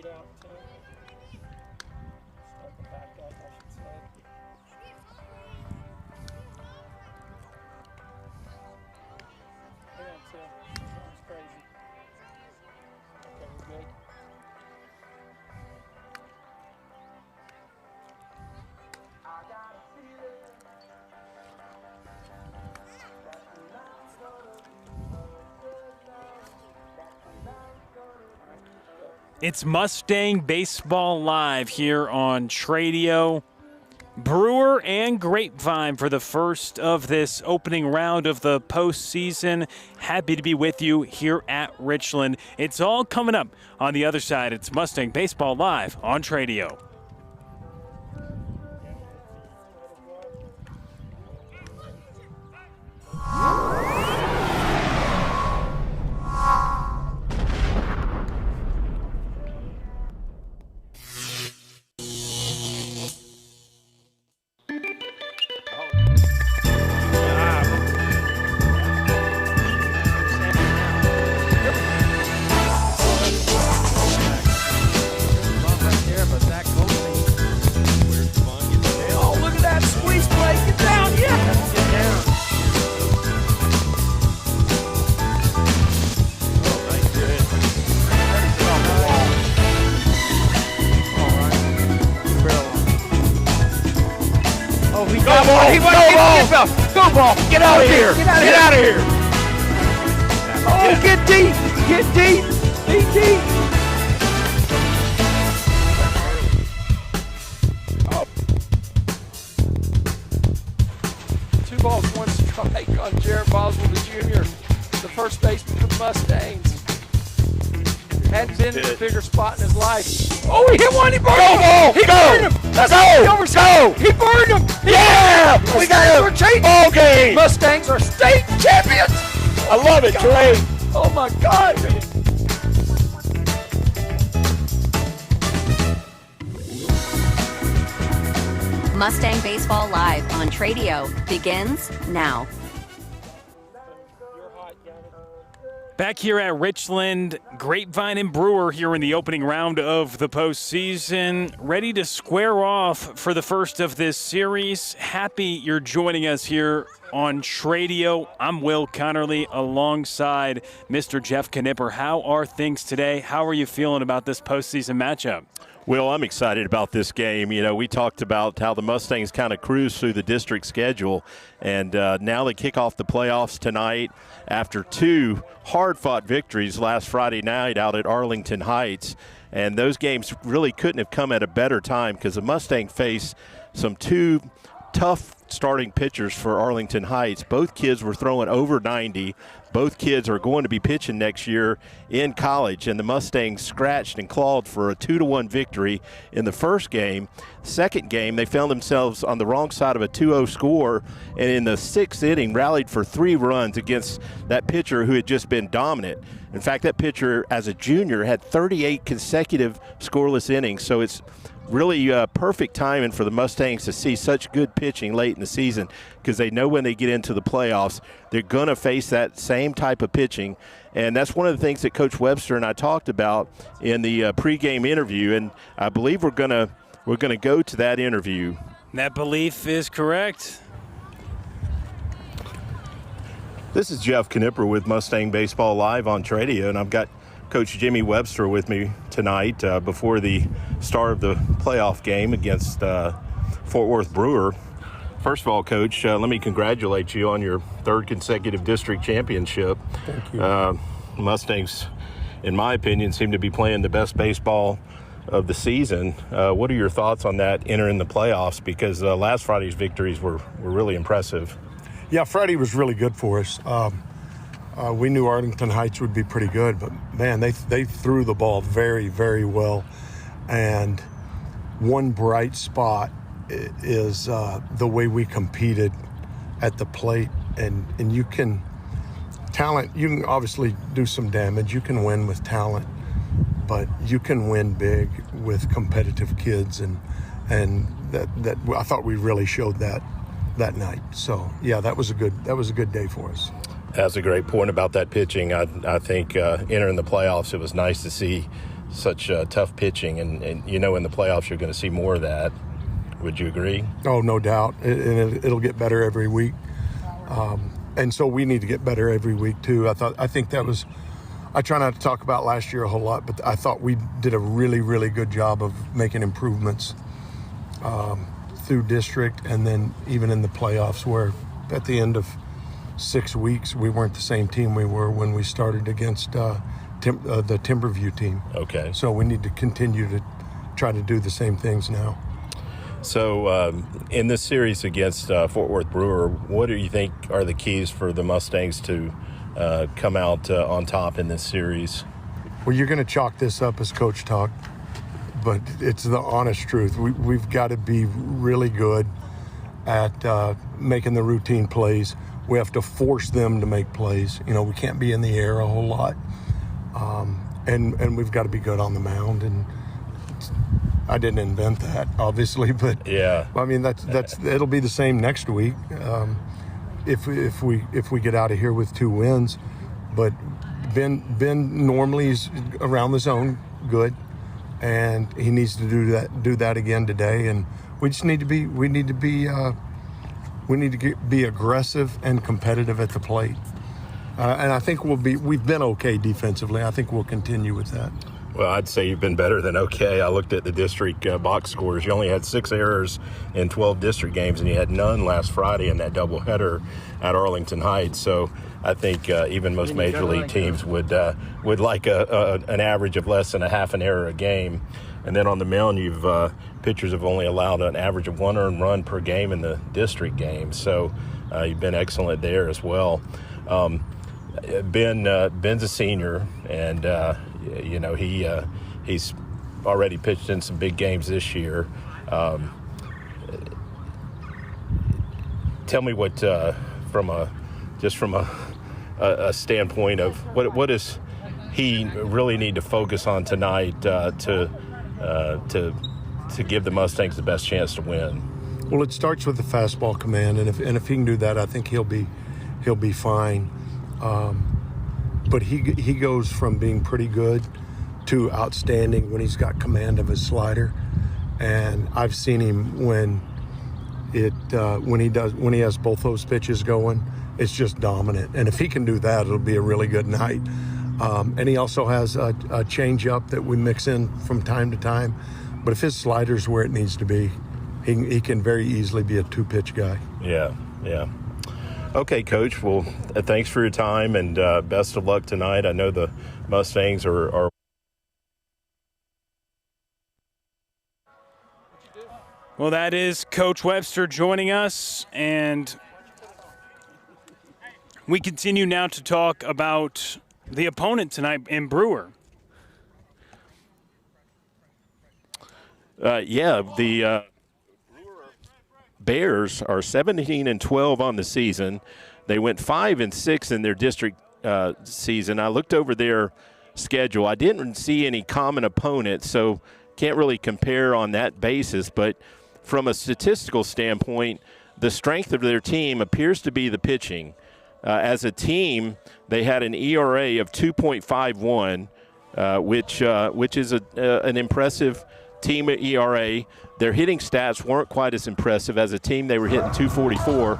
straight out, too. Start the back up, I should say. Hang on, too. Sounds crazy. Okay, we're good. It's Mustang Baseball Live here on Tradio. Brewer and Grapevine for the first of this opening round of the postseason. Happy to be with you here at Richland. It's all coming up on the other side. It's Mustang Baseball Live on Tradio. Go ball! Get out of here! Get out of here! Oh, get deep! Get deep! Be deep! Oh. 2 balls, 1 strike on Jared Boswell, the junior, the first baseman for the Mustangs. Hadn't been in a bigger spot in his life. Oh, he hit one! He burned him! Ball! He burned him! Let's go! Go! He burned him! Yeah! We got a ball game! Mustangs are state champions! I love it, Trey! Oh my God! Mustang Baseball Live on Tradio begins now. Back here at Richland, Grapevine and Brewer here in the opening round of the postseason, ready to square off for the first of this series. Happy you're joining us here on Tradio. I'm Will Connerly alongside Mr. Jeff Knipper. How are things today? How are you feeling about this postseason matchup? Will, I'm excited about this game. You know, we talked about how the Mustangs kind of cruise through the district schedule, and now they kick off the playoffs tonight after 2 hard-fought victories last Friday night out at Arlington Heights. And those games really couldn't have come at a better time because the Mustang faced some 2 tough starting pitchers for Arlington Heights. Both kids were throwing over 90. Both kids are going to be pitching next year in college, and the Mustangs scratched and clawed for a 2-1 victory in the first game. Second game, they found themselves on the wrong side of a 2-0 score, and in the 6th inning rallied for 3 runs against that pitcher who had just been dominant. In fact, that pitcher as a junior had 38 consecutive scoreless innings, so it's really perfect timing for the Mustangs to see such good pitching late in the season because they know when they get into the playoffs, they're going to face that same type of pitching. And that's one of the things that Coach Webster and I talked about in the pregame interview, and I believe we're going to go to that interview. That belief is correct. This is Jeff Knipper with Mustang Baseball Live on Tradio, and I've got Coach Jimmy Webster with me tonight before the start of the playoff game against Fort Worth Brewer. First of all, Coach, let me congratulate you on your 3rd consecutive district championship. Thank you. Mustangs, in my opinion, seem to be playing the best baseball of the season. What are your thoughts on that entering the playoffs? Because last Friday's victories were really impressive. Yeah, Friday was really good for us. We knew Arlington Heights would be pretty good, but, man, they threw the ball very, very well. And one bright spot is the way we competed at the plate. And you can obviously do some damage. You can win with talent, but you can win big with competitive kids. And that I thought we really showed that night. So, yeah, that was a good day for us. That's a great point about that pitching. I think entering the playoffs, it was nice to see such tough pitching, and in the playoffs you're going to see more of that. Would you agree? Oh, no doubt. It'll get better every week. And so we need to get better every week too. I think that was, I try not to talk about last year a whole lot, but I thought we did a really, really good job of making improvements through district, and then even in the playoffs, where at the end of 6 weeks we weren't the same team we were when we started against the Timberview team. Okay. So we need to continue to try to do the same things now. So in this series against Fort Worth Brewer, what do you think are the keys for the Mustangs to come out on top in this series? Well, you're going to chalk this up as coach talk, but it's the honest truth. We've got to be really good at making the routine plays. We have to force them to make plays. We can't be in the air a whole lot. And we've got to be good on the mound. And I didn't invent that, obviously, but yeah. I mean that's it'll be the same next week if we get out of here with 2 wins. But Ben normally is around the zone good, and he needs to do that again today. And we just need to be aggressive and competitive at the plate. And I think we've been okay defensively. I think we'll continue with that. Well, I'd say you've been better than okay. I looked at the district box scores. You only had 6 errors in 12 district games, and you had none last Friday in that doubleheader at Arlington Heights. So I think even most major league teams would like an average of less than a half an error a game. And then on the mound, pitchers have only allowed an average of 1 earned run per game in the district games. So you've been excellent there as well. Ben's a senior, and he's already pitched in some big games this year. Tell me what, from a standpoint of what does he really need to focus on tonight to give the Mustangs the best chance to win? Well, it starts with the fastball command, and if he can do that, I think he'll be fine. But he goes from being pretty good to outstanding when he's got command of his slider, and I've seen him when he has both those pitches going, it's just dominant. And if he can do that, it'll be a really good night. And he also has a changeup that we mix in from time to time. But if his slider's where it needs to be, he can very easily be a 2-pitch guy. Yeah. Okay, Coach. Well, thanks for your time, and best of luck tonight. I know the Mustangs are. Well, that is Coach Webster joining us, and we continue now to talk about the opponent tonight in Brewer. The Bears are 17-12 on the season. They went 5-6 in their district season. I looked over their schedule. I didn't see any common opponents, so can't really compare on that basis. But from a statistical standpoint, the strength of their team appears to be the pitching. As a team, they had an ERA of 2.51, which is an impressive team ERA. Their hitting stats weren't quite as impressive. As a team, they were hitting 244,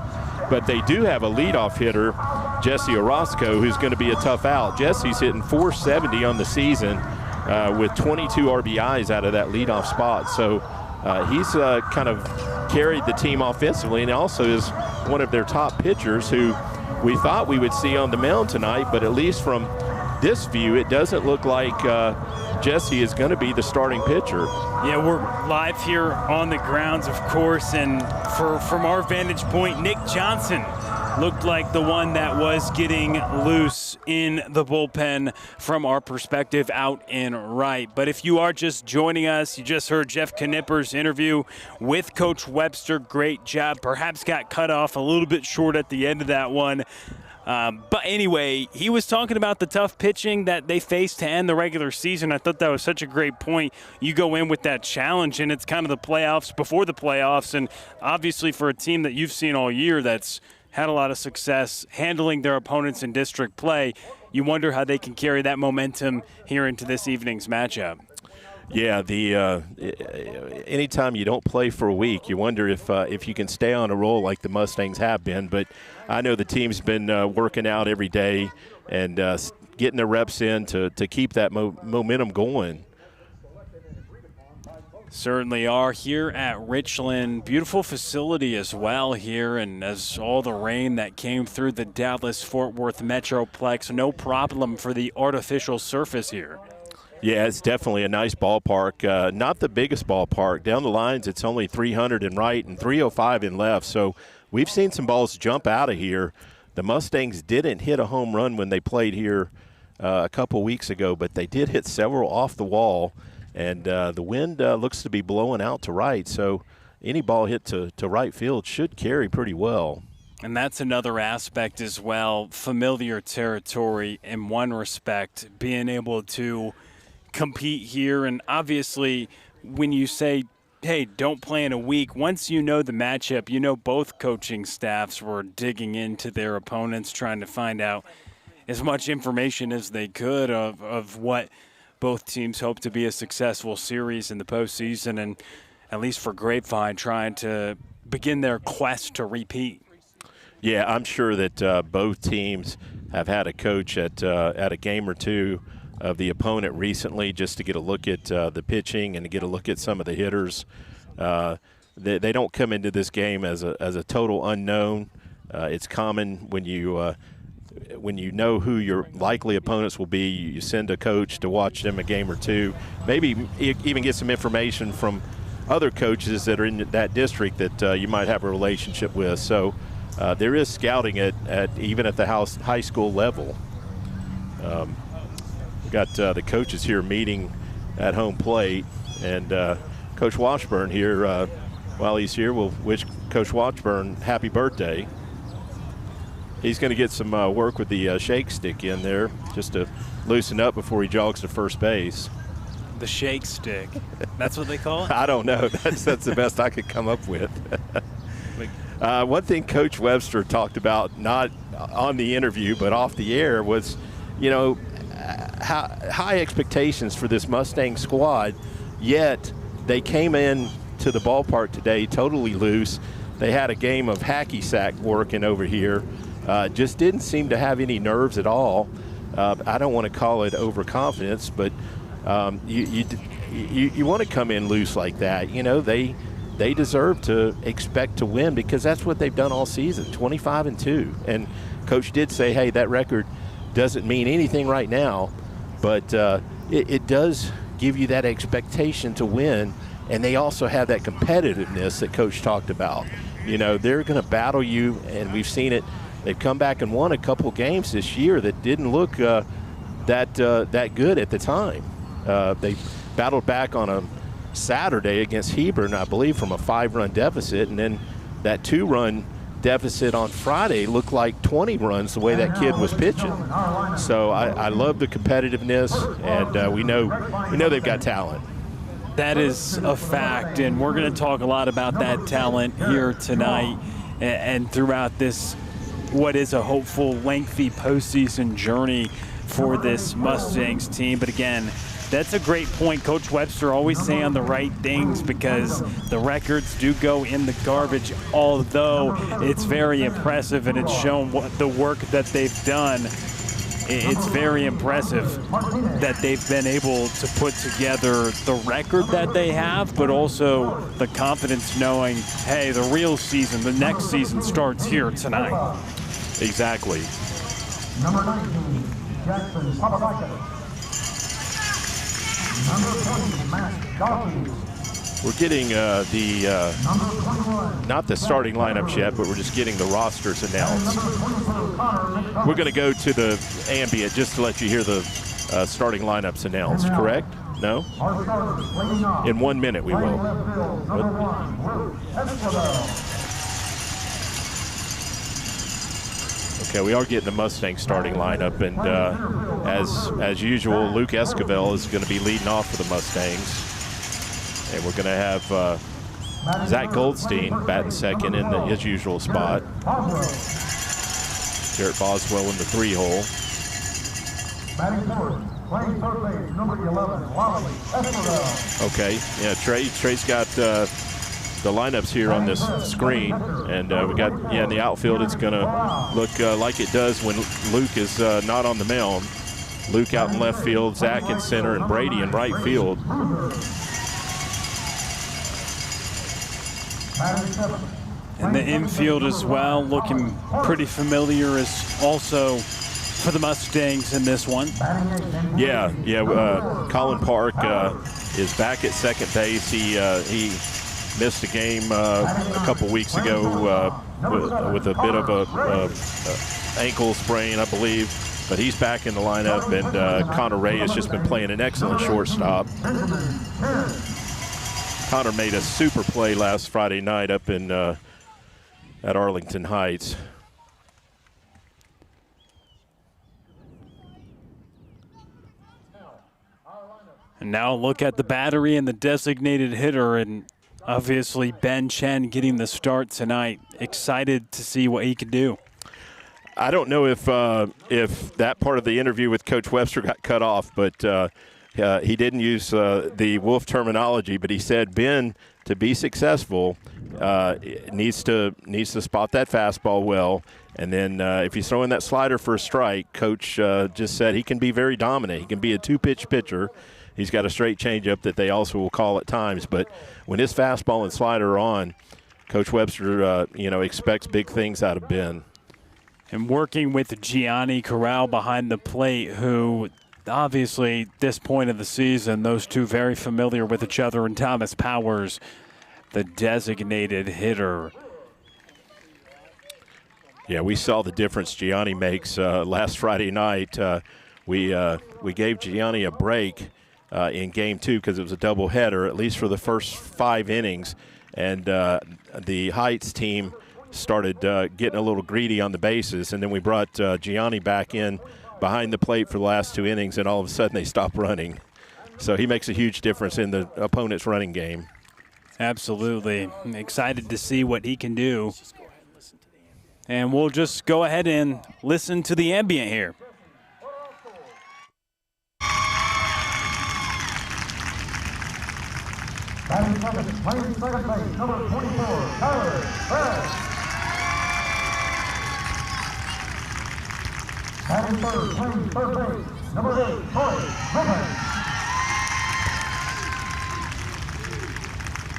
but they do have a leadoff hitter, Jesse Orozco, who's going to be a tough out. Jesse's hitting 470 on the season with 22 RBIs out of that leadoff spot. So he's kind of carried the team offensively, and also is one of their top pitchers who we thought we would see on the mound tonight, but at least from this view, it doesn't look like Jesse is going to be the starting pitcher. Yeah, we're live here on the grounds, of course, and from our vantage point, Nick Johnson looked like the one that was getting loose in the bullpen from our perspective out in right. But if you are just joining us, you just heard Jeff Knipper's interview with Coach Webster. Great job. Perhaps got cut off a little bit short at the end of that one. But anyway, he was talking about the tough pitching that they faced to end the regular season. I thought that was such a great point. You go in with that challenge, and it's kind of the playoffs before the playoffs. And obviously for a team that you've seen all year that's had a lot of success handling their opponents in district play, you wonder how they can carry that momentum here into this evening's matchup. Yeah, anytime you don't play for a week, you wonder if you can stay on a roll like the Mustangs have been. But I know the team's been working out every day and getting the reps in to keep that momentum going. Certainly are here at Richland. Beautiful facility as well here, and as all the rain that came through the Dallas-Fort Worth Metroplex, no problem for the artificial surface here. Yeah, it's definitely a nice ballpark. Not the biggest ballpark. Down the lines, it's only 300 in right and 305 in left. So we've seen some balls jump out of here. The Mustangs didn't hit a home run when they played here a couple weeks ago, but they did hit several off the wall. And the wind looks to be blowing out to right. So any ball hit to right field should carry pretty well. And that's another aspect as well. Familiar territory in one respect, being able to compete here. And obviously when you say, hey, don't play in a week, once you know the matchup, you know both coaching staffs were digging into their opponents, trying to find out as much information as they could of what both teams hope to be a successful series in the postseason, and at least for Grapevine, trying to begin their quest to repeat. Yeah, I'm sure that both teams have had a coach at a game or two of the opponent recently, just to get a look at the pitching and to get a look at some of the hitters. They don't come into this game as a total unknown. It's common when you know who your likely opponents will be, you send a coach to watch them a game or two, maybe even get some information from other coaches that are in that district that you might have a relationship with. So there is scouting even at the high school level. We've got the coaches here meeting at home plate, and Coach Washburn here, while he's here, we'll wish Coach Washburn happy birthday. He's going to get some work with the shake stick in there just to loosen up before he jogs to first base. The shake stick. That's what they call it? I don't know. That's the best I could come up with. One thing Coach Webster talked about, not on the interview but off the air, was, high expectations for this Mustang squad, yet they came in to the ballpark today totally loose. They had a game of hacky sack working over here. Just didn't seem to have any nerves at all. I don't want to call it overconfidence, but you want to come in loose like that. They deserve to expect to win because that's what they've done all season, 25-2. And Coach did say, hey, that record doesn't mean anything right now, but it does give you that expectation to win. And they also have that competitiveness that Coach talked about. They're going to battle you, and we've seen it. They've come back and won a couple games this year that didn't look that good at the time. They battled back on a Saturday against Hebron, I believe, from a 5-run deficit, and then that 2-run deficit on Friday looked like 20 runs the way that kid was pitching. So I love the competitiveness, and we know they've got talent. That is a fact, and we're going to talk a lot about that talent here tonight and throughout this, what is a hopeful, lengthy postseason journey for this Mustangs team. But again, that's a great point. Coach Webster always saying the right things because the records do go in the garbage, although it's very impressive and it's shown what the work that they've done. It's very impressive that they've been able to put together the record that they have, but also the confidence knowing, hey, the real season, the next season starts here tonight. Exactly. Number 19, Jackson Papadakis. Number 20, Matt Dawkins. We're getting not the starting lineups yet, but we're just getting the rosters announced. We're going to go to the ambient just to let you hear the starting lineups announced, correct? No? In 1 minute we will. Okay, we are getting the Mustang starting lineup, and as usual, Luke Esquivel is going to be leading off for the Mustangs. And we're going to have Zach Goldstein batting second in his usual spot. Garrett Boswell in the 3-hole. Batting fourth, playing third base, number 11, Wally Esmeralda. Okay, yeah, Trey's got the lineups here on this screen, and we got, in the outfield it's going to look like it does when Luke is not on the mound. Luke out in left field, Zach in center, and Brady in right field. And the infield as well, looking pretty familiar as also for the Mustangs in this one. Yeah, Colin Park is back at second base. He missed a game a couple weeks ago with a bit of a ankle sprain, I believe. But he's back in the lineup, and Connor Ray has just been playing an excellent shortstop. Connor made a super play last Friday night up in at Arlington Heights. And now look at the battery and the designated hitter, and obviously Ben Chen getting the start tonight. Excited to see what he can do. I don't know if that part of the interview with Coach Webster got cut off, but he didn't use the Wolf terminology. But he said Ben, to be successful, needs to spot that fastball well, and then if he's throwing that slider for a strike, Coach just said he can be very dominant. He can be a two-pitch pitcher. He's got a straight changeup that they also will call at times. But when his fastball and slider are on, Coach Webster, expects big things out of Ben. And working with Gianni Corral behind the plate, who obviously this point of the season, those two very familiar with each other, and Thomas Powers, the designated hitter. Yeah, we saw the difference Gianni makes last Friday night. We gave Gianni a break in Game 2 because it was a doubleheader, at least for the first 5 innings. And the Heights team started getting a little greedy on the bases, and then we brought Gianni back in behind the plate for the last 2 innings, and all of a sudden they stopped running. So he makes a huge difference in the opponent's running game. Absolutely. I'm excited to see what he can do. And we'll just go ahead and listen to the ambient here. Batting second, playing second base, number 24, Tyler Perez. Batting third, playing third base, number 8, Troy Griffin.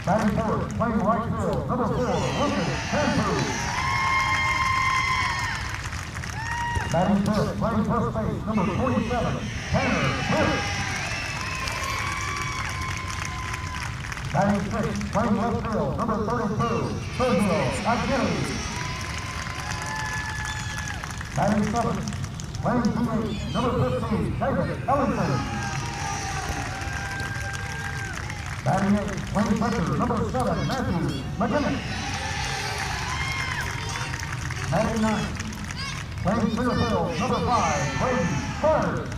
Batting fourth, playing right field, number 4, Lucas Cantu. Batting fifth, playing first base, number 47, Tanner Smith. Batting sixth, playing left field, number 32, Sergio Aguirre. Batting seventh, playing DH, number 15, David Ellington. Batting eighth, playing pitcher, number 7, Matthew McGinnis. Batting ninth, playing center field, number 5, Brady Bird.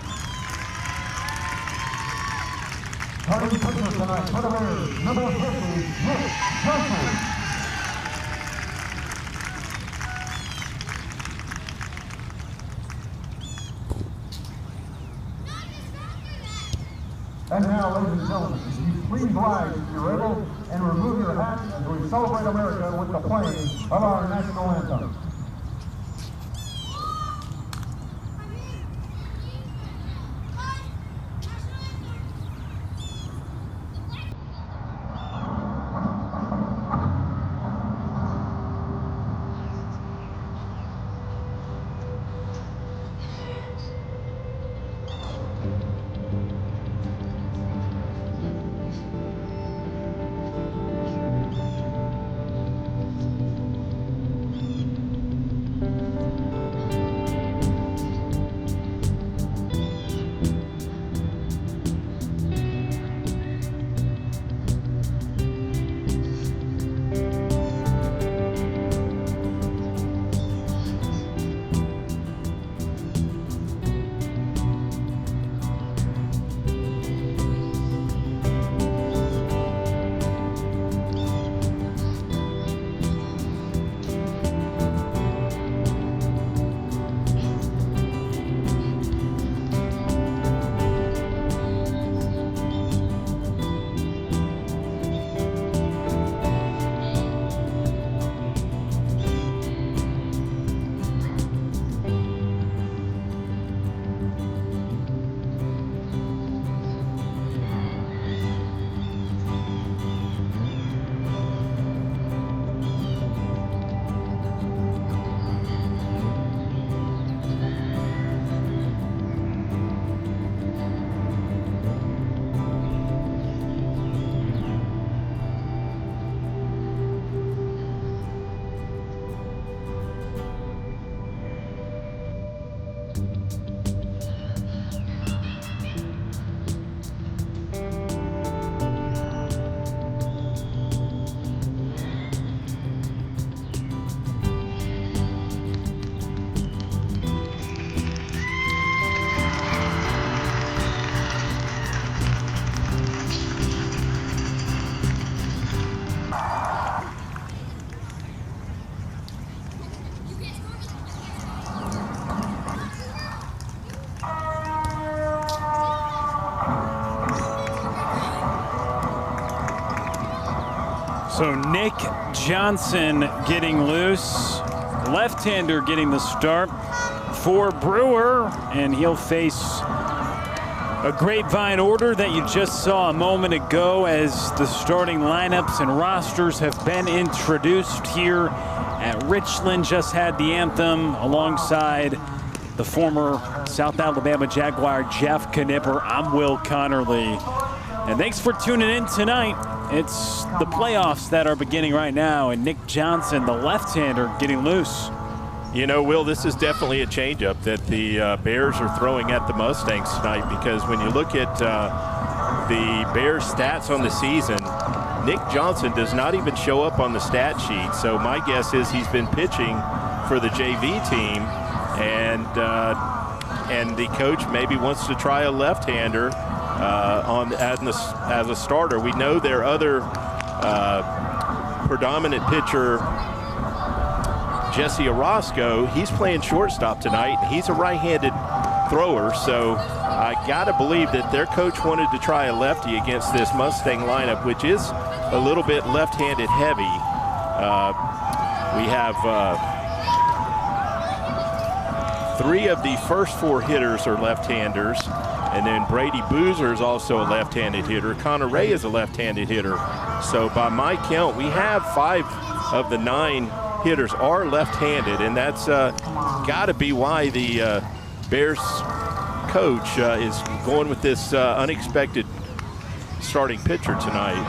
Starting pitcher tonight for the Bears, number 50, Nick Johnson. And now, ladies and gentlemen, if you please rise if you're able and remove your hats as we celebrate America with the playing of our national anthem. So Nick Johnson getting loose, left-hander getting the start for Brewer, and he'll face a Grapevine order that you just saw a moment ago as the starting lineups and rosters have been introduced here at Richland. Just had the anthem alongside the former South Alabama Jaguar Jeff Knipper. I'm Will Connerly. And thanks for tuning in tonight. It's the playoffs that are beginning right now, and Nick Johnson, the left-hander, getting loose. You know, Will, this is definitely a changeup that the Bears are throwing at the Mustangs tonight, because when you look at the Bears' stats on the season, Nick Johnson does not even show up on the stat sheet. So my guess is he's been pitching for the JV team, and the coach maybe wants to try a left-hander as a starter. We know their other predominant pitcher, Jesse Orozco, he's playing shortstop tonight, and he's a right-handed thrower, so I gotta believe that their coach wanted to try a lefty against this Mustang lineup, which is a little bit left-handed heavy. We have 3 of the first 4 hitters are left-handers, and then Brady Boozer is also a left-handed hitter. Connor Ray is a left-handed hitter. So by my count, we have 5 of the 9 hitters are left-handed, and that's got to be why the Bears coach is going with this unexpected starting pitcher tonight.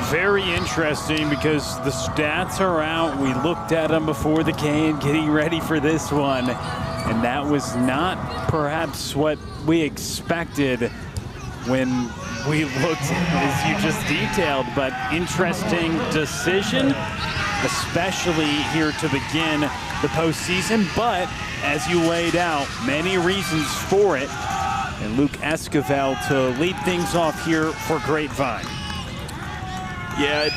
Very interesting, because the stats are out. We looked at them before the game, getting ready for this one, and that was not perhaps what we expected when we looked, as you just detailed, but interesting decision, especially here to begin the postseason. But as you laid out, many reasons for it, and Luke Esquivel to lead things off here for Grapevine. Yeah,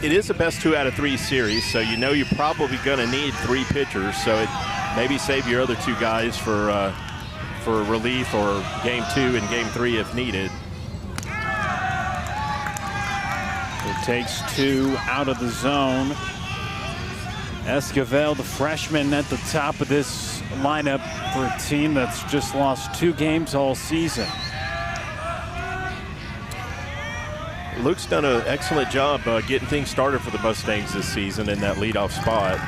it is a best 2 out of 3 series, so you know you're probably going to need 3 pitchers. So it maybe save your other 2 guys for relief or game 2 and game 3 if needed. It takes 2 out of the zone. Esquivel, the freshman, at the top of this lineup for a team that's just lost 2 games all season. Luke's done an excellent job getting things started for the Mustangs this season in that leadoff spot.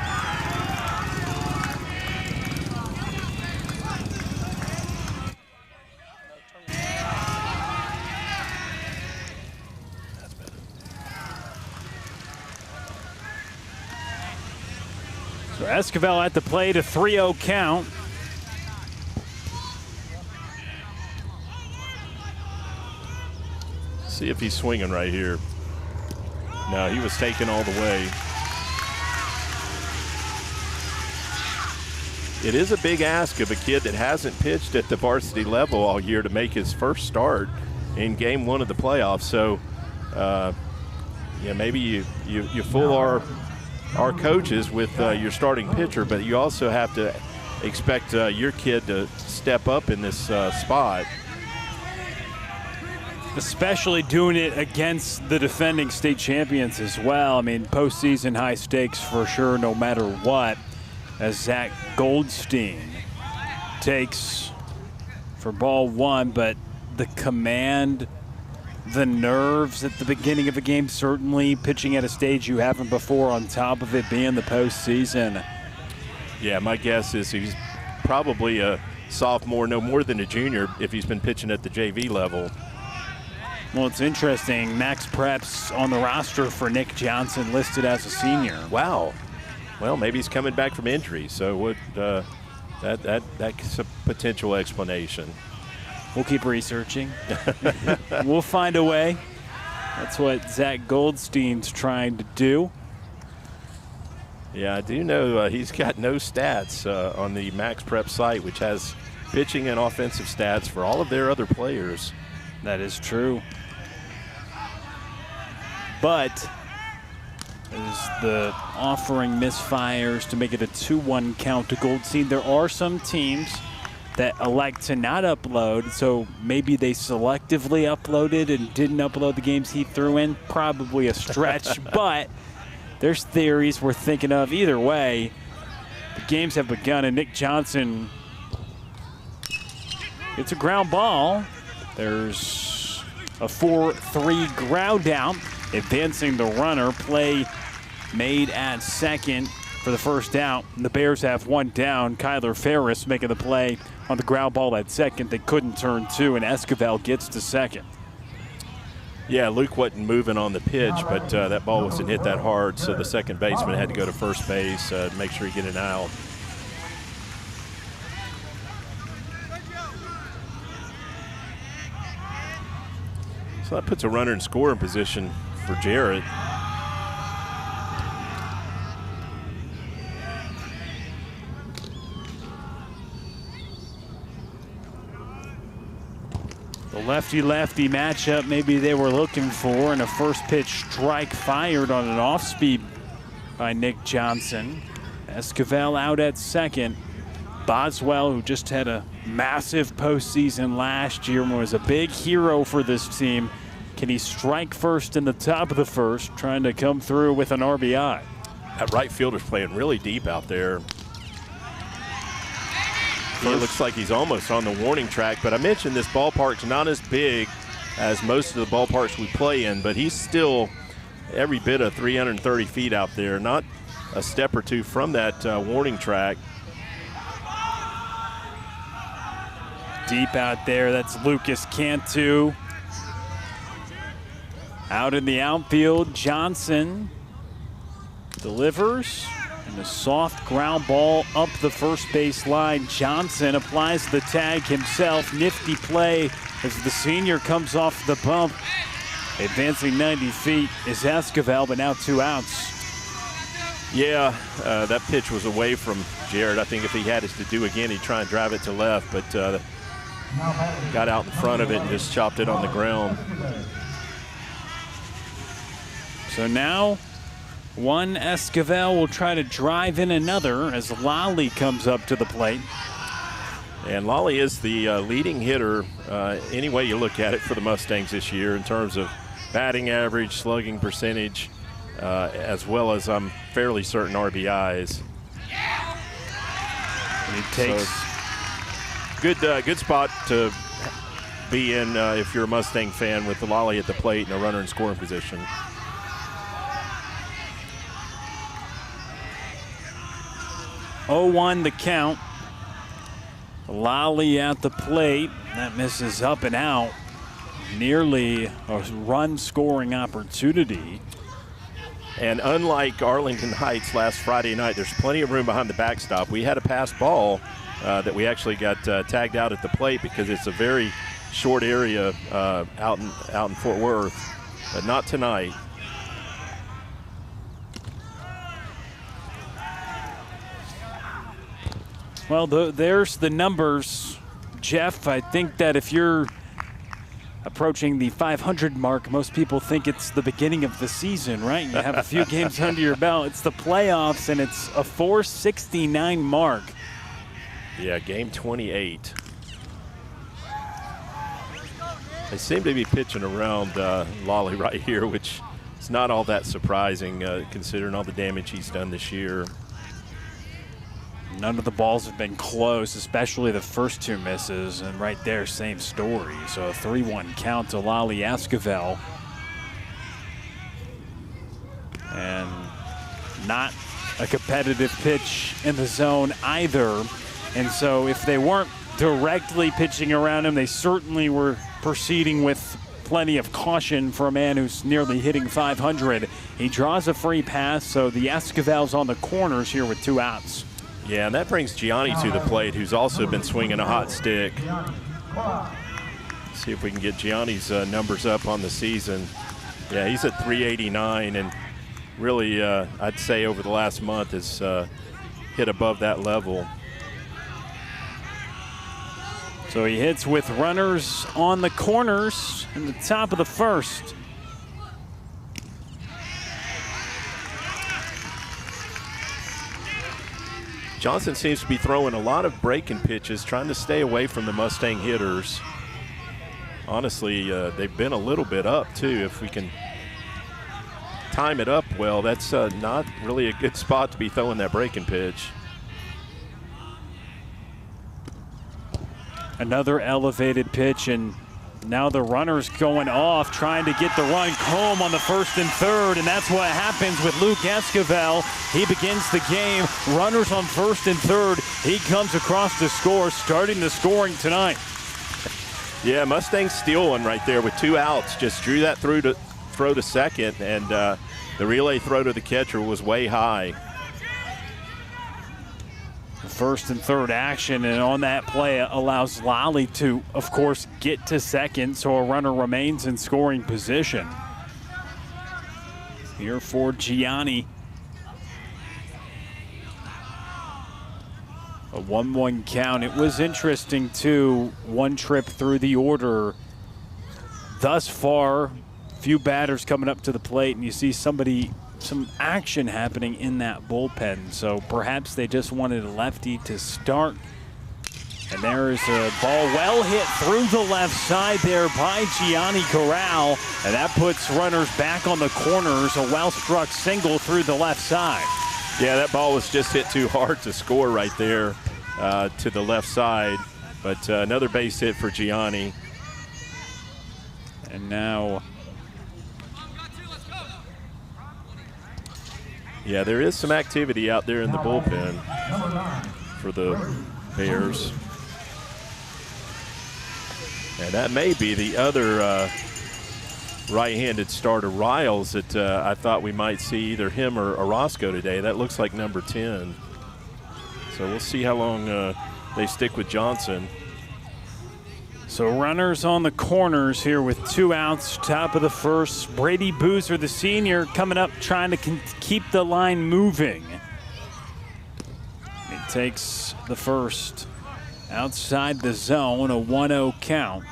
So Esquivel at the plate, a 3-0 count. See if he's swinging right here. No, he was taken all the way. It is a big ask of a kid that hasn't pitched at the varsity level all year to make his first start in game 1 of the playoffs. So, yeah, maybe you fool our coaches with your starting pitcher, but you also have to expect your kid to step up in this spot. Especially doing it against the defending state champions as well. I mean, postseason high stakes for sure, no matter what, as Zach Goldstein takes for ball 1, but the command, the nerves at the beginning of a game, certainly pitching at a stage you haven't before, on top of it being the postseason. Yeah, my guess is he's probably a sophomore, no more than a junior, if he's been pitching at the JV level. Well, it's interesting. Max Prep's on the roster for Nick Johnson, listed as a senior. Wow. Well, maybe he's coming back from injury, so that's a potential explanation. We'll keep researching. We'll find a way. That's what Zach Goldstein's trying to do. Yeah, I do know he's got no stats on the Max Prep site, which has pitching and offensive stats for all of their other players. That is true. But as the offering misfires to make it a 2-1 count to Goldstein, there are some teams that elect to not upload, so maybe they selectively uploaded and didn't upload the games he threw in. Probably a stretch, but there's theories we're thinking of. Either way, the games have begun, and Nick Johnson gets a ground ball. There's a 4-3 ground out, advancing the runner. Play made at second for the first out. The Bears have one down. Kyler Ferris making the play on the ground ball at second. They couldn't turn two, and Esquivel gets to second. Yeah, Luke wasn't moving on the pitch, but that ball wasn't hit that hard, so the second baseman had to go to first base to make sure he get an out. So that puts a runner in scoring position for Jarrett. The lefty-lefty matchup maybe they were looking for, and a first pitch strike fired on an off-speed by Nick Johnson. Esquivel out at second. Boswell, who just had a massive postseason last year and was a big hero for this team. Can he strike first in the top of the first, trying to come through with an RBI? That right fielder's playing really deep out there. It looks like he's almost on the warning track, but I mentioned this ballpark's not as big as most of the ballparks we play in, but he's still every bit of 330 feet out there, not a step or two from that warning track. Deep out there, that's Lucas Cantu. Out in the outfield, Johnson delivers. And a soft ground ball up the first base line. Johnson applies the tag himself. Nifty play as the senior comes off the bump. Advancing 90 feet is Esquivel, but now 2 outs. Yeah, that pitch was away from Jarrett. I think if he had it to do again, he'd try and drive it to left, but got out in front of it and just chopped it on the ground. So now one Esquivel will try to drive in another as Lally comes up to the plate. And Lally is the leading hitter, any way you look at it, for the Mustangs this year in terms of batting average, slugging percentage, as well as I'm fairly certain RBIs. And he takes good spot to be in if you're a Mustang fan, with the Lally at the plate and a runner in scoring position. .01 the count. Lally at the plate. That misses up and out. Nearly a run-scoring opportunity. And unlike Arlington Heights last Friday night, there's plenty of room behind the backstop. We had a pass ball that we actually got tagged out at the plate because it's a very short area out in Fort Worth, but not tonight. Well, there's the numbers, Jeff. I think that if you're approaching the 500 mark, most people think it's the beginning of the season, right? You have a few games under your belt. It's the playoffs, and it's a 469 mark. Yeah, game 28. They seem to be pitching around Lally right here, which is not all that surprising considering all the damage he's done this year. None of the balls have been close, especially the first 2 misses. And right there, same story. So a 3-1 count to Lally Esquivel. And not a competitive pitch in the zone either. And so if they weren't directly pitching around him, they certainly were proceeding with plenty of caution for a man who's nearly hitting 500. He draws a free pass, so the Esquivel's on the corners here with 2 outs. Yeah, and that brings Gianni to the plate, who's also been swinging a hot stick. See if we can get Gianni's numbers up on the season. Yeah, he's at 389, and really, I'd say over the last month has hit above that level. So he hits with runners on the corners in the top of the first. Johnson seems to be throwing a lot of breaking pitches, trying to stay away from the Mustang hitters. Honestly, they've been a little bit up, too. If we can time it up well, that's not really a good spot to be throwing that breaking pitch. Another elevated pitch, and now the runner's going off, trying to get the run home on the first and third, and that's what happens with Luke Esquivel. He begins the game. Runners on first and third. He comes across to score, starting the scoring tonight. Yeah, Mustangs steal one right there with 2 outs. Just drew that throw to second, and the relay throw to the catcher was way high. First and third action, and on that play allows Lally to, of course, get to second, so a runner remains in scoring position. Here for Gianni. A 1-1 count. It was interesting, too, one trip through the order. Thus far, few batters coming up to the plate, and you see some action happening in that bullpen. So perhaps they just wanted a lefty to start. And there is a ball well hit through the left side there by Gianni Corral. And that puts runners back on the corners. A well-struck single through the left side. Yeah, that ball was just hit too hard to score right there to the left side. But another base hit for Gianni. And now, yeah, there is some activity out there in the bullpen for the Bears. And that may be the other right-handed starter, Riles, that I thought we might see either him or Orozco today. That looks like number 10. So we'll see how long they stick with Johnson. so runners on the corners here with 2 outs, top of the first. Brady Boozer, the senior, coming up trying to keep the line moving. He takes the first outside the zone, a 1-0 count.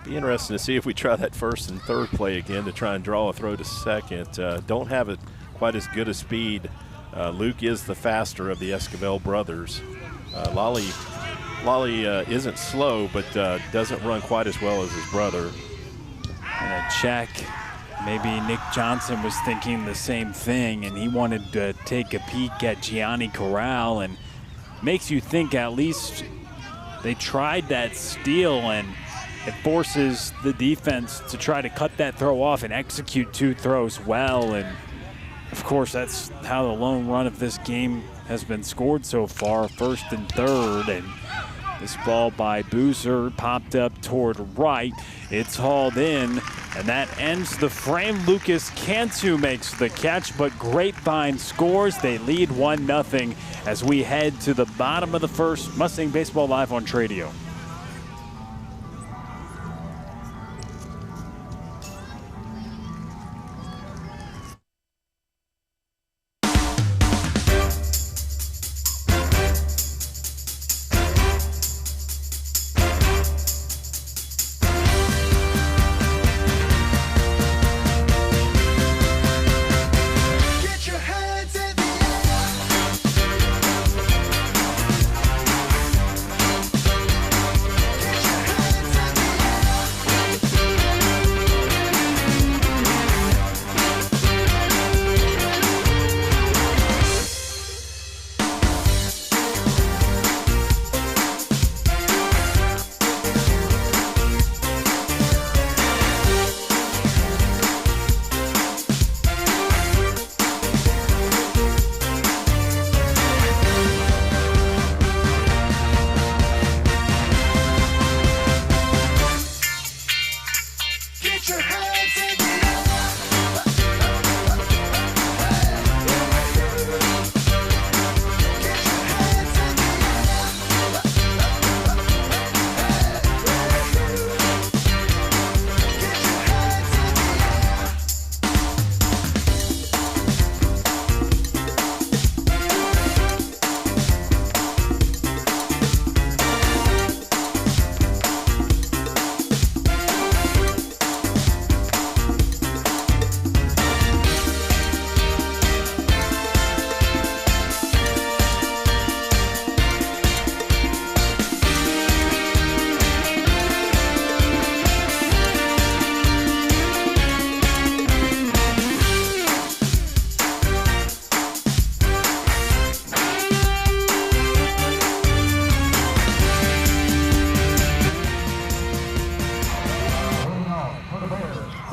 Be interesting to see if we try that first and third play again to try and draw a throw to second. Don't have it quite as good a speed. Luke is the faster of the Esquivel brothers. Lolly isn't slow, but doesn't run quite as well as his brother. And a check. Maybe Nick Johnson was thinking the same thing, and he wanted to take a peek at Gianni Corral, and makes you think at least they tried that steal, and it forces the defense to try to cut that throw off and execute 2 throws well. And of course, that's how the lone run of this game has been scored so far, first and third. And this ball by Boozer popped up toward right. It's hauled in, and that ends the frame. Lucas Cantu makes the catch, but Grapevine scores. They lead 1-0 as we head to the bottom of the first. Mustang Baseball Live on Tradio.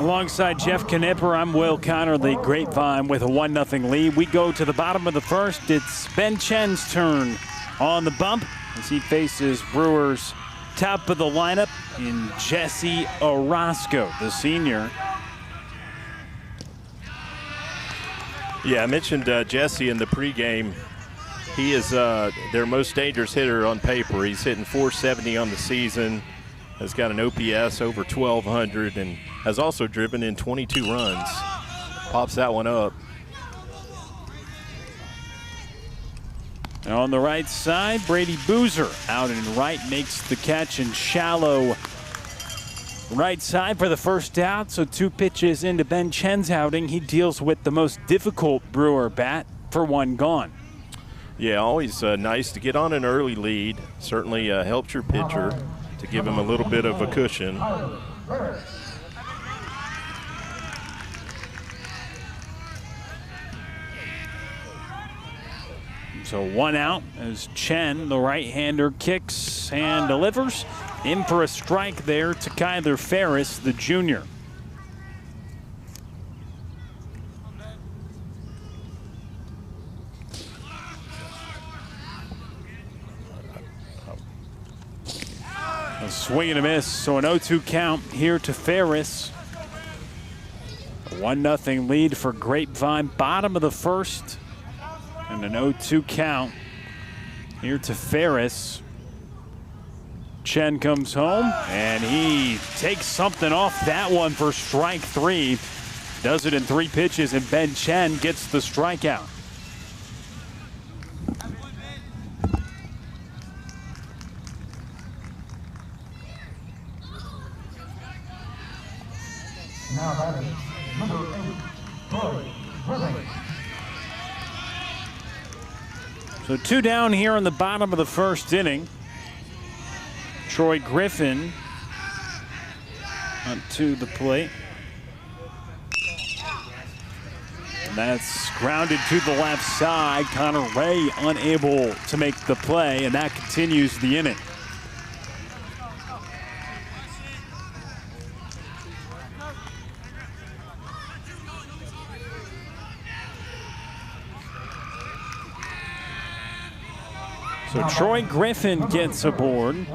Alongside Jeff Knipper, I'm Will Connerly. Grapevine with a 1-0 lead. We go to the bottom of the first. It's Ben Chen's turn on the bump as he faces Brewer's top of the lineup in Jesse Orozco, the senior. Yeah, I mentioned Jesse in the pregame. He is their most dangerous hitter on paper. He's hitting .470 on the season, has got an OPS over 1,200, and has also driven in 22 runs. Pops that one up. And on the right side, Brady Boozer out and right makes the catch in shallow right side for the first out. So 2 pitches into Ben Chen's outing. He deals with the most difficult Brewer bat for 1 gone. Yeah, always nice to get on an early lead. Certainly helps your pitcher to give him a little bit of a cushion. So 1 out as Chen, the right-hander, kicks and delivers. In for a strike there to Kyler Ferris, the junior. A swing and a miss, so an 0-2 count here to Ferris. A 1-0 lead for Grapevine, bottom of the first. And an 0-2 count here to Ferris. Chen comes home, and he takes something off that one for strike 3. Does it in 3 pitches, and Ben Chen gets the strikeout. Now batting, number 8, Troy Griffin. So 2 down here in the bottom of the first inning. Troy Griffin to the plate. And that's grounded to the left side. Connor Ray unable to make the play, and that continues the inning. So Troy Griffin gets aboard.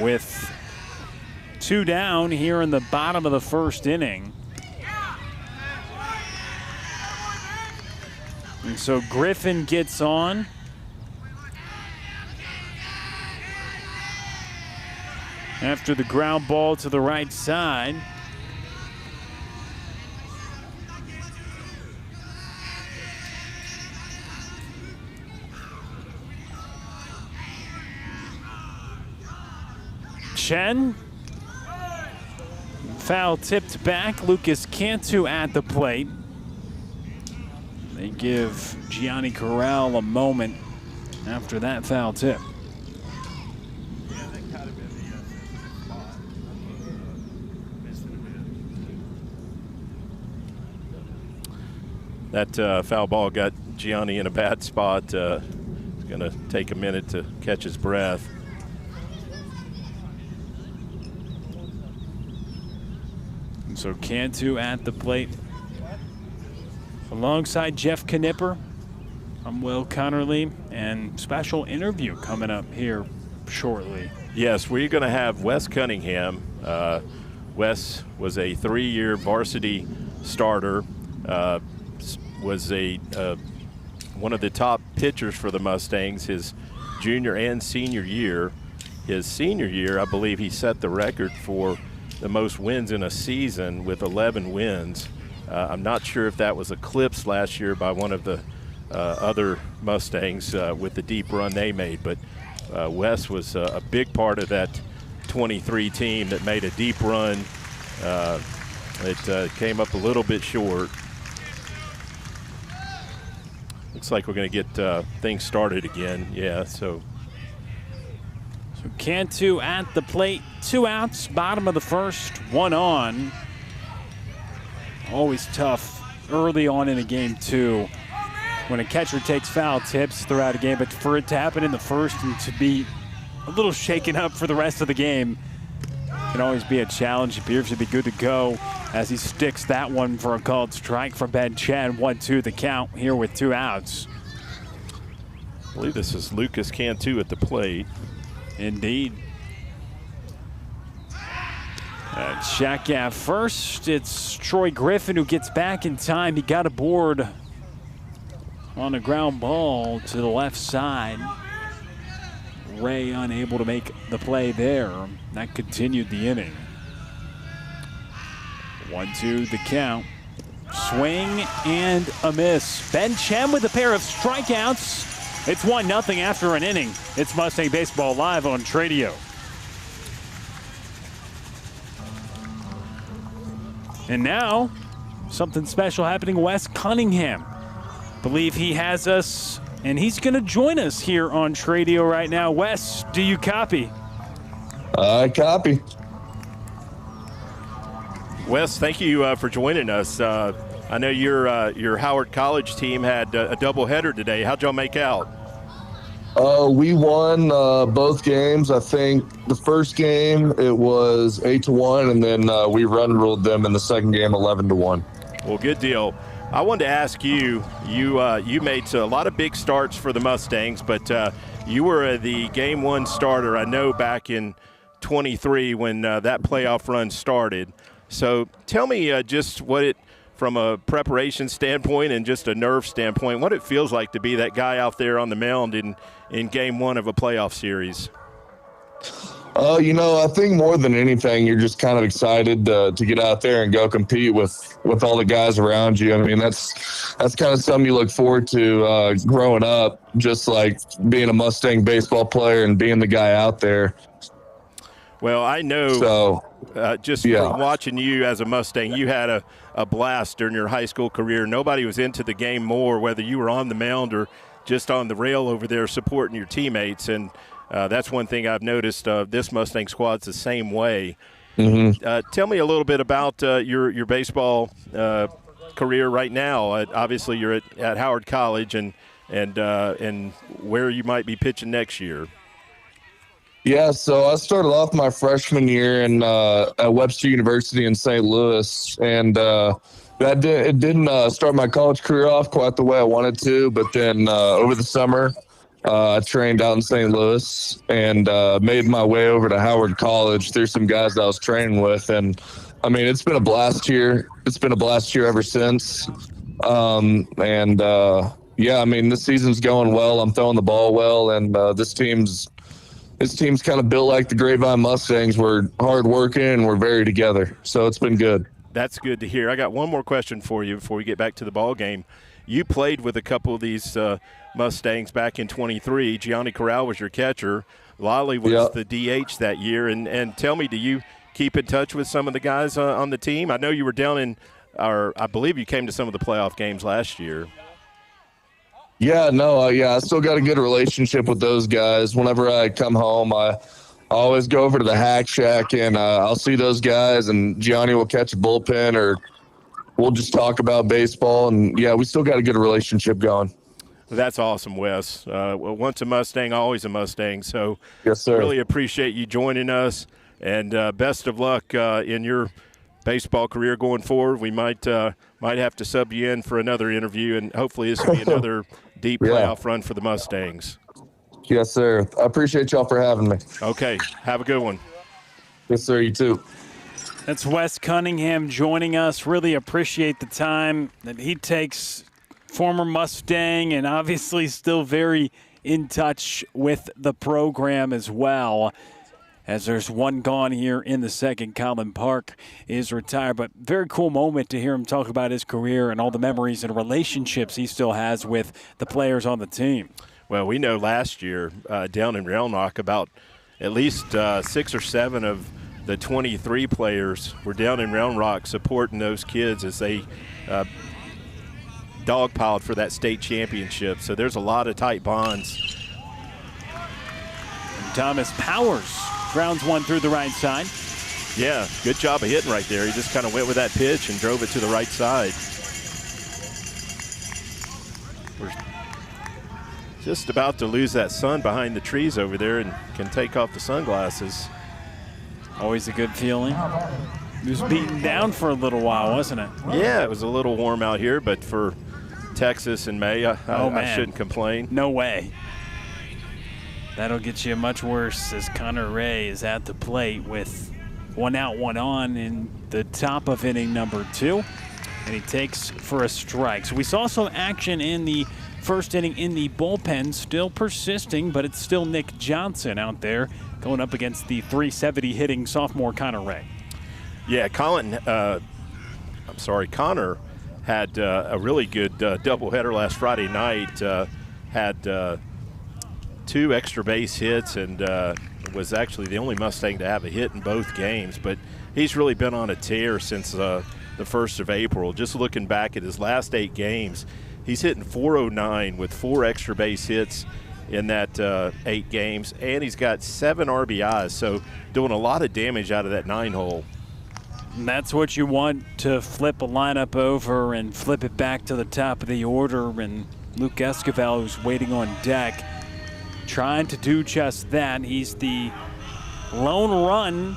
With 2 down here in the bottom of the first inning. And so Griffin gets on. After the ground ball to the right side. Chen. Foul tipped back. Lucas Cantu at the plate. They give Gianni Corral a moment after that foul tip. That foul ball got Gianni in a bad spot. It's going to take a minute to catch his breath. And so Cantu at the plate. Alongside Jeff Knipper, I'm Will Connerly, and special interview coming up here shortly. Yes, we're going to have Wes Cunningham. Wes was a 3-year varsity starter. Was one of the top pitchers for the Mustangs his junior and senior year. His senior year, I believe he set the record for the most wins in a season with 11 wins. I'm not sure if that was eclipsed last year by one of the other Mustangs with the deep run they made, but Wes was a big part of that 23 team that made a deep run. It came up a little bit short. Looks like we're going to get things started again. Yeah, so Cantu at the plate, 2 outs, bottom of the first, 1 on. Always tough early on in a game, too. when a catcher takes foul tips throughout a game, but for it to happen in the first and to be a little shaken up for the rest of the game can always be a challenge. He appears to be good to go as he sticks that one for a called strike from Ben Chen. 1-2 the count here with 2 outs. I believe this is Lucas Cantu at the plate. Indeed. Check at first. It's Troy Griffin who gets back in time. He got aboard on a ground ball to the left side. Ray unable to make the play there. That continued the inning. 1-2 the count. Swing and a miss. Ben Chen with a pair of strikeouts. It's 1-0 after an inning. It's Mustang Baseball Live on Tradio. And now, something special happening. Wes Cunningham. Believe he has us, and he's going to join us here on Tradio right now. Wes, do you copy? I copy. Wes, thank you for joining us. I know your Howard College team had a doubleheader today. How'd y'all make out? We won both games. I think the first game it was 8-1, and then we run ruled them in the second game 11-1. Well, good deal. I wanted to ask you. You made a lot of big starts for the Mustangs, but you were the game 1 starter. I know back in 23 when that playoff run started. So tell me just what it, from a preparation standpoint and just a nerve standpoint, what it feels like to be that guy out there on the mound in game 1 of a playoff series. I think more than anything, you're just kind of excited to get out there and go compete with all the guys around you. I mean, that's kind of something you look forward to growing up, just like being a Mustang baseball player and being the guy out there. Well, I know from watching you as a Mustang, you had a blast during your high school career. Nobody was into the game more, whether you were on the mound or just on the rail over there supporting your teammates. And that's one thing I've noticed. This Mustang squad's the same way. Mm-hmm. Tell me a little bit about your baseball career right now. Obviously, you're at Howard College, and where you might be pitching next year. Yeah, so I started off my freshman year at Webster University in St. Louis, and it didn't start my college career off quite the way I wanted to. But then over the summer, I trained out in St. Louis and made my way over to Howard College through some guys that I was training with, and I mean it's been a blast here. It's been a blast year ever since, yeah, I mean this season's going well. I'm throwing the ball well, and this team's kind of built like the Grapevine Mustangs. We're hard working and we're very together. So it's been good. That's good to hear. I got one more question for you before we get back to the ball game. You played with a couple of these Mustangs back in 23. Gianni Corral was your catcher. Lolly was the DH that year. And tell me, do you keep in touch with some of the guys on the team? I know you were down I believe you came to some of the playoff games last year. Yeah, I still got a good relationship with those guys. Whenever I come home, I always go over to the Hack Shack, and I'll see those guys, and Gianni will catch a bullpen, or we'll just talk about baseball. And, yeah, we still got a good relationship going. That's awesome, Wes. Once a Mustang, always a Mustang. So yes, sir. Really appreciate you joining us, and best of luck in your baseball career going forward. We might have to sub you in for another interview, and hopefully this will be another deep playoff run for the Mustangs. Yes, sir. I appreciate y'all for having me. Okay. Have a good one. Yes, sir. You too. That's Wes Cunningham joining us. Really appreciate the time that he takes. Former Mustang and obviously still very in touch with the program as well. As there's one gone here in the second. Colin Park is retired, but very cool moment to hear him talk about his career and all the memories and relationships he still has with the players on the team. Well, we know last year down in Round Rock about at least 6 or 7 of the 23 players were down in Round Rock supporting those kids as they dogpiled for that state championship. So there's a lot of tight bonds. And Thomas Powers grounds one through the right side. Yeah, good job of hitting right there. He just kind of went with that pitch and drove it to the right side. We're just about to lose that sun behind the trees over there and can take off the sunglasses. Always a good feeling. It was beaten down for a little while, wasn't it? Yeah, it was a little warm out here, but for Texas in May, I shouldn't complain. No way. That'll get you much worse as Connor Ray is at the plate with 1 out, 1 on in the top of inning number 2. And he takes for a strike. So we saw some action in the first inning in the bullpen, still persisting, but it's still Nick Johnson out there going up against the .370 hitting sophomore Connor Ray. Yeah, Connor had a really good doubleheader last Friday night. Had 2 extra base hits and was actually the only Mustang to have a hit in both games. But he's really been on a tear since the 1st of April. Just looking back at his last 8 games, he's hitting .409 with 4 extra base hits in that 8 games, and he's got 7 RBIs, so doing a lot of damage out of that 9-hole. And that's what you want to flip a lineup over and flip it back to the top of the order. And Luke Esquivel, who's waiting on deck, trying to do just that. He's the lone run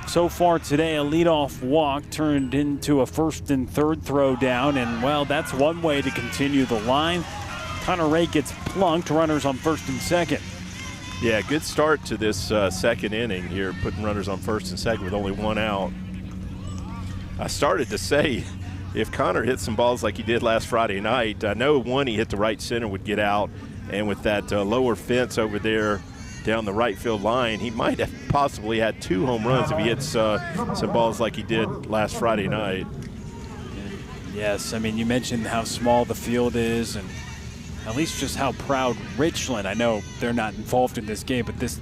so far today. A leadoff walk turned into a 1st and 3rd throw down, and well, that's one way to continue the line. Connor Ray gets plunked, runners on 1st and 2nd. Yeah, good start to this 2nd inning here, putting runners on 1st and 2nd with only 1 out. I started to say, if Connor hit some balls like he did last Friday night, I know one he hit the right center would get out, and with that lower fence over there down the right field line, he might have possibly had 2 home runs if he hits some balls like he did last Friday night. Yes, I mean, you mentioned how small the field is, and at least just how proud Richland, I know they're not involved in this game, but this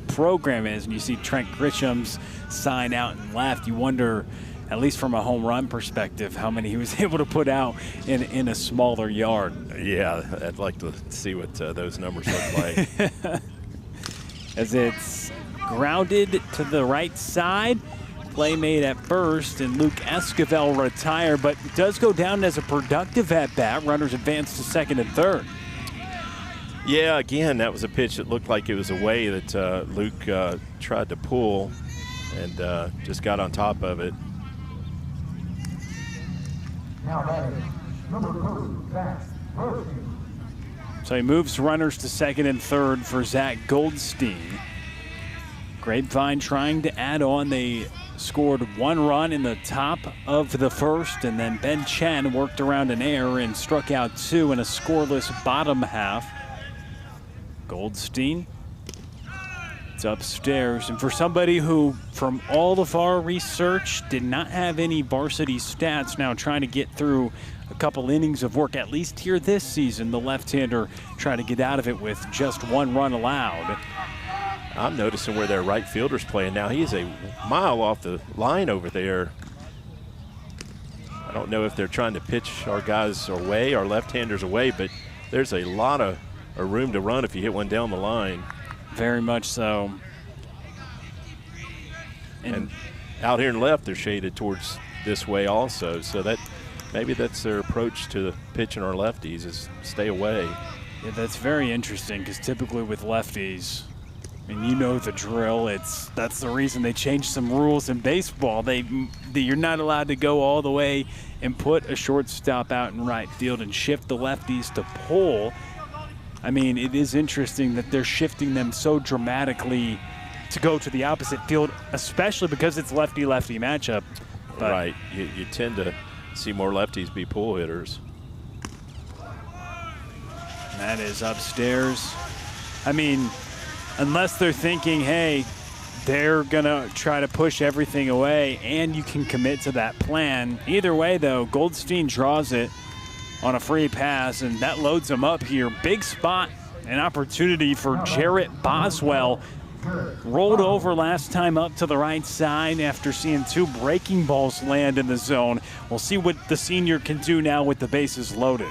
program is, and you see Trent Grisham's sign out and left, you wonder, at least from a home run perspective, how many he was able to put out in a smaller yard. Yeah, I'd like to see what those numbers look like. As it's grounded to the right side, play made at first, and Luke Esquivel retired, but it does go down as a productive at-bat. Runners advance to 2nd and 3rd. Yeah, again, that was a pitch that looked like it was away that Luke tried to pull and just got on top of it. Now batting, number 2, Zach Goldstein. So he moves runners to 2nd and 3rd for Zach Goldstein. Grapevine trying to add on. They scored 1 run in the top of the 1st, and then Ben Chen worked around an error and struck out 2 in a scoreless bottom half. Goldstein, it's upstairs. And for somebody who, from all of our research, did not have any varsity stats, now trying to get through a couple innings of work, at least here this season, the left-hander trying to get out of it with just 1 run allowed. I'm noticing where their right fielder's playing now. He is a mile off the line over there. I don't know if they're trying to pitch our guys away, our left-handers away, but there's a lot of room to run if you hit one down the line. Very much so. And out here in left, they're shaded towards this way also, so that maybe that's their approach to pitching our lefties, is stay away. Yeah, that's very interesting, because typically with lefties, and you know the drill, that's the reason they changed some rules in baseball. You're not allowed to go all the way and put a shortstop out in right field and shift the lefties to pull. I mean, it is interesting that they're shifting them so dramatically to go to the opposite field, especially because it's lefty-lefty matchup. But right, you tend to see more lefties be pull hitters. That is upstairs. I mean, unless they're thinking, hey, they're going to try to push everything away and you can commit to that plan. Either way, though, Goldstein draws it on a free pass, and that loads him up here. Big spot, an opportunity for Jarrett Boswell. Rolled over last time up to the right side after seeing 2 breaking balls land in the zone. We'll see what the senior can do now with the bases loaded.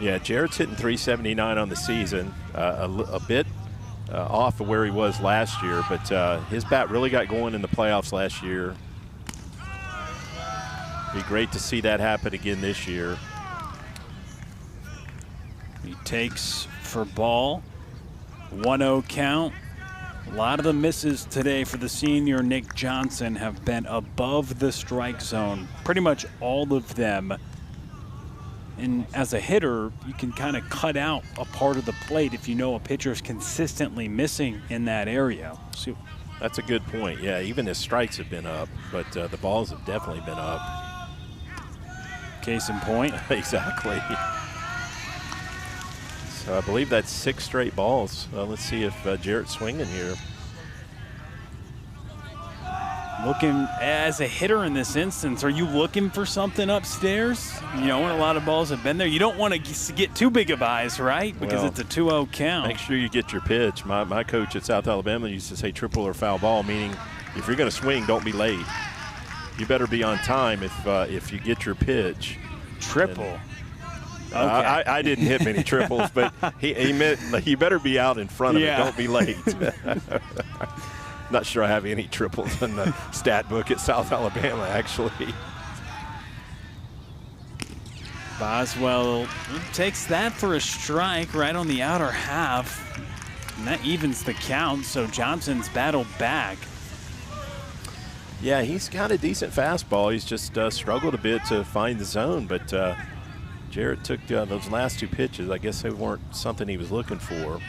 Yeah, Jarrett's hitting .379 on the season, a bit off of where he was last year, but his bat really got going in the playoffs last year. Be great to see that happen again this year. He takes for ball. 1-0 count. A lot of the misses today for the senior Nick Johnson have been above the strike zone. Pretty much all of them. And as a hitter, you can kind of cut out a part of the plate if you know a pitcher is consistently missing in that area. So, that's a good point. Yeah, even his strikes have been up, but the balls have definitely been up. Case in point. Exactly. So I believe that's 6 straight balls. Let's see if Jarrett's swinging here. Looking as a hitter in this instance, are you looking for something upstairs? You know, when a lot of balls have been there, you don't want to get too big of eyes, right? Because it's a 2-0 count. Make sure you get your pitch. My coach at South Alabama used to say triple or foul ball, meaning if you're going to swing, don't be late. You better be on time if you get your pitch. Triple. Okay. I didn't hit many triples, but he meant he better be out in front of it. Don't be late. Not sure I have any triples in the stat book at South Alabama, actually. Boswell takes that for a strike right on the outer half. And that evens the count, so Johnson's battled back. Yeah, he's got a decent fastball. He's just struggled a bit to find the zone, but Jarrett took those last 2 pitches. I guess they weren't something he was looking for.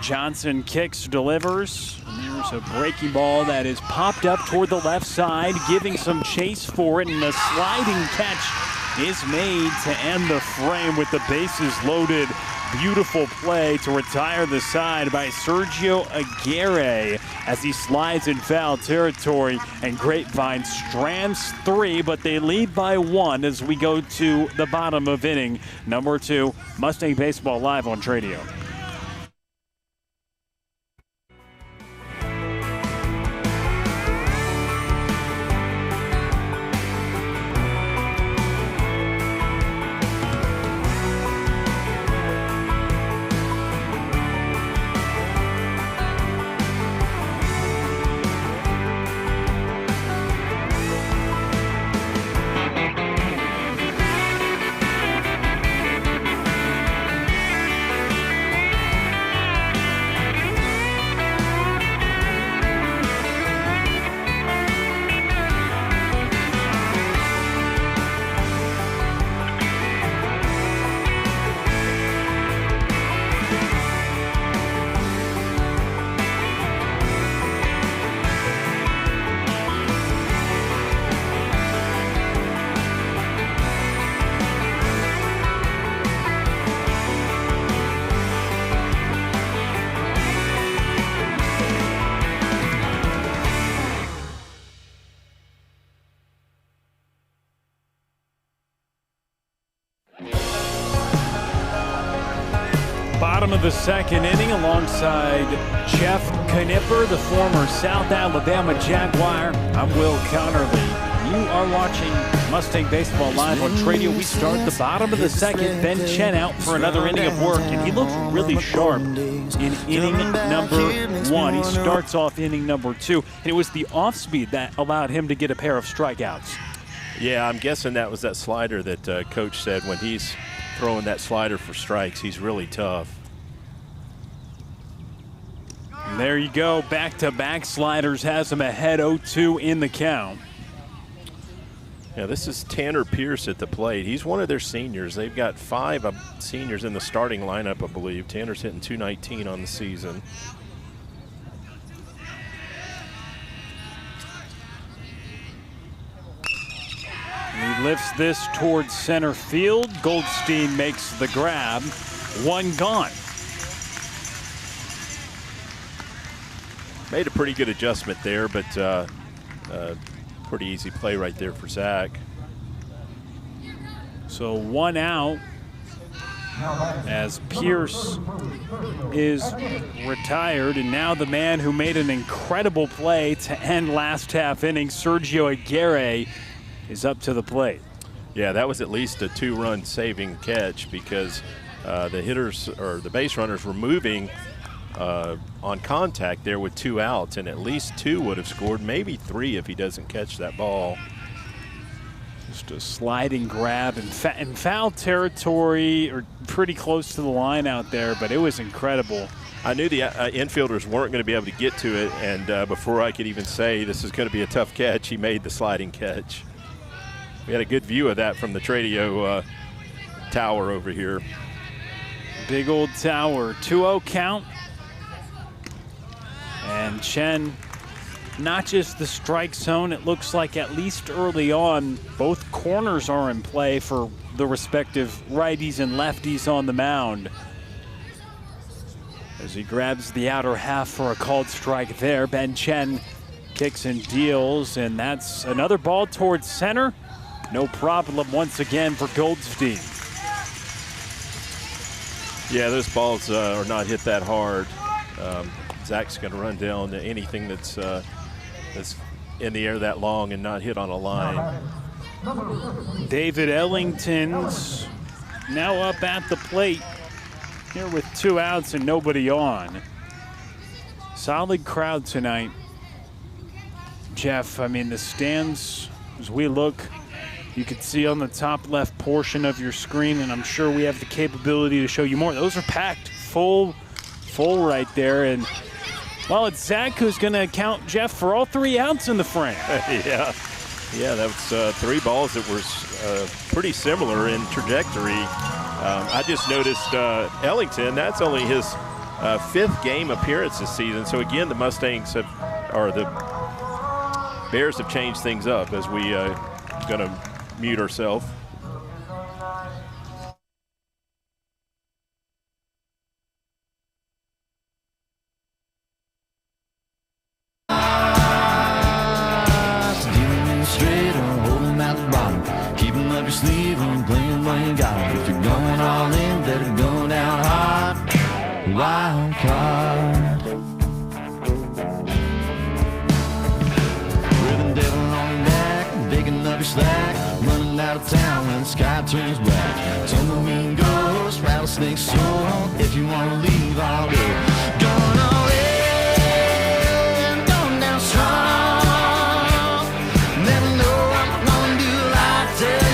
Johnson kicks, delivers, and there's a breaking ball that is popped up toward the left side, giving some chase for it, and a sliding catch is made to end the frame with the bases loaded. Beautiful play to retire the side by Sergio Aguirre as he slides in foul territory, and Grapevine strands 3, but they lead by 1 as we go to the bottom of inning number 2. Mustang Baseball live on Tradio. Bottom of the second inning alongside Jeff Knipper, the former South Alabama Jaguar. I'm Will Connerly. You are watching Mustang Baseball live on Tradio. We start the bottom of the second. Ben Chen out for another inning of work, and he looks really sharp in inning number 1. He starts off inning number 2, and it was the off-speed that allowed him to get a pair of strikeouts. Yeah, I'm guessing that was that slider that Coach said when he's throwing that slider for strikes, he's really tough. And there you go, back-to-back sliders has him ahead 0-2 in the count. Yeah, this is Tanner Pierce at the plate. He's one of their seniors. They've got 5 seniors in the starting lineup, I believe. Tanner's hitting .219 on the season. He lifts this towards center field. Goldstein makes the grab. 1 gone. Made a pretty good adjustment there, but pretty easy play right there for Zach. So 1 out as Pierce is retired, and now the man who made an incredible play to end last half inning, Sergio Aguirre, is up to the plate. Yeah, that was at least a 2-run saving catch because the hitters or the base runners were moving on contact there with 2 outs, and at least 2 would have scored, maybe 3 if he doesn't catch that ball. Just a sliding grab in foul territory, or pretty close to the line out there, but it was incredible. I knew the infielders weren't going to be able to get to it, and before I could even say this is going to be a tough catch, he made the sliding catch. We had a good view of that from the Tradio tower over here. Big old tower. 2-0 count. And Chen, not just the strike zone, it looks like at least early on, both corners are in play for the respective righties and lefties on the mound. As he grabs the outer half for a called strike there, Ben Chen kicks and deals, and that's another ball towards center. No problem once again for Goldstein. Yeah, those balls are not hit that hard. Zach's going to run down to anything that's in the air that long and not hit on a line. David Ellington's now up at the plate here with 2 outs and nobody on. Solid crowd tonight. Jeff, I mean, the stands, as we look, you can see on the top left portion of your screen, and I'm sure we have the capability to show you more. Those are packed, full right there. And, well, it's Zach who's going to account, Jeff, for all 3 outs in the frame. Yeah, that was 3 balls that were pretty similar in trajectory. I just noticed Ellington, that's only his 5th game appearance this season. So, again, the Mustangs the Bears have changed things up as we going to mute ourselves. Sleeve on playing while you got it. If you're going all in, better go down hard. Wild card. With the devil on your back, digging up your slack, running out of town when the sky turns black. Tumbleweed ghost, rattlesnake soul. If you want to leave, I'll go. Going all in, going down strong. Never know what I'm gonna do. I tell you.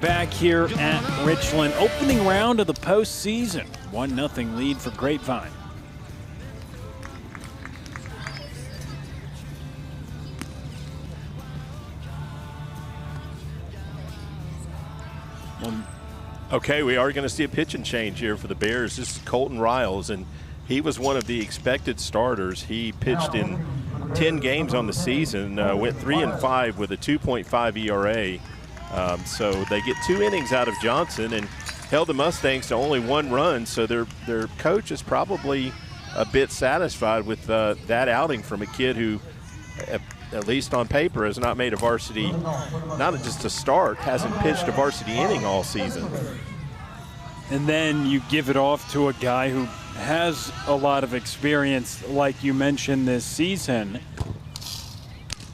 Back here at Richland, opening round of the postseason. 1-0 lead for Grapevine. Okay, we are going to see a pitching change here for the Bears. This is Colton Riles, and he was one of the expected starters. He pitched in 10 games on the season, went 3-5 with a 2.5 ERA. So they get 2 innings out of Johnson and held the Mustangs to only 1 run. So their coach is probably a bit satisfied with that outing from a kid who, at least on paper, has not made a varsity, not just a start, hasn't pitched a varsity inning all season. And then you give it off to a guy who has a lot of experience, like you mentioned this season.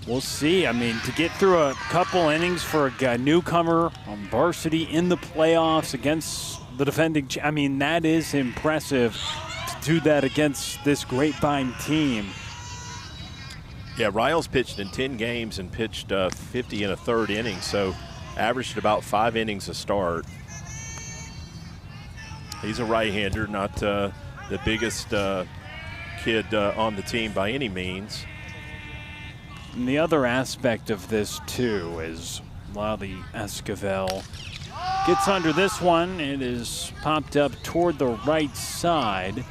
We'll see. I mean, to get through a couple innings for a newcomer on varsity in the playoffs against the defending, I mean, that is impressive to do that against this Grapevine team. Yeah, Riles pitched in 10 games and pitched 50 in a 3rd inning, so averaged about 5 innings a start. He's a right-hander, not the biggest kid on the team by any means. And the other aspect of this, too, is Lally Esquivel gets under this one. It is popped up toward the right side.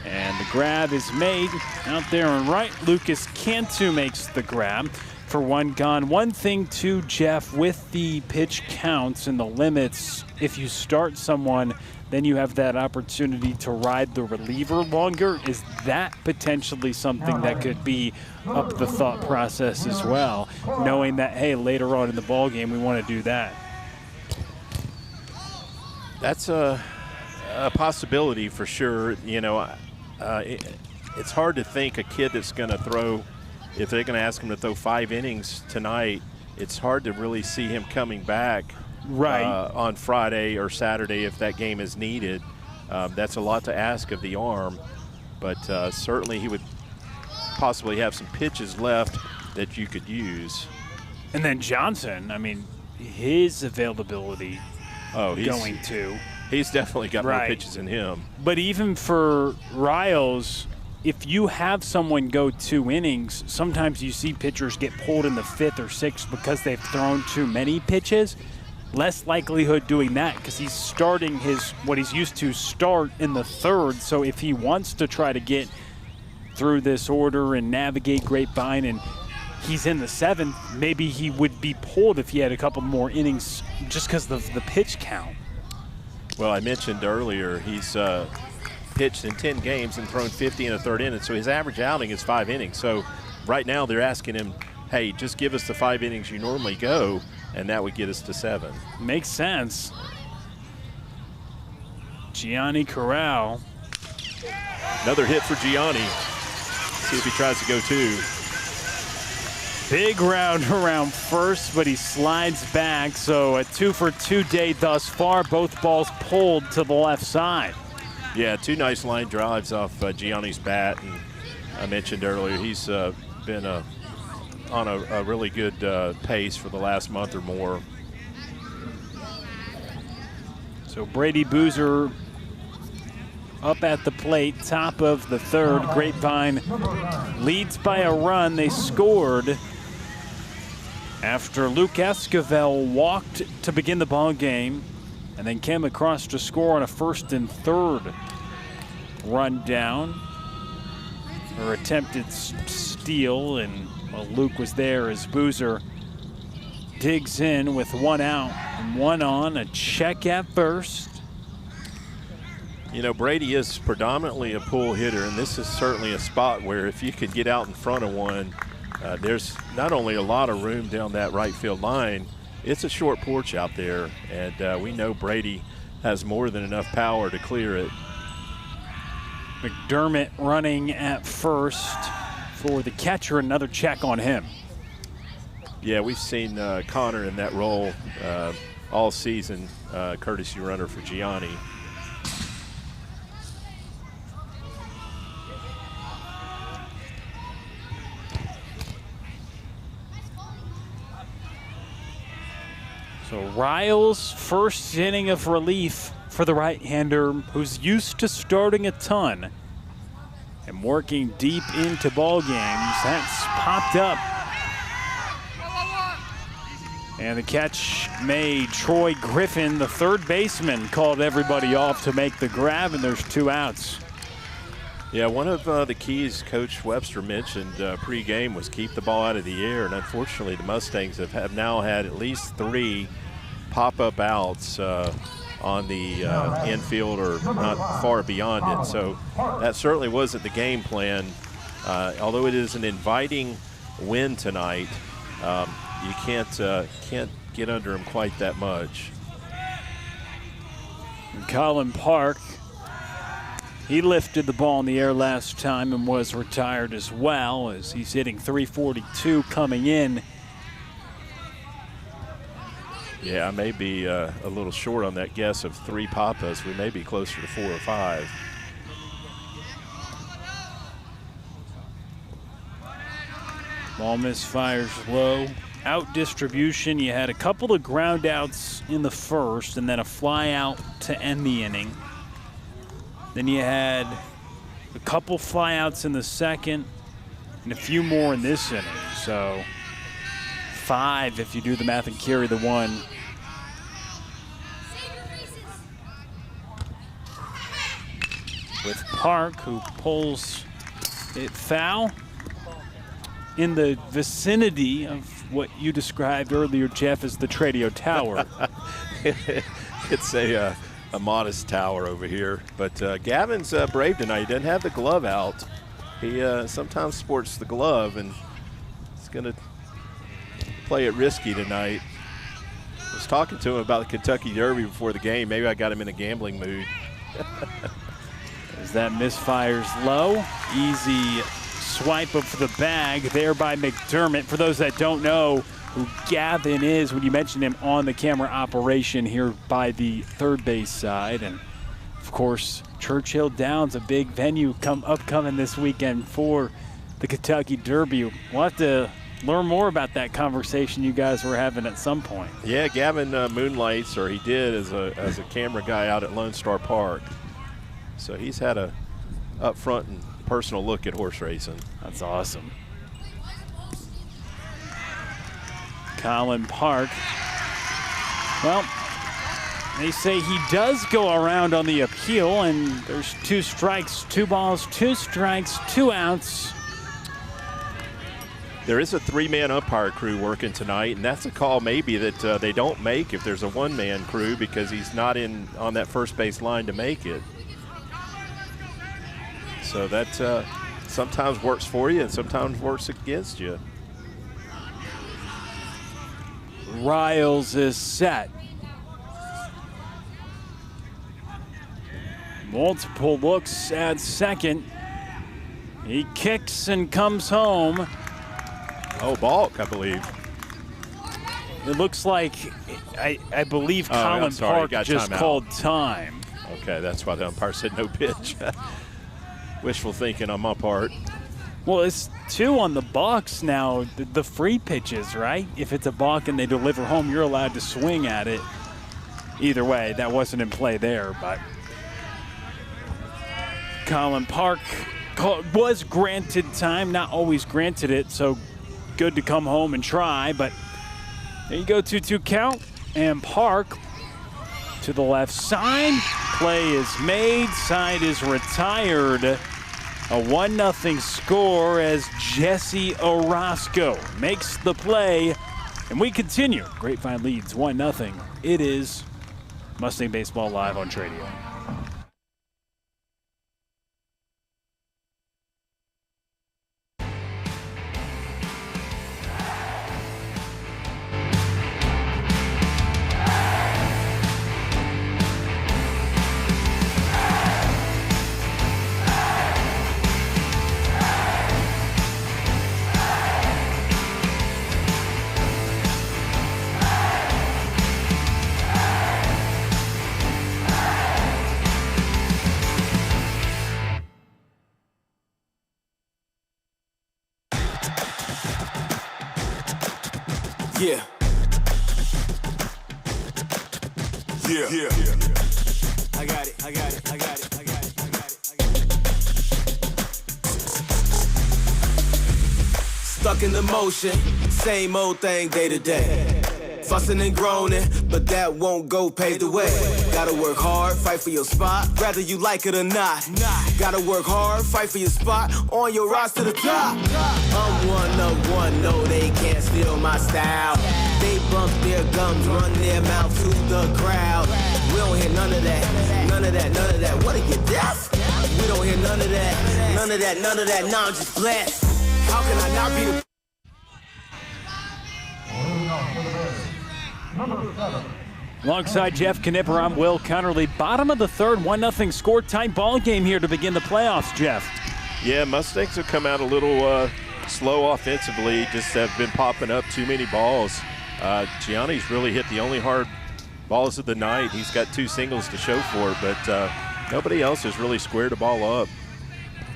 And the grab is made out there and right. Lucas Cantu makes the grab. for 1 gone. One thing too, Jeff, with the pitch counts and the limits, if you start someone, then you have that opportunity to ride the reliever longer. Is that potentially something that could be up the thought process as well, knowing that, hey, later on in the ball game we want to do that? That's a possibility for sure. You know, it's hard to think a kid that's going to throw, if they're going to ask him to throw 5 innings tonight, it's hard to really see him coming back on Friday or Saturday if that game is needed. That's a lot to ask of the arm, but certainly he would possibly have some pitches left that you could use. And then Johnson, I mean, his availability he's definitely got more pitches in him. But even for Riles, if you have someone go 2 innings, sometimes you see pitchers get pulled in the 5th or 6th because they've thrown too many pitches. Less likelihood doing that because he's starting what he's used to start in the 3rd. So if he wants to try to get through this order and navigate Grapevine and he's in the 7th, maybe he would be pulled if he had a couple more innings just because of the pitch count. Well, I mentioned earlier he's pitched in 10 games and thrown 50 in a 3rd inning, so his average outing is 5 innings. So right now they're asking him, hey, just give us the 5 innings you normally go, and that would get us to 7. Makes sense. Gianni Corral. Another hit for Gianni. See if he tries to go 2. Big round around first, but he slides back. So a 2-for-2 day thus far. Both balls pulled to the left side. Yeah, 2 nice line drives off Gianni's bat. And I mentioned earlier, he's been on a really good pace for the last month or more. So Brady Boozer up at the plate, top of the 3rd. Grapevine leads by a run. They scored after Luke Esquivel walked to begin the ball game and then came across to score on a 1st and 3rd run down. Or attempted steal, and Luke was there as Boozer digs in with 1 out and 1 on, a check at first. You know, Brady is predominantly a pull hitter, and this is certainly a spot where if you could get out in front of one, there's not only a lot of room down that right field line, it's a short porch out there, and we know Brady has more than enough power to clear it. McDermott running at first for the catcher, another check on him. Yeah, we've seen Connor in that role all season, courtesy runner for Gianni. So Riles' first inning of relief for the right-hander who's used to starting a ton and working deep into ball games. That's popped up. And the catch made. Troy Griffin, the 3rd baseman, called everybody off to make the grab, and there's 2 outs. Yeah, one of the keys Coach Webster mentioned pregame was keep the ball out of the air, and unfortunately the Mustangs have now had at least 3 pop-up outs on the infield or not far beyond it. So that certainly wasn't the game plan. Although it is an inviting win tonight, you can't get under him quite that much. And Colin Park, he lifted the ball in the air last time and was retired as well, as he's hitting .342 coming in. Yeah, I may be a little short on that guess of 3 pop-ups. We may be closer to 4 or 5. Ball misfires low. Out distribution. You had a couple of ground outs in the 1st and then a fly out to end the inning. Then you had a couple fly outs in the 2nd and a few more in this inning. So 5 if you do the math and carry the 1. With Park, who pulls it foul. in the vicinity of what you described earlier, Jeff, as the Tradio Tower. It's a modest tower over here. But Gavin's brave tonight. He doesn't have the glove out. He sometimes sports the glove, and he's going to play it risky tonight. I was talking to him about the Kentucky Derby before the game. Maybe I got him in a gambling mood. As that misfires low, easy swipe of the bag there by McDermott. For those that don't know who Gavin is, when you mentioned him on the camera operation here by the third base side. And of course, Churchill Downs, a big venue upcoming this weekend for the Kentucky Derby. We'll have to learn more about that conversation you guys were having at some point. Yeah, Gavin moonlights, or he did, as a camera guy out at Lone Star Park. So he's had a up front and personal look at horse racing. That's awesome. Colin Park. Well, they say he does go around on the appeal, and there's 2 strikes, 2 balls, 2 strikes, 2 outs. There is a 3-man umpire crew working tonight, and that's a call maybe that they don't make if there's a 1-man crew, because he's not on that first base line to make it. So that sometimes works for you and sometimes works against you. Riles is set. Multiple looks at second. He kicks and comes home. Oh, balk, I believe. It looks like, I believe Colin Park just called time. Okay, that's why the umpire said no pitch. Wishful thinking on my part. Well, it's 2 on the balks now, the free pitches, right? If it's a balk and they deliver home, you're allowed to swing at it. Either way, that wasn't in play there, but Colin Park was granted time, not always granted it, so good to come home and try, but there you go, 2-2 count, and Park to the left side. Play is made, side is retired. A 1-0 score as Jesse Orozco makes the play, and we continue. Grapevine leads 1-0. It is Mustang Baseball Live on Tradio. Yeah. I got it. Stuck in the motion, same old thing day to day. Fussing and groaning, but that won't go pave the way. Gotta work hard, fight for your spot, whether you like it or not. Gotta work hard, fight for your spot, on your rise to the top. I'm one of one, no, they can't steal my style. They bump their gums, run their mouth to the crowd. We don't hear none of that, none of that, none of that. What are you, deaf? We don't hear none of that, none of that, none of that. Now I'm just blessed. How can I not be the... Alongside Jeff Knipper, I'm Will Cunnerly. Bottom of the third, 1-0 score, tight ball game here to begin the playoffs, Jeff. Yeah, Mustangs have come out a little slow offensively, just have been popping up too many balls. Gianni's really hit the only hard balls of the night. He's got 2 singles to show for it, but nobody else has really squared the ball up.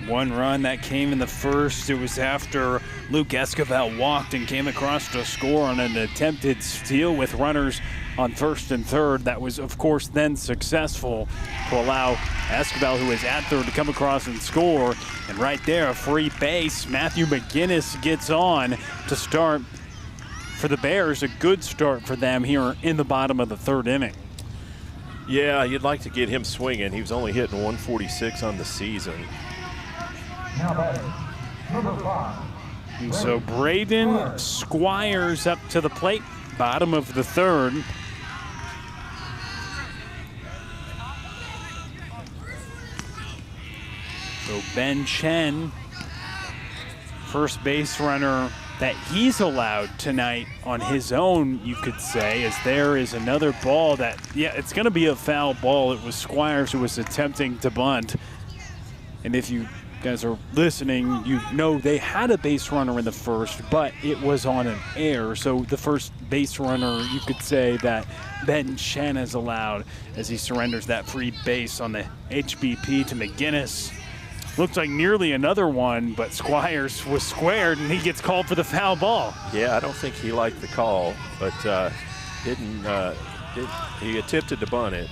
1 run that came in the first. It was after Luke Esquivel walked and came across to score on an attempted steal with runners on first and third. That was, of course, then successful to allow Esquivel, who is at third, to come across and score. And right there, a free base. Matthew McGinnis gets on to start for the Bears. A good start for them here in the bottom of the third inning. Yeah, you'd like to get him swinging. He was only hitting 146 on the season. Now batting, number 5, And so Braden Squires up to the plate, bottom of the third. So Ben Chen, first base runner that he's allowed tonight on his own, you could say, as there is another ball that, yeah, it's going to be a foul ball. It was Squires who was attempting to bunt. And if you guys are listening, you know they had a base runner in the first, but it was on an error. So the first base runner, you could say, that Ben Chen has allowed as he surrenders that free base on the HBP to McGinnis. Looked like nearly another one, but Squires was squared, and he gets called for the foul ball. Yeah, I don't think he liked the call, but he attempted to bunt it.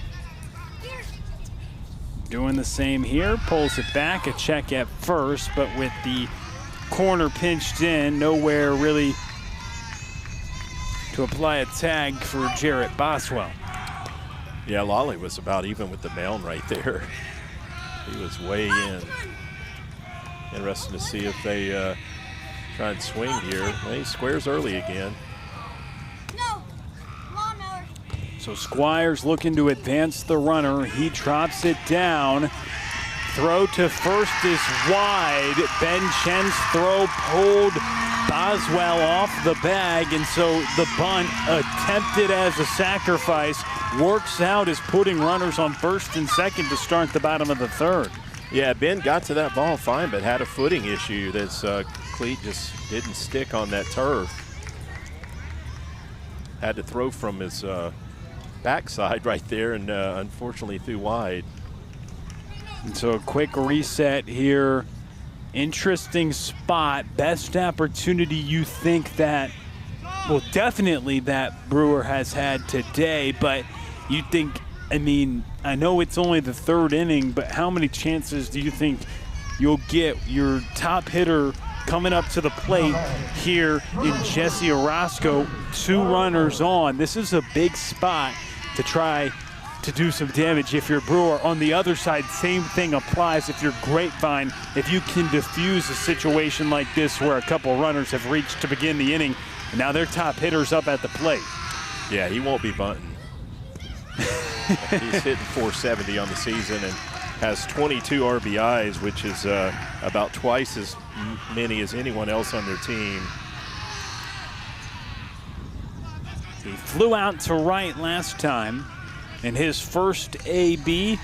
Doing the same here, pulls it back, a check at first, but with the corner pinched in, nowhere really to apply a tag for Jarrett Boswell. Yeah, Lolly was about even with the mound right there. He was way in. Interesting to see if they try and swing here. Well, he squares early again. So Squires looking to advance the runner. He drops it down. Throw to first is wide. Ben Chen's throw pulled Boswell off the bag, and so the bunt, attempted as a sacrifice, works out as putting runners on first and second to start the bottom of the third. Yeah, Ben got to that ball fine, but had a footing issue. That's cleat just didn't stick on that turf. Had to throw from his backside right there, and unfortunately threw wide. And so a quick reset here. Interesting spot. Best opportunity you think that, well, definitely that Brewer has had today, but you think, I mean, I know it's only the third inning, but how many chances do you think you'll get your top hitter coming up to the plate here in Jesse Orozco? 2 runners on. This is a big spot to try to do some damage if you're Brewer. On the other side, same thing applies if you're Grapevine. If you can diffuse a situation like this where a couple runners have reached to begin the inning, and now their top hitter's up at the plate. Yeah, he won't be bunting. He's hitting 470 on the season and has 22 RBIs, which is about twice as many as anyone else on their team. He flew out to right last time in his first AB.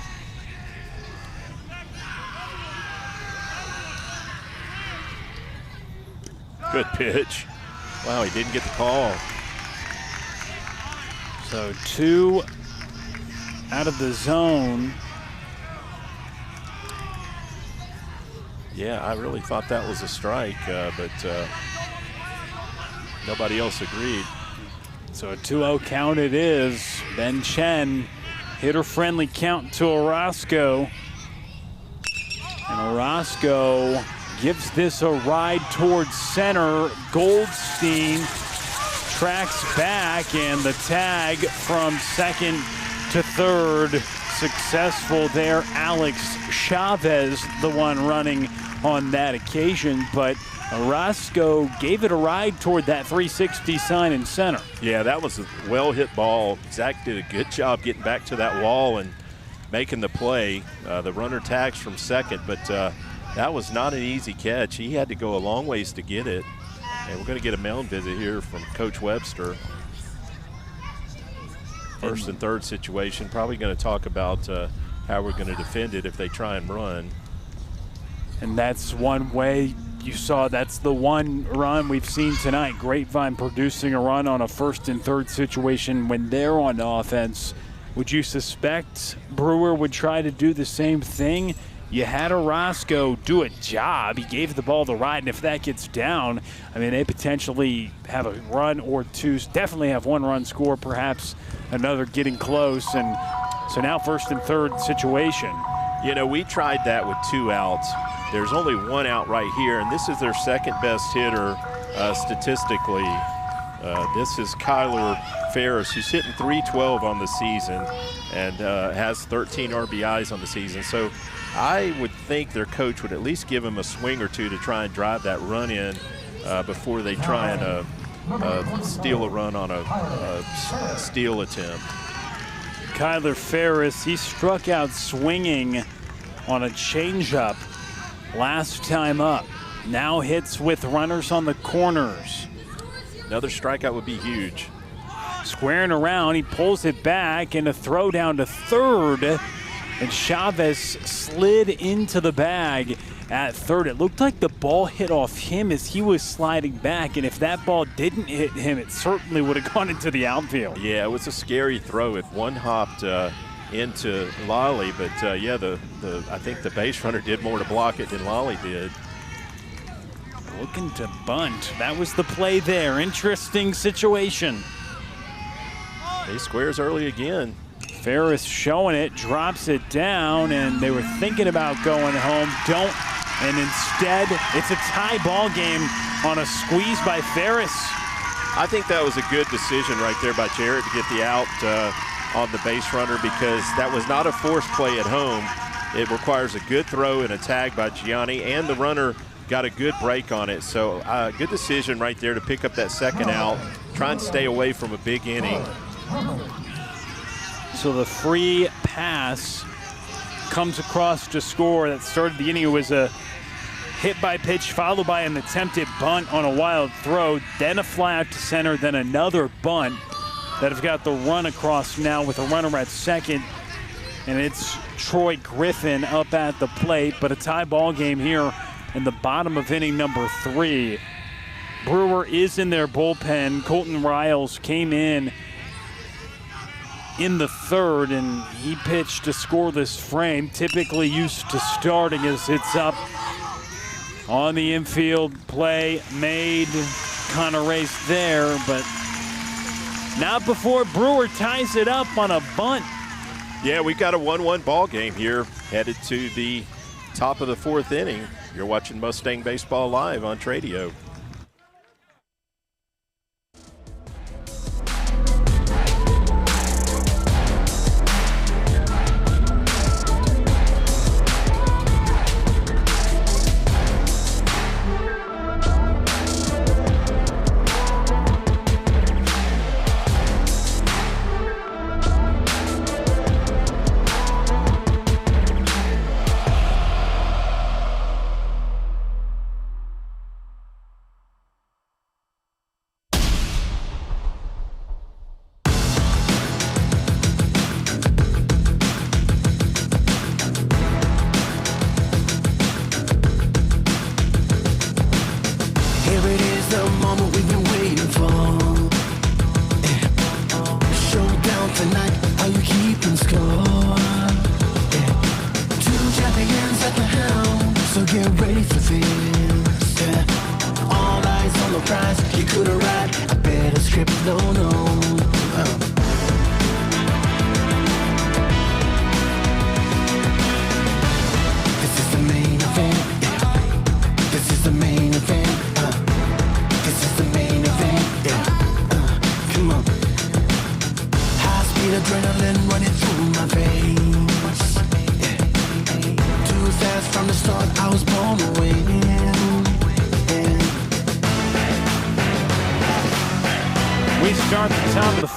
Good pitch. Wow, he didn't get the call. So 2 out of the zone. Yeah, I really thought that was a strike, but nobody else agreed. So a 2-0 count it is. Ben Chen, hitter-friendly count to Orozco. And Orozco gives this a ride towards center. Goldstein tracks back, and the tag from second to third successful there. Alex Chavez, the one running on that occasion, but Orozco gave it a ride toward that 360 sign in center. Yeah, that was a well-hit ball. Zach did a good job getting back to that wall and making the play. The runner tags from second, but that was not an easy catch. He had to go a long ways to get it. And we're going to get a mound visit here from Coach Webster. First and third situation. Probably going to talk about how we're going to defend it if they try and run. And that's one way you saw. That's the one run we've seen tonight. Grapevine producing a run on a first and third situation when they're on offense. Would you suspect Brewer would try to do the same thing? You had Orozco do a job. He gave the ball the ride, and if that gets down, I mean, they potentially have a run or two, definitely have one run score, perhaps another getting close. And so now first and third situation. You know, we tried that with 2 outs. There's only 1 out right here, and this is their second best hitter statistically. This is Kyler Ferris, who's hitting .312 on the season and has 13 RBIs on the season. So I would think their coach would at least give him a swing or two to try and drive that run in. before they try and steal a run on a steal attempt. Kyler Ferris, he struck out swinging on a changeup last time up. Now hits with runners on the corners. Another strikeout would be huge. Squaring around, he pulls it back, and a throw down to third. And Chavez slid into the bag at third. It looked like the ball hit off him as he was sliding back, and if that ball didn't hit him, it certainly would have gone into the outfield. Yeah, it was a scary throw. If one hopped into Lolly, but yeah, I think the base runner did more to block it than Lolly did. Looking to bunt. That was the play there. Interesting situation. He squares early again. Ferris showing it, drops it down, and they were thinking about going home. Don't, and instead, it's a tie ball game on a squeeze by Ferris. I think that was a good decision right there by Jarrett to get the out on the base runner, because that was not a forced play at home. It requires a good throw and a tag by Gianni, and the runner got a good break on it. So good decision right there to pick up that second out, try and stay away from a big inning. So the free pass comes across to score. That started the inning. It was a hit by pitch followed by an attempted bunt on a wild throw, then a fly out to center, then another bunt that have got the run across now with a runner at second. And it's Troy Griffin up at the plate, but a tie ball game here in the bottom of inning number 3. Brewer is in their bullpen. Colton Riles came in the third, and he pitched a scoreless frame, typically used to starting as it's up on the infield. Play made, kind of raced there, but not before Brewer ties it up on a bunt. Yeah, we've got a 1-1 ball game here, headed to the top of the 4th inning. You're watching Mustang Baseball live on Tradio.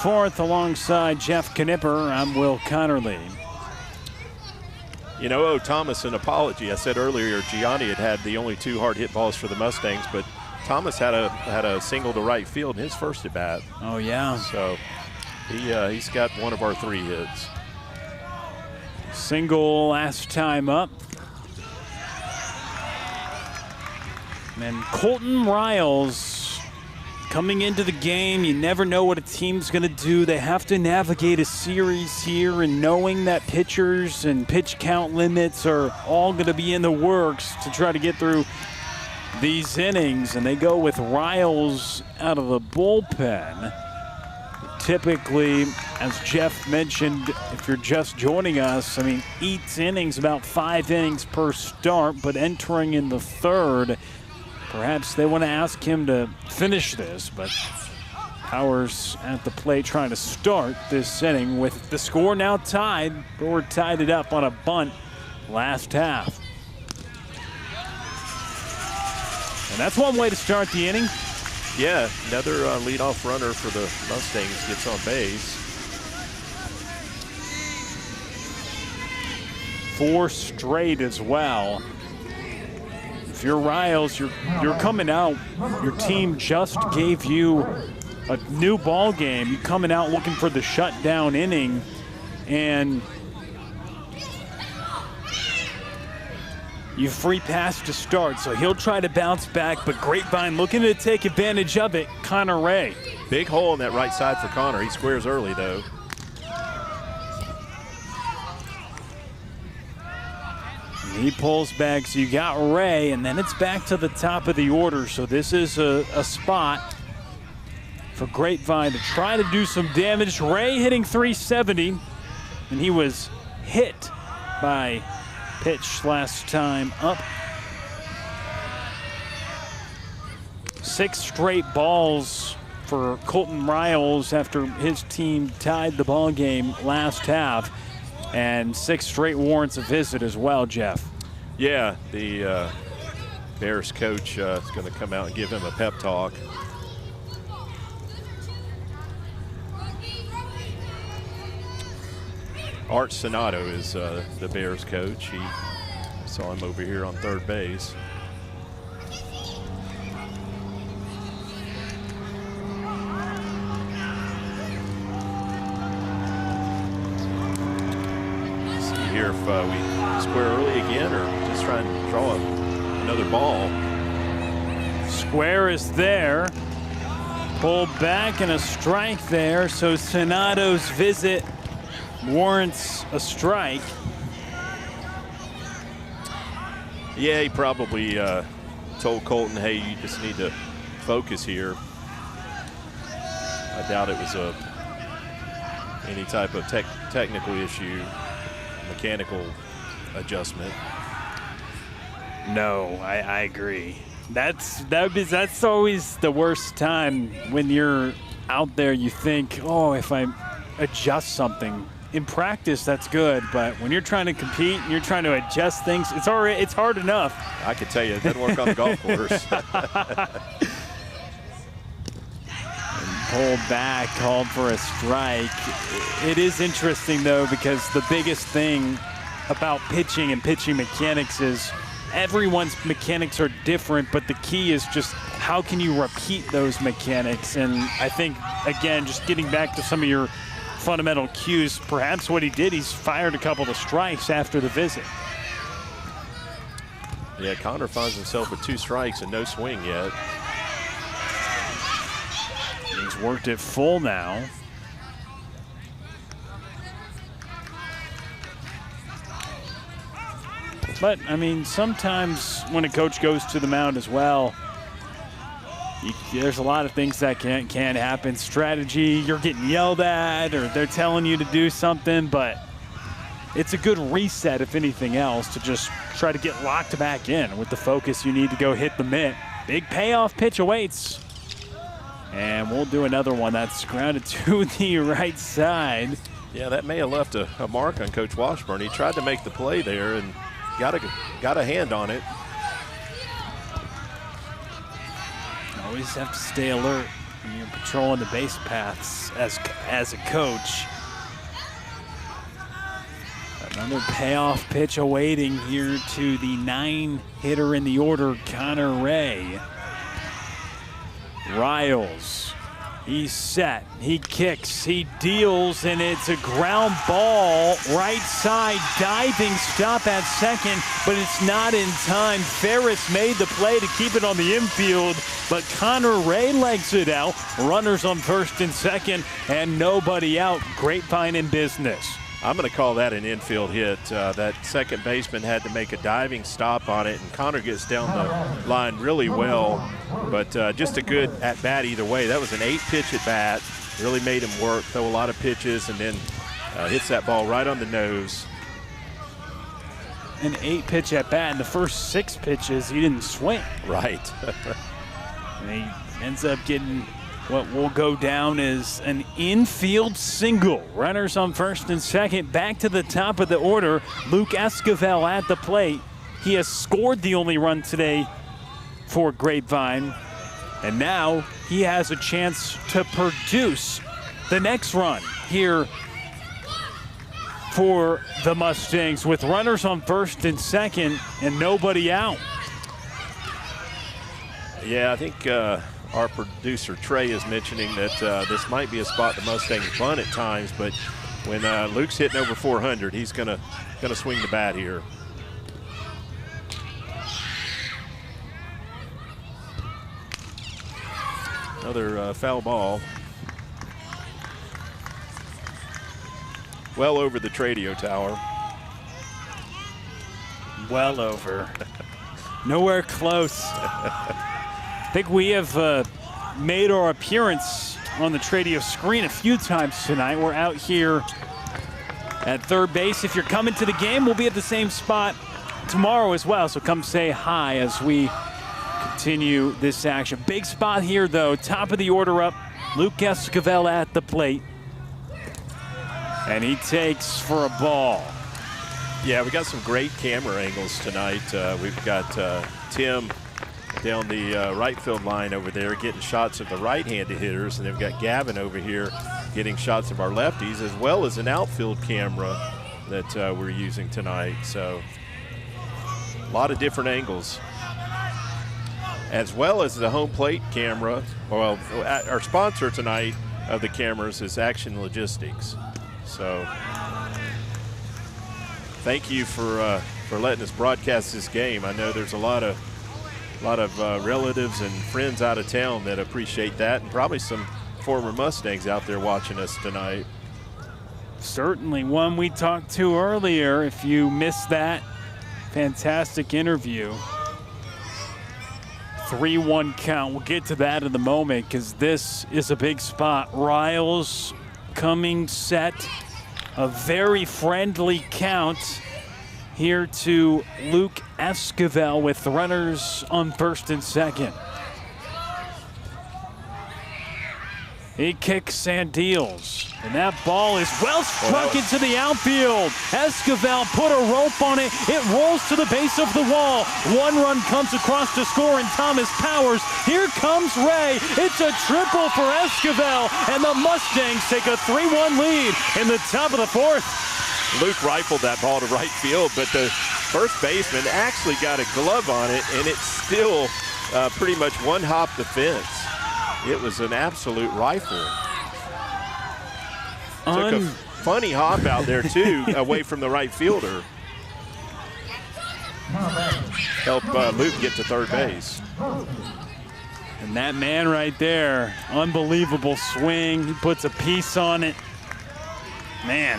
Fourth alongside Jeff Knipper. I'm Will Connerly. You know, Thomas, an apology. I said earlier Gianni had the only 2 hard hit balls for the Mustangs, but Thomas had a single to right field in his first at bat. Oh yeah. So he's got one of our 3 hits. Single last time up. And Colton Riles coming into the game, you never know what a team's going to do. They have to navigate a series here, and knowing that pitchers and pitch count limits are all going to be in the works to try to get through these innings. And they go with Riles out of the bullpen. Typically, as Jeff mentioned, if you're just joining us, I mean, each innings, about 5 innings per start, but entering in the 3rd, perhaps they want to ask him to finish this, but Powers at the plate trying to start this inning with the score now tied. Brewer tied it up on a bunt last half. And that's one way to start the inning. Yeah, another leadoff runner for the Mustangs gets on base. 4 straight as well. If you're Riles, you're coming out. Your team just gave you a new ball game. You're coming out looking for the shutdown inning, and you free pass to start. So he'll try to bounce back, but Grapevine looking to take advantage of it. Connor Ray. Big hole in that right side for Connor. He squares early though. He pulls back, so you got Ray, and then it's back to the top of the order. So this is a spot for Grapevine to try to do some damage. Ray hitting 370, and he was hit by pitch last time up. 6 straight balls for Colton Riles after his team tied the ball game last half. And 6 straight warrants a visit as well, Jeff. Yeah, the Bears coach is going to come out and give him a pep talk. Art Sonato is the Bears coach. He saw him over here on third base. Here if we square early again or just try and draw another ball. Square is there. Pulled back and a strike there. So Sonato's visit warrants a strike. Yeah, he probably told Colton, hey, you just need to focus here. I doubt it was any type of technical issue. Mechanical adjustment. No, I agree. That's always the worst time when you're out there. You think, oh, if I adjust something in practice, that's good. But when you're trying to compete and you're trying to adjust things, it's hard enough. I can tell you, it doesn't work on the golf course. Pulled back, called for a strike. It is interesting, though, because the biggest thing about pitching and pitching mechanics is everyone's mechanics are different, but the key is just how can you repeat those mechanics? And I think, again, just getting back to some of your fundamental cues, perhaps what he did, he's fired a couple of strikes after the visit. Yeah, Connor finds himself with 2 strikes and no swing yet. He's worked it full now. But, I mean, sometimes when a coach goes to the mound as well, there's a lot of things that can happen. Strategy, you're getting yelled at, or they're telling you to do something, but it's a good reset, if anything else, to just try to get locked back in with the focus you need to go hit the mitt. Big payoff pitch awaits. And we'll do another one that's grounded to the right side. Yeah, that may have left a mark on Coach Washburn. He tried to make the play there and got a hand on it. Always have to stay alert when you're patrolling the base paths as a coach. Another payoff pitch awaiting here to the 9-hitter in the order, Connor Ray. Riles, he's set, he kicks, he deals, and it's a ground ball, right side, diving stop at second, but it's not in time. Ferris made the play to keep it on the infield, but Connor Ray legs it out. Runners on first and second, and nobody out. Grapevine in business. I'm going to call that an infield hit. That second baseman had to make a diving stop on it, and Connor gets down the line really well. But just a good at-bat either way. That was an 8-pitch at-bat. Really made him work, throw a lot of pitches, and then hits that ball right on the nose. An 8-pitch at-bat, and the first 6 pitches he didn't swing. Right. And he ends up getting what will go down as an infield single. Runners on first and second. Back to the top of the order. Luke Esquivel at the plate. He has scored the only run today for Grapevine. And now he has a chance to produce the next run here for the Mustangs with runners on first and second and nobody out. Yeah, I think our producer Trey is mentioning that this might be a spot the Mustangs run at times, but when Luke's hitting over 400, he's gonna swing the bat here. Another foul ball. Well over the Tradio tower. Well over. Nowhere close. I think we have made our appearance on the Tradio screen a few times tonight. We're out here at third base. If you're coming to the game, we'll be at the same spot tomorrow as well. So come say hi as we continue this action. Big spot here, though. Top of the order up. Luke Esquivel at the plate. And he takes for a ball. Yeah, we got some great camera angles tonight. We've got Tim down the right field line over there getting shots of the right-handed hitters, and they've got Gavin over here getting shots of our lefties, as well as an outfield camera that we're using tonight. So a lot of different angles, as well as the home plate camera. Well, our sponsor tonight of the cameras is Action Logistics. So thank you for letting us broadcast this game. I know there's a lot of relatives and friends out of town that appreciate that, and probably some former Mustangs out there watching us tonight. Certainly one we talked to earlier. If you missed that, fantastic interview. 3-1 count. We'll get to that in a moment because this is a big spot. Riles coming set. A very friendly count here to Luke Esquivel with the runners on first and second. He kicks and deals, and that ball is well struck into the outfield. Esquivel put a rope on it. It rolls to the base of the wall. One run comes across to score, and Thomas Powers. Here comes Ray. It's a triple for Esquivel, and the Mustangs take a 3-1 lead in the top of the fourth. Luke rifled that ball to right field, but the first baseman actually got a glove on it, and it still pretty much one hop the fence. It was an absolute rifle. Took a funny hop out there, too, away from the right fielder. Helped Luke get to third base. And that man right there, unbelievable swing. He puts a piece on it. Man,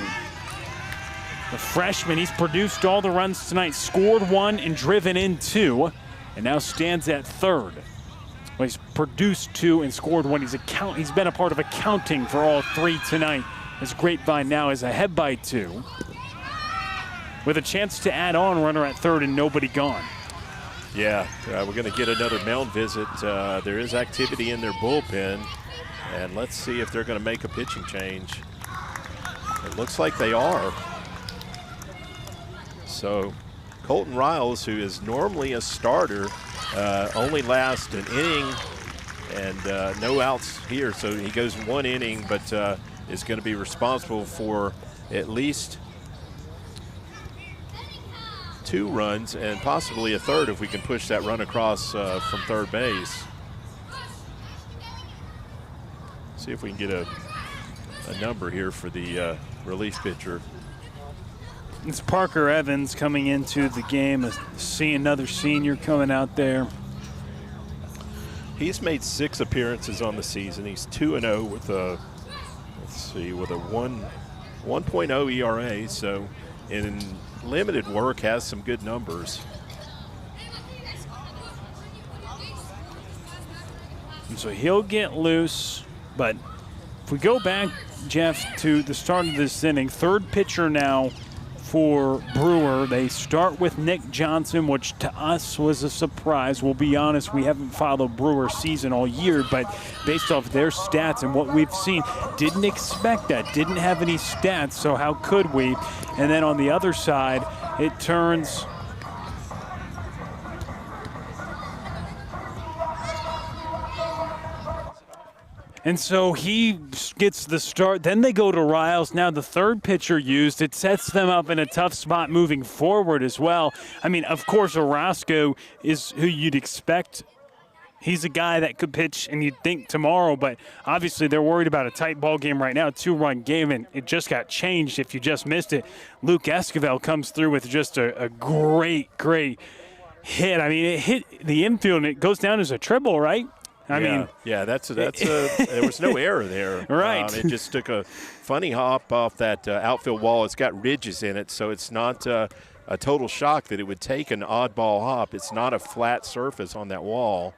the freshman, he's produced all the runs tonight, scored one and driven in two, and now stands at third. Well, he's produced two and scored one. He's been a part of accounting for all three tonight. As Grapevine now is ahead by two, with a chance to add on runner at third and nobody gone. Yeah, we're going to get another mound visit. There is activity in their bullpen, and let's see if they're going to make a pitching change. It looks like they are. So Colton Riles, who is normally a starter, only lasts an inning and no outs here. So he goes 1 inning, but is going to be responsible for at least 2 runs and possibly a third if we can push that run across from third base. See if we can get a number here for the relief pitcher. It's Parker Evans coming into the game. See another senior coming out there. He's made 6 appearances on the season. He's 2-0 with a, with a 1.0 ERA. So in limited work has some good numbers. And so he'll get loose, but if we go back, Jeff, to the start of this inning, third pitcher now for Brewer. They start with Nick Johnson, which to us was a surprise. We'll be honest, we haven't followed Brewer's season all year, but based off their stats and what we've seen, didn't expect that, didn't have any stats, so how could we? And then on the other side, it turns And so he gets the start. Then they go to Riles. Now the third pitcher used. It sets them up in a tough spot moving forward as well. I mean, of course, Orozco is who you'd expect. He's a guy that could pitch, and you'd think tomorrow, but obviously they're worried about a tight ball game right now, 2-run game, and it just got changed if you just missed it. Luke Esquivel comes through with just a great hit. I mean, it hit the infield, and it goes down as a triple, right? I mean, that's there was no error there. Right. It just took a funny hop off that outfield wall. It's got ridges in it, so it's not a total shock that it would take an oddball hop. It's not a flat surface on that wall.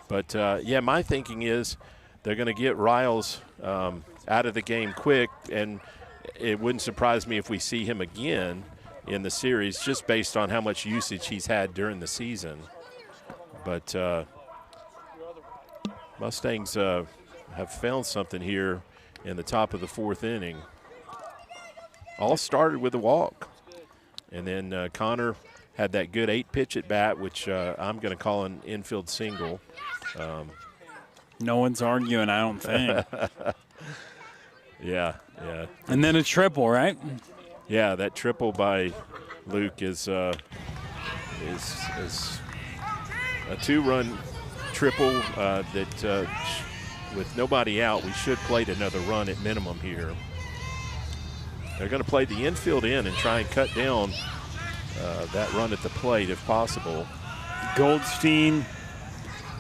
But, my thinking is they're going to get Riles out of the game quick, and it wouldn't surprise me if we see him again in the series just based on how much usage he's had during the season. But Mustangs have found something here in the top of the fourth inning. All started with a walk. And then Connor had that good 8-pitch at bat, which I'm going to call an infield single. No one's arguing, I don't think. Yeah. And then a triple, right? Yeah, that triple by Luke is a 2-run triple that with nobody out, we should plate another run at minimum here. They're going to play the infield in and try and cut down that run at the plate if possible. Goldstein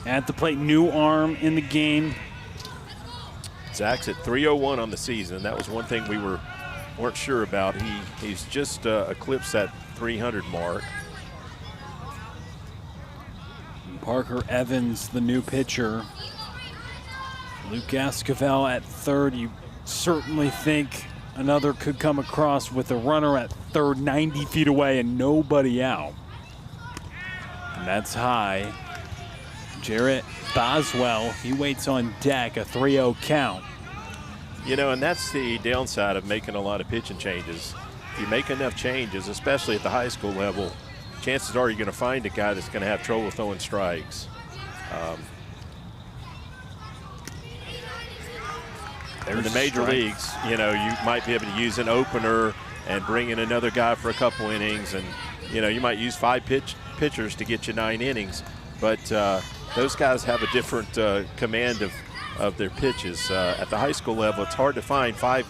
at the plate, new arm in the game. Zach's at 301 on the season. That was one thing we weren't sure about. He's just eclipsed that 300 mark. Parker Evans, the new pitcher. Luke Esquivel at third. You certainly think another could come across with a runner at third, 90 feet away, and nobody out. And that's high. Jarrett Boswell, he waits on deck, a 3-0 count. And that's the downside of making a lot of pitching changes. If you make enough changes, especially at the high school level, chances are you're going to find a guy that's going to have trouble throwing strikes. In the major leagues, you might be able to use an opener and bring in another guy for a couple innings, and you might use 5 pitchers to get you 9 innings. But those guys have a different command of their pitches. At the high school level, it's hard to find five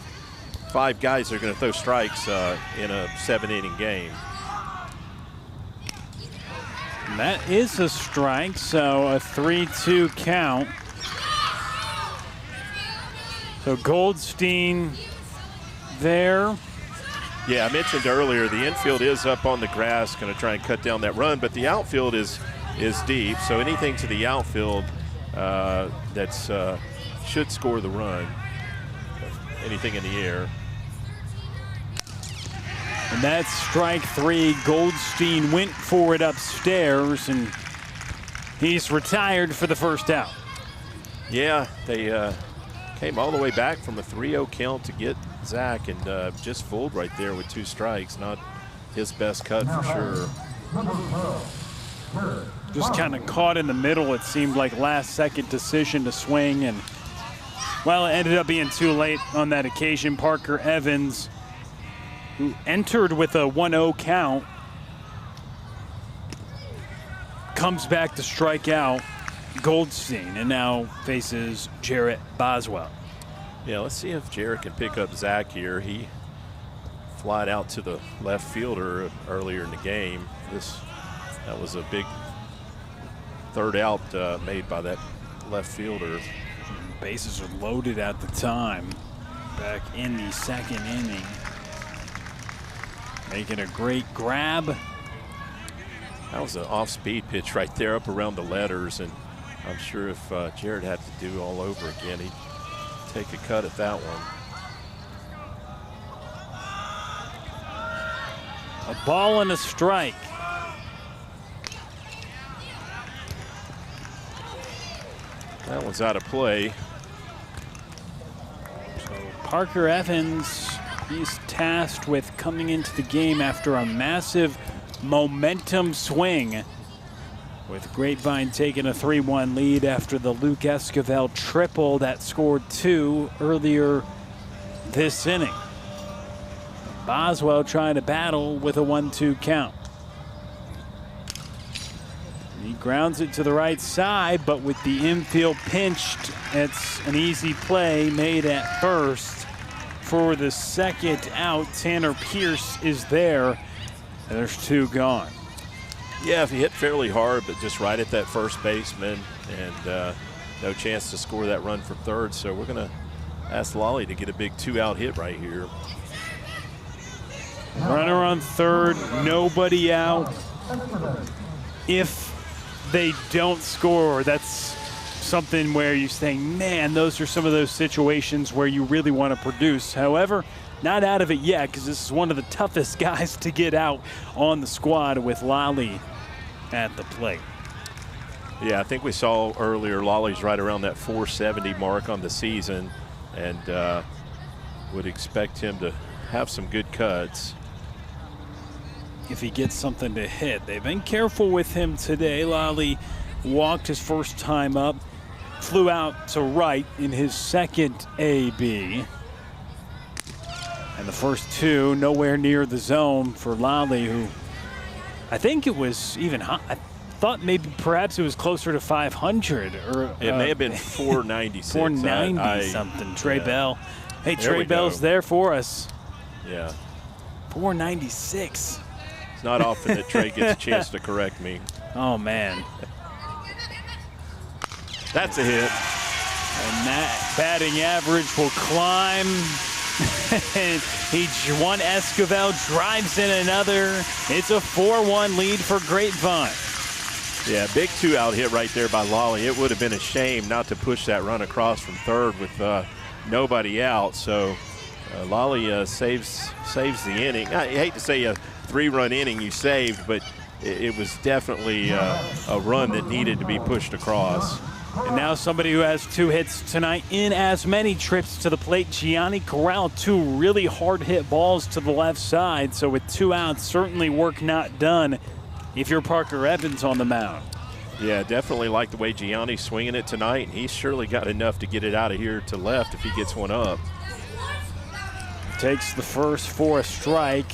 guys that are going to throw strikes in a 7-inning game. And that is a strike, so a 3-2 count. So Goldstein there. Yeah, I mentioned earlier the infield is up on the grass, going to try and cut down that run, but the outfield is deep, so anything to the outfield that's should score the run. Anything in the air. And that's strike 3. Goldstein went for it upstairs, and he's retired for the first out. Yeah, they came all the way back from a 3-0 count to get Zach, and just fooled right there with 2 strikes. Not his best cut for sure. Just kind of caught in the middle. It seemed like last-second decision to swing, and well, it ended up being too late on that occasion. Parker Evans, who entered with a 1-0 count, comes back to strike out Goldstein and now faces Jarrett Boswell. Yeah, let's see if Jarrett can pick up Zach here. He flied out to the left fielder earlier in the game. That was a big third out made by that left fielder. Bases are loaded at the time. Back in the 2nd inning. Making a great grab. That was an off-speed pitch right there up around the letters, and I'm sure if Jarrett had to do all over again, he'd take a cut at that one. A ball and a strike. That one's out of play. So Parker Evans, he's tasked with coming into the game after a massive momentum swing with Grapevine taking a 3-1 lead after the Luke Esquivel triple that scored 2 earlier this inning. Boswell trying to battle with a 1-2 count. He grounds it to the right side, but with the infield pinched, it's an easy play made at first. For the second out, Tanner Pierce is there, and there's 2 gone. Yeah, if he hit fairly hard, but just right at that first baseman, and no chance to score that run from third. So we're going to ask Lolly to get a big 2-out hit right here. Runner on third, nobody out. If they don't score, that's something where you think, man, those are some of those situations where you really want to produce. However, not out of it yet, because this is one of the toughest guys to get out on the squad with Lolly at the plate. Yeah, I think we saw earlier Lolly's right around that 470 mark on the season, and would expect him to have some good cuts. If he gets something to hit. They've been careful with him today. Lolly walked his first time up, flew out to right in his second AB. And the first 2 nowhere near the zone for Lolly, who I think it was even hot. I thought maybe perhaps it was closer to 500. Or it may have been 496. 490 something. Trey Bell. Hey, Trey Bell's there for us. Yeah. 496. It's not often that Trey gets a chance to correct me. Oh, man. That's a hit. And that batting average will climb. And one Esquivel drives in another. It's a 4-1 lead for Grapevine. Yeah, big 2-out hit right there by Lolly. It would have been a shame not to push that run across from third with nobody out. So Lolly saves the inning. I hate to say a 3-run inning you saved, but it was definitely a run that needed to be pushed across. And now somebody who has 2 hits tonight in as many trips to the plate, Gianni Corral, 2 really hard hit balls to the left side. So with 2 outs, certainly work not done if you're Parker Evans on the mound. Yeah, definitely like the way Gianni's swinging it tonight, and he's surely got enough to get it out of here to left if he gets one up. Takes the first for a strike.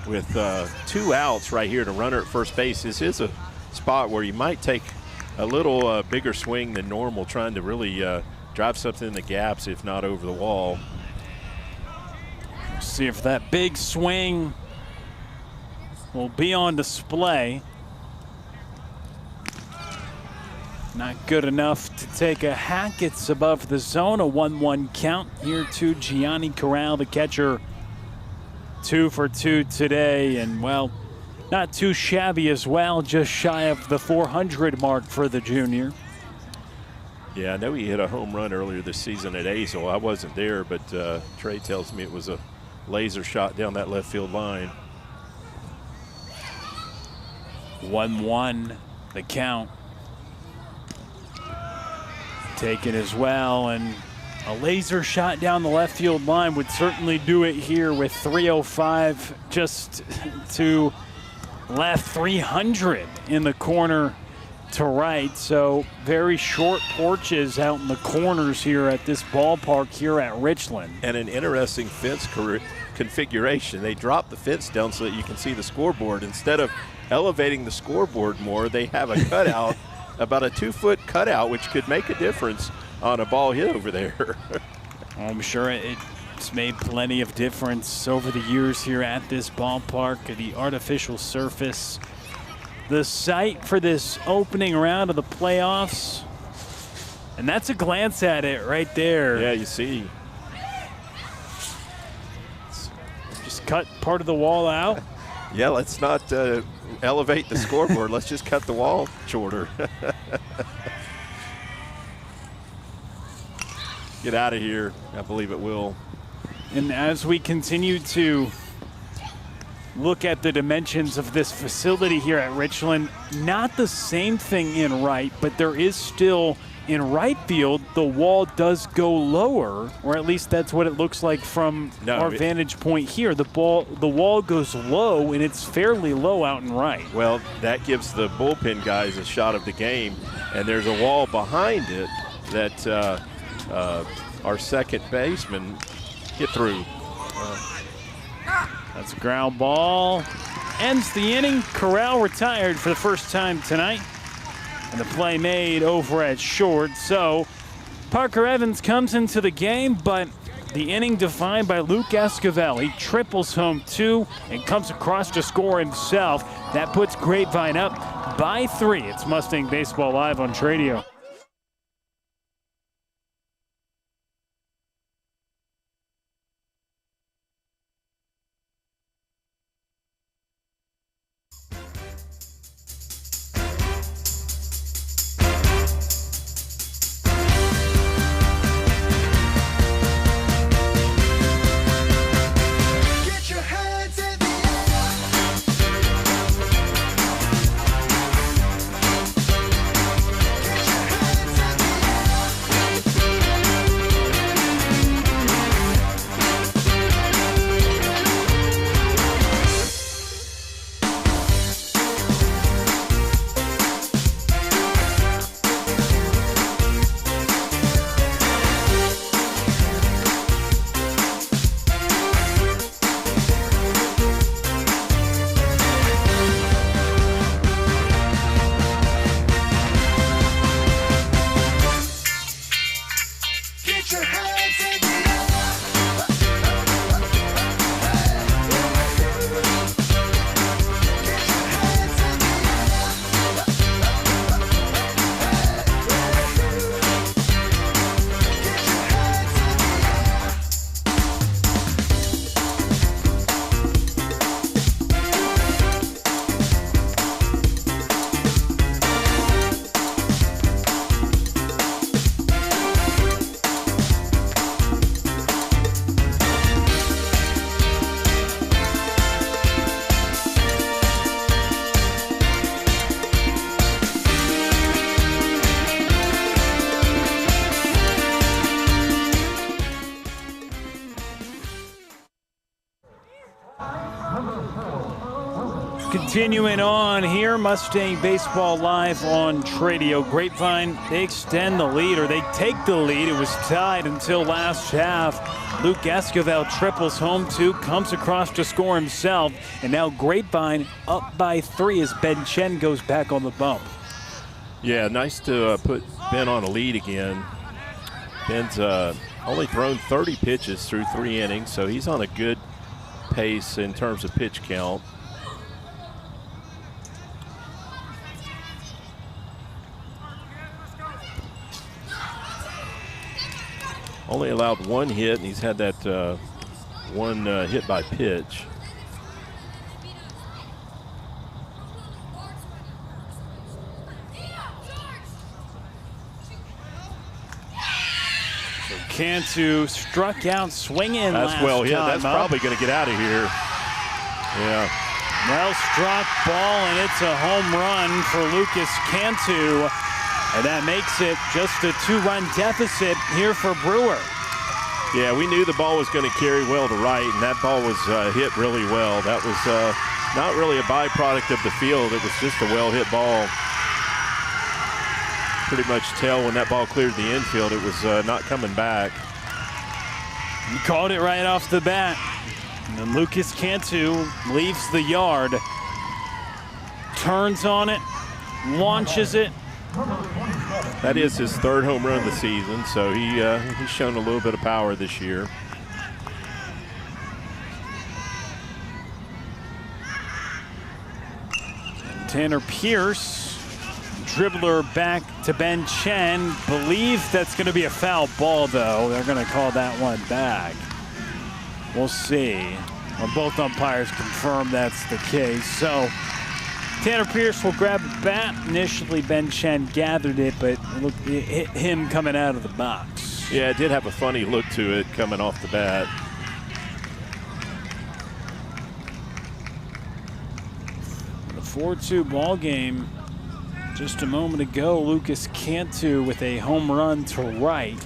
With 2 outs right here, to runner at first base, this is a spot where you might take a little bigger swing than normal, trying to really drive something in the gaps, if not over the wall. See if that big swing will be on display. Not good enough to take a hack. It's above the zone, a 1-1 count here to Gianni Corral, the catcher. 2 for 2 today, and well, not too shabby as well, just shy of the 400 mark for the junior. Yeah, I know he hit a home run earlier this season at Azle. I wasn't there, but Trey tells me it was a laser shot down that left field line. 1-1 the count. Taken as well, and a laser shot down the left field line would certainly do it here with 305 just to left, 300 in the corner to right. So very short porches out in the corners here at this ballpark here at Richland. And an interesting fence configuration. They dropped the fence down so that you can see the scoreboard. Instead of elevating the scoreboard more, they have a cutout, about a 2-foot cutout, which could make a difference on a ball hit over there. I'm sure it's made plenty of difference over the years here at this ballpark. The artificial surface, the site for this opening round of the playoffs. And that's a glance at it right there. Yeah, you see. Just cut part of the wall out. Yeah, let's not elevate the scoreboard. Let's just cut the wall shorter. Get out of here. I believe it will. And as we continue to look at the dimensions of this facility here at Richland, not the same thing in right, but there is still in right field, the wall does go lower, or at least that's what it looks like from our vantage point here. The wall goes low, and it's fairly low out in right. Well, that gives the bullpen guys a shot of the game, and there's a wall behind it that our second baseman get through. That's a ground ball. Ends the inning. Corral retired for the first time tonight. And the play made over at short. So Parker Evans comes into the game, but the inning defined by Luke Esquivel. He triples home 2 and comes across to score himself. That puts Grapevine up by 3. It's Mustang Baseball Live on Tradio. Continuing on here, Mustang Baseball Live on Tradio. Grapevine, they extend the lead, or they take the lead. It was tied until last half. Luke Esquivel triples home 2, comes across to score himself, and now Grapevine up by 3 as Ben Chen goes back on the bump. Yeah, nice to put Ben on a lead again. Ben's only thrown 30 pitches through 3 innings, so he's on a good pace in terms of pitch count. Only allowed 1 hit, and he's had that 1 hit by pitch. So Cantu struck out swinging last time. That's probably going to get out of here. Yeah. Well struck ball, and it's a home run for Lucas Cantu. And that makes it just a 2-run deficit here for Brewer. Yeah, we knew the ball was going to carry well to right, and that ball was hit really well. That was not really a byproduct of the field. It was just a well-hit ball. Pretty much tell when that ball cleared the infield, it was not coming back. He called it right off the bat. And then Lucas Cantu leaves the yard, turns on it, launches it. That is his 3rd home run of the season, so he's shown a little bit of power this year. Tanner Pierce, dribbler back to Ben Chen. Believe that's going to be a foul ball, though. They're going to call that one back. We'll see. Well, both umpires confirm that's the case. So Tanner Pierce will grab the bat. Initially, Ben Chen gathered it, but it hit him coming out of the box. Yeah, it did have a funny look to it coming off the bat. The 4-2 ball game. Just a moment ago, Lucas Cantu with a home run to right.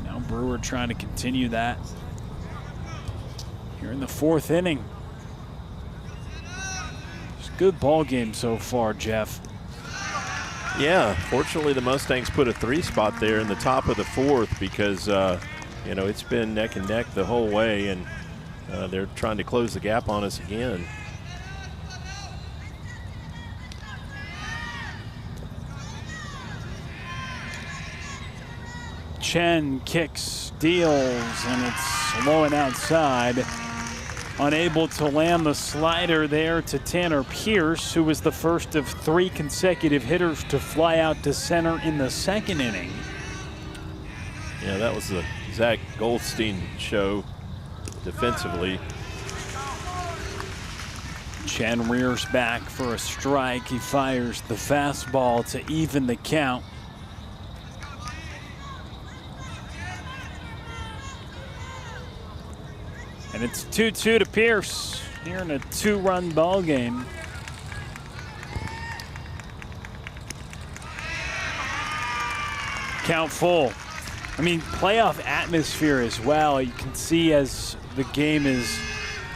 Now Brewer trying to continue that here in the 4th inning. It's a good ball game so far, Jeff. Yeah, fortunately the Mustangs put a 3 spot there in the top of the 4th because, you know, it's been neck and neck the whole way, and they're trying to close the gap on us again. Chen kicks, deals, and it's low and outside. Unable to land the slider there to Tanner Pierce, who was the first of 3 consecutive hitters to fly out to center in the 2nd inning. Yeah, that was the Zach Goldstein show defensively. Chen rears back for a strike. He fires the fastball to even the count. And it's 2-2 to Pierce here in a 2-run ball game. Count full. I mean, playoff atmosphere as well. You can see as the game is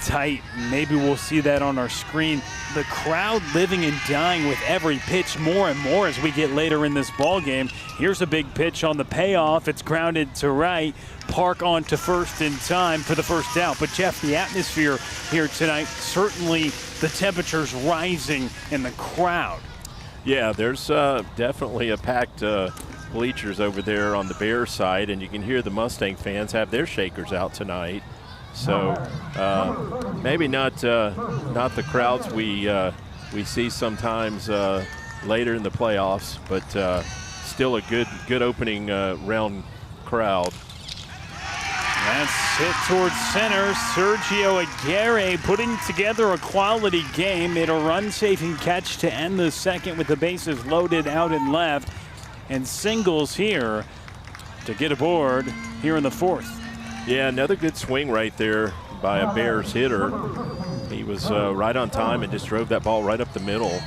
tight. Maybe we'll see that on our screen. The crowd living and dying with every pitch more and more as we get later in this ball game. Here's a big pitch on the payoff. It's grounded to right. Park on to first in time for the first out. But Jeff, the atmosphere here tonight, certainly the temperature's rising in the crowd. Yeah, there's definitely a packed bleachers over there on the Bears side, and you can hear the Mustang fans have their shakers out tonight. So maybe not the crowds we see sometimes later in the playoffs, but still a good opening round crowd. That's hit towards center. Sergio Aguirre putting together a quality game. Made a run-saving catch to end the 2nd with the bases loaded out and left. And singles here to get aboard here in the 4th. Yeah, another good swing right there by a Bears hitter. He was right on time and just drove that ball right up the middle.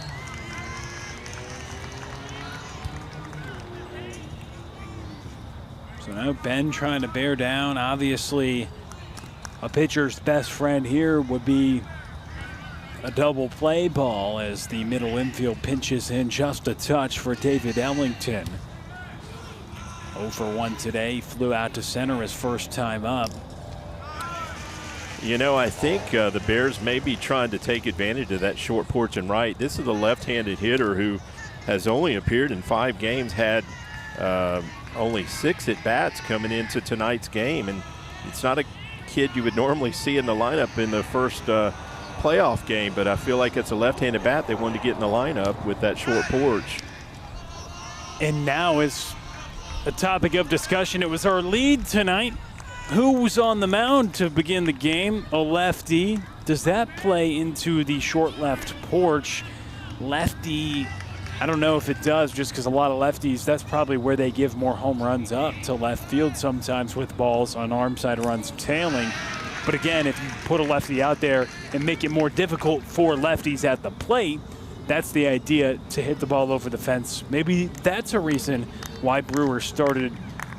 So now Ben trying to bear down. Obviously, a pitcher's best friend here would be a double play ball as the middle infield pinches in just a touch for David Ellington. 0 for 1 today. Flew out to center his first time up. You know, I think the Bears may be trying to take advantage of that short porch and right. This is a left-handed hitter who has only appeared in 5 games, had only 6 at-bats coming into tonight's game, and it's not a kid you would normally see in the lineup in the first playoff game, but I feel like it's a left-handed bat they wanted to get in the lineup with that short porch. And now is a topic of discussion. It was our lead tonight. Who was on the mound to begin the game? A lefty. Does that play into the short left porch? Lefty, I don't know if it does, just because a lot of lefties, that's probably where they give more home runs up to left field sometimes with balls on arm side runs tailing. But again, if you put a lefty out there and make it more difficult for lefties at the plate, that's the idea, to hit the ball over the fence. Maybe that's a reason why Brewer started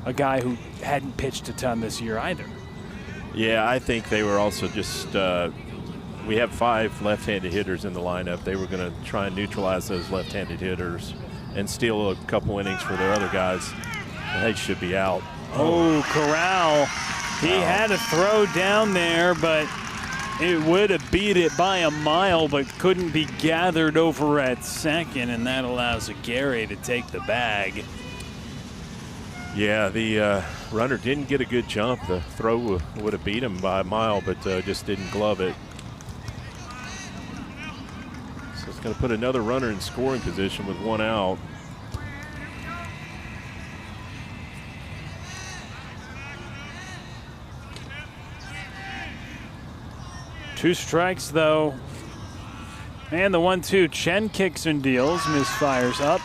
a guy who hadn't pitched a ton this year either. Yeah, I think they were also just we have 5 left-handed hitters in the lineup. They were going to try and neutralize those left-handed hitters and steal a couple innings for their other guys. They should be out. Oh, Corral. He had a throw down there, but it would have beat it by a mile, but couldn't be gathered over at second, and that allows Aguirre to take the bag. Yeah, the runner didn't get a good jump. The throw would have beat him by a mile, but just didn't glove it. So it's going to put another runner in scoring position with 1 out. Two strikes, though. And the 1-2. Chen kicks and deals. Misfires up.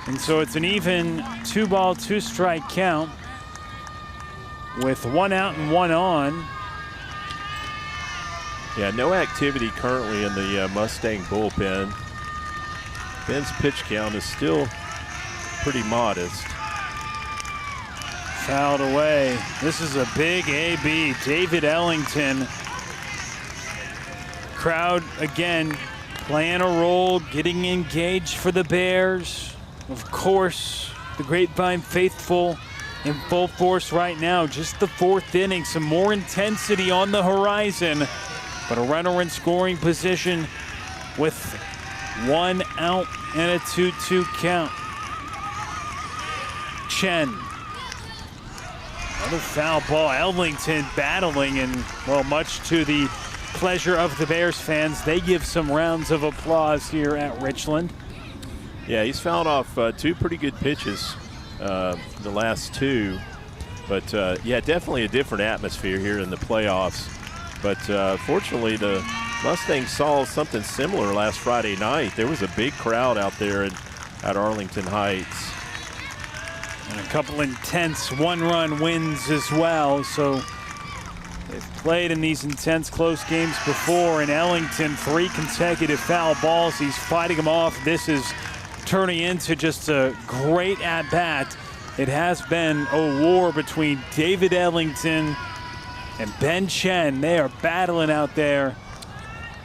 And so it's an even 2-ball, 2-strike count with 1 out and 1 on. Yeah, no activity currently in the Mustang bullpen. Ben's pitch count is still pretty modest. Fouled away. This is a big AB. David Ellington. Crowd again playing a role, getting engaged for the Bears. Of course, the Grapevine faithful in full force right now. Just the 4th inning, some more intensity on the horizon, but a runner in scoring position with 1 out and a 2-2 count. Chen. Another foul ball. Ellington battling, and, well, much to the pleasure of the Bears fans, they give some rounds of applause here at Richland. Yeah, he's fouled off 2 pretty good pitches, the last 2. But, yeah, definitely a different atmosphere here in the playoffs. But fortunately, the Mustangs saw something similar last Friday night. There was a big crowd out there at Arlington Heights. And a couple intense one-run wins as well. So they've played in these intense close games before. And Ellington, 3 consecutive foul balls. He's fighting them off. This is turning into just a great at-bat. It has been a war between David Ellington and Ben Chen. They are battling out there.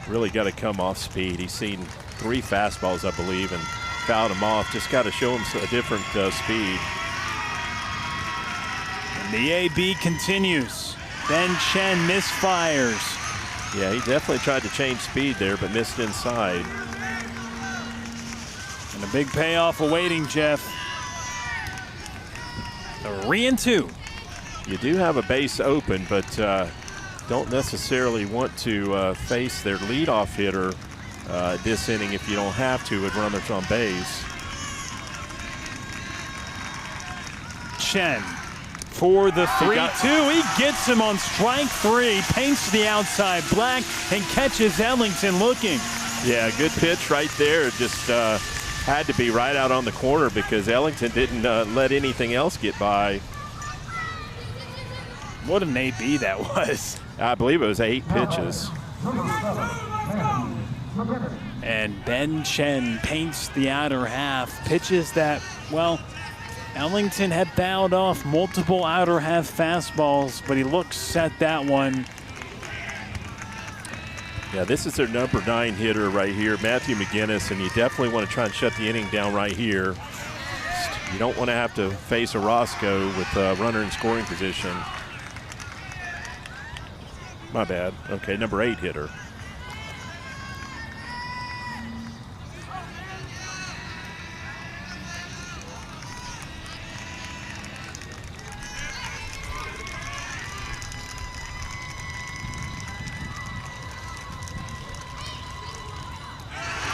Really got to come off speed. He's seen 3 fastballs, I believe, and fouled him off. Just got to show him a different speed. And the AB continues. Ben Chen misfires. Yeah, he definitely tried to change speed there, but missed inside. And a big payoff awaiting, Jeff. 3-2. You do have a base open, but don't necessarily want to face their leadoff hitter this inning if you don't have to with runners on base. Chen for the 3-2. He gets him on strike 3, paints to the outside black, and catches Ellington looking. Yeah, good pitch right there. Just had to be right out on the corner because Ellington didn't let anything else get by. What an AB that was. I believe it was 8 pitches. And Ben Chen paints the outer half. Pitches that, well, Ellington had fouled off multiple outer half fastballs, but he looks at that one. Yeah, this is their number 9 hitter right here, Matthew McGinnis, and you definitely want to try and shut the inning down right here. You don't want to have to face a Roscoe with a runner in scoring position. My bad. Okay, number 8 hitter.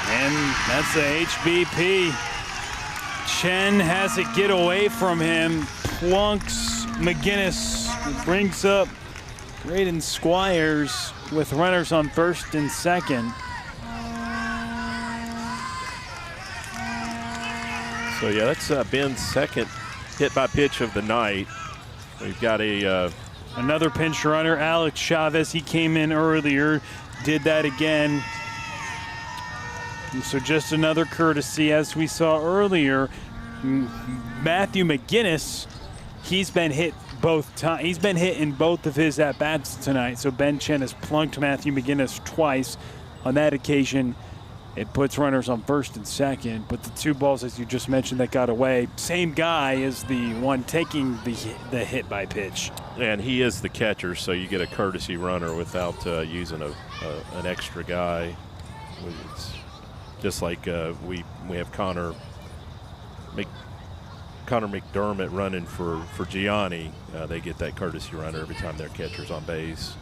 And that's a HBP. Chen has it get away from him. Plunks McGinnis, brings up Braden Squires with runners on first and second. So yeah, that's Ben's second hit by pitch of the night. We've got another pinch runner, Alex Chavez. He came in earlier, did that again. And so just another courtesy, as we saw earlier. Matthew McGinnis, he's been hit both times. He's been hit in both of his at-bats tonight. So Ben Chen has plunked Matthew McGinnis twice. On that occasion, it puts runners on first and second. But the 2 balls, as you just mentioned, that got away, same guy as the one taking the hit by pitch. And he is the catcher, so you get a courtesy runner without using an extra guy. It's just like we have Connor McDermott running for Gianni. They get that courtesy runner every time their catcher's on base.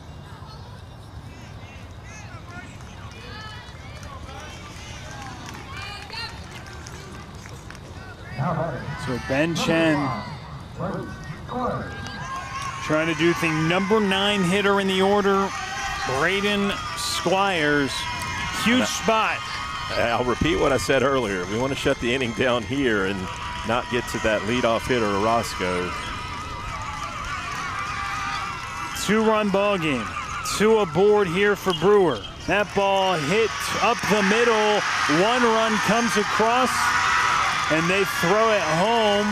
So Ben Chen trying to do thing. Number 9 hitter in the order, Braden Squires. Huge spot. I'll repeat what I said earlier. We want to shut the inning down here and not get to that leadoff hitter, Roscoe. 2-run ball game. two aboard here for Brewer. That ball hit up the middle. One run comes across, and they throw it home.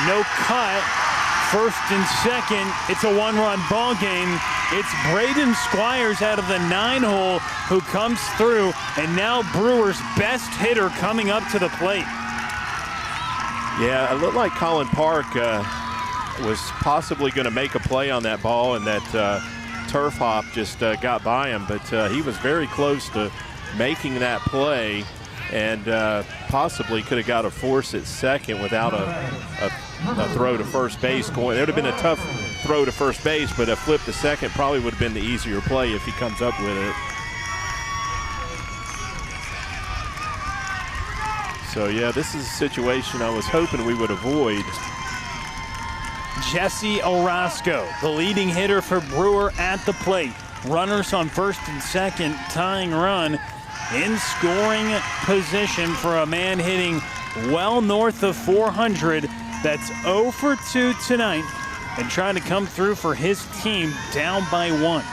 No cut. First and second, it's a one-run ball game. It's Braden Squires out of the 9-hole who comes through, and now Brewer's best hitter coming up to the plate. Yeah, it looked like Colin Park was possibly going to make a play on that ball, and that turf hop just got by him, but he was very close to making that play, and possibly could have got a force at second without a throw to first base going. It would have been a tough throw to first base, but a flip to second probably would have been the easier play if he comes up with it. So yeah, this is a situation I was hoping we would avoid. Jesse Orozco, the leading hitter for Brewer at the plate. Runners on first and second, tying run in scoring position for a man hitting well north of 400. That's 0 for 2 tonight, and trying to come through for his team down by 1.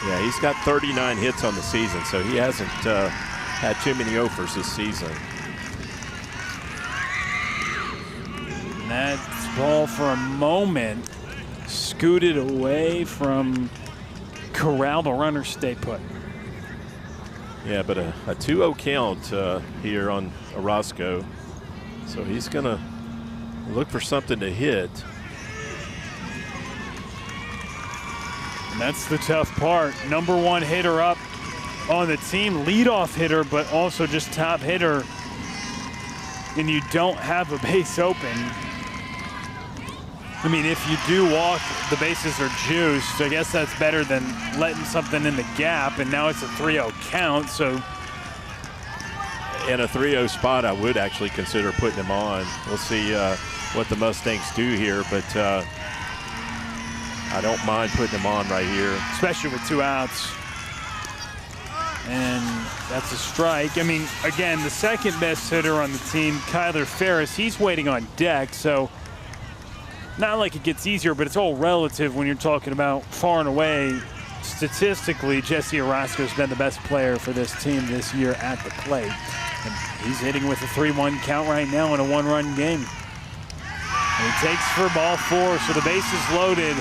Yeah, he's got 39 hits on the season, so he hasn't had too many 0-fers this season. And that ball for a moment scooted away from corral. The runners stay put. Yeah, but a 2-0 count here on Orozco. So he's going to look for something to hit. And that's the tough part. Number one hitter up on the team, leadoff hitter, but also just top hitter. And you don't have a base open. I mean, if you do walk, the bases are juiced. I guess that's better than letting something in the gap. And now it's a 3-0 count. So in a 3-0 spot, I would actually consider putting him on. We'll see what the Mustangs do here, but I don't mind putting him on right here. Especially with 2 outs. And that's a strike. I mean, again, the second best hitter on the team, Kyler Ferris, he's waiting on deck. So not like it gets easier, but it's all relative when you're talking about far and away. Statistically, Jesse Orozco's been the best player for this team this year at the plate. And he's hitting with a 3-1 count right now in a 1-run game. And he takes for ball 4, so the base is loaded.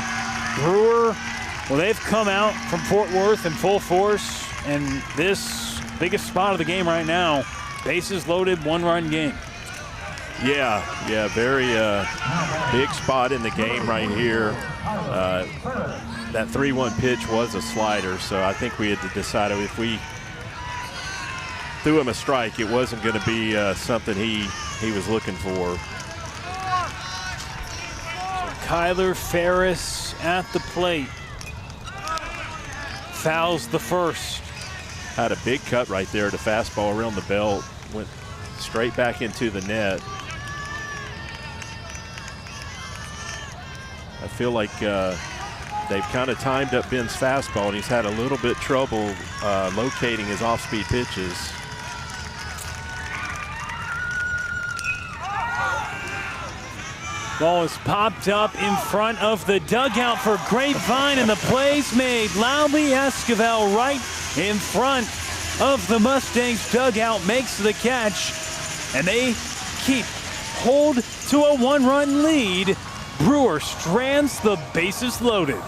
Brewer, well, they've come out from Fort Worth in full force, and this biggest spot of the game right now, bases loaded, 1-run game. Yeah, very big spot in the game right here. That 3-1 pitch was a slider, so I think we had decided if we threw him a strike, it wasn't going to be something he was looking for. So Kyler Ferris at the plate. Fouls the first. Had a big cut right there. The fastball around the belt went straight back into the net. I feel like they've kind of timed up Ben's fastball, and he's had a little bit trouble locating his off-speed pitches. Ball is popped up in front of the dugout for Grapevine, and the play's made. Loudly Esquivel right in front of the Mustangs dugout makes the catch, and they keep hold to a 1-run lead. Brewer strands the bases loaded.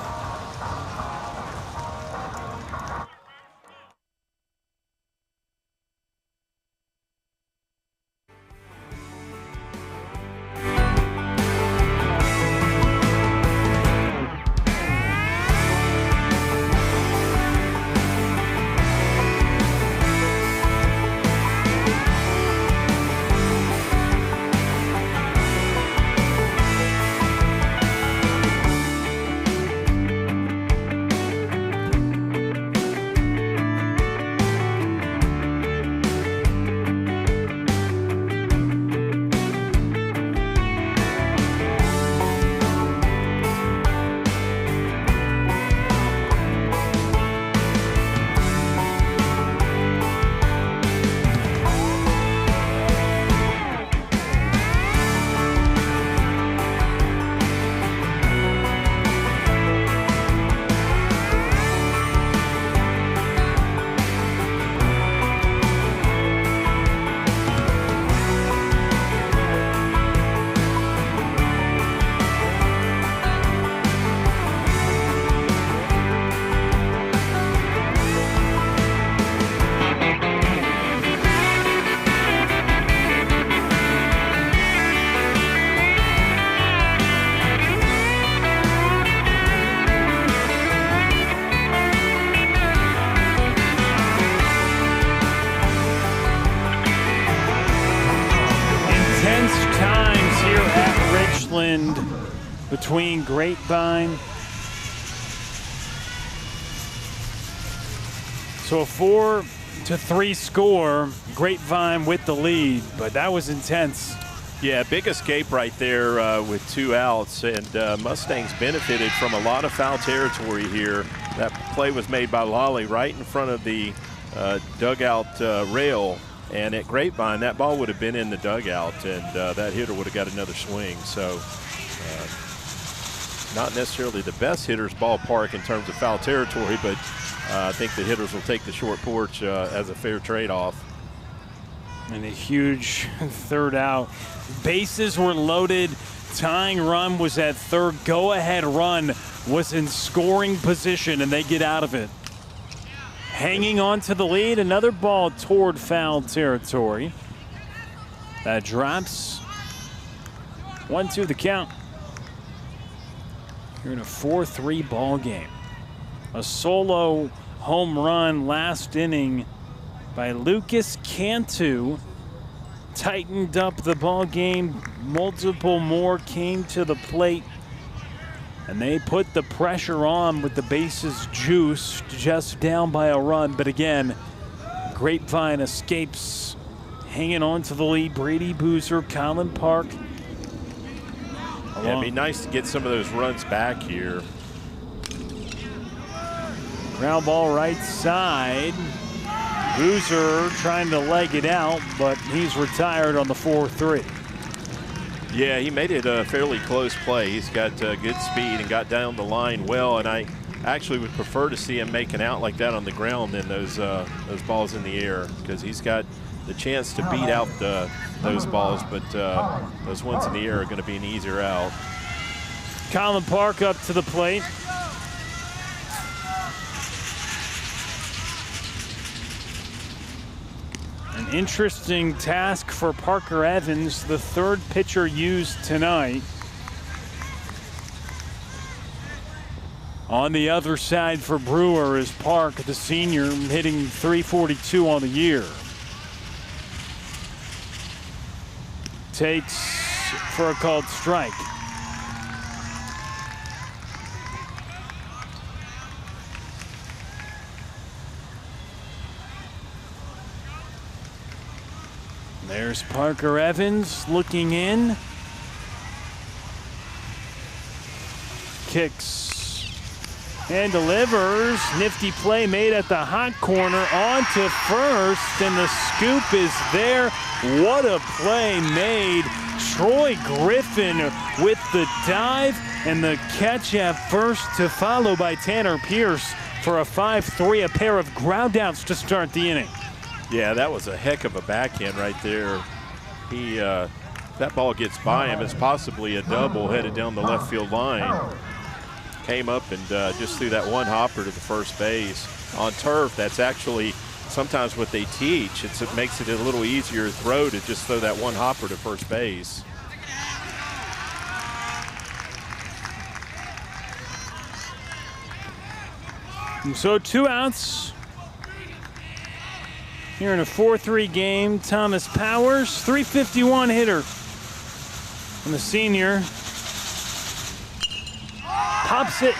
Richland between Grapevine. So a 4-3 score, Grapevine with the lead, but that was intense. Yeah, big escape right there with 2 outs, and Mustangs benefited from a lot of foul territory here. That play was made by Lolly right in front of the dugout rail, and at Grapevine, that ball would have been in the dugout, and that hitter would have got another swing. So not necessarily the best hitter's ballpark in terms of foul territory, but I think the hitters will take the short porch as a fair trade-off. And a huge third out. Bases were loaded. Tying run was at third. Go-ahead run was in scoring position, and they get out of it. Hanging on to the lead, another ball toward foul territory. That drops. 1-2 the count. You're in a 4-3 ball game. A solo home run last inning by Lucas Cantu tightened up the ball game. Multiple more came to the plate, and they put the pressure on with the bases juiced, just down by a run. But again, Grapevine escapes, hanging on to the lead. Brady Boozer, Colin Park. Yeah, it'd be nice to get some of those runs back here. Ground ball right side. Boozer trying to leg it out, but he's retired on the 4-3. Yeah, he made it a fairly close play. He's got good speed and got down the line well, and I actually would prefer to see him make an out like that on the ground than those balls in the air, because he's got the chance to beat out those balls, but those ones in the air are going to be an easier out. Colin Park up to the plate. An interesting task for Parker Evans, the third pitcher used tonight. On the other side for Brewer is Park, the senior, hitting .342 on the year. Takes for a called strike. There's Parker Evans looking in. Kicks and delivers. Nifty play made at the hot corner onto first, and the scoop is there. What a play made. Troy Griffin with the dive and the catch at first, to follow by Tanner Pierce for a 5-3, a pair of ground outs to start the inning. Yeah, that was a heck of a backhand right there. He, that ball gets by him. It's possibly a double headed down the left field line. Came up and just threw that one hopper to the first base. On turf, that's actually sometimes what they teach. It makes it a little easier throw to just throw that one hopper to first base. And so 2 outs. Here in a 4-3 game, Thomas Powers, .351 hitter. And the senior pops it.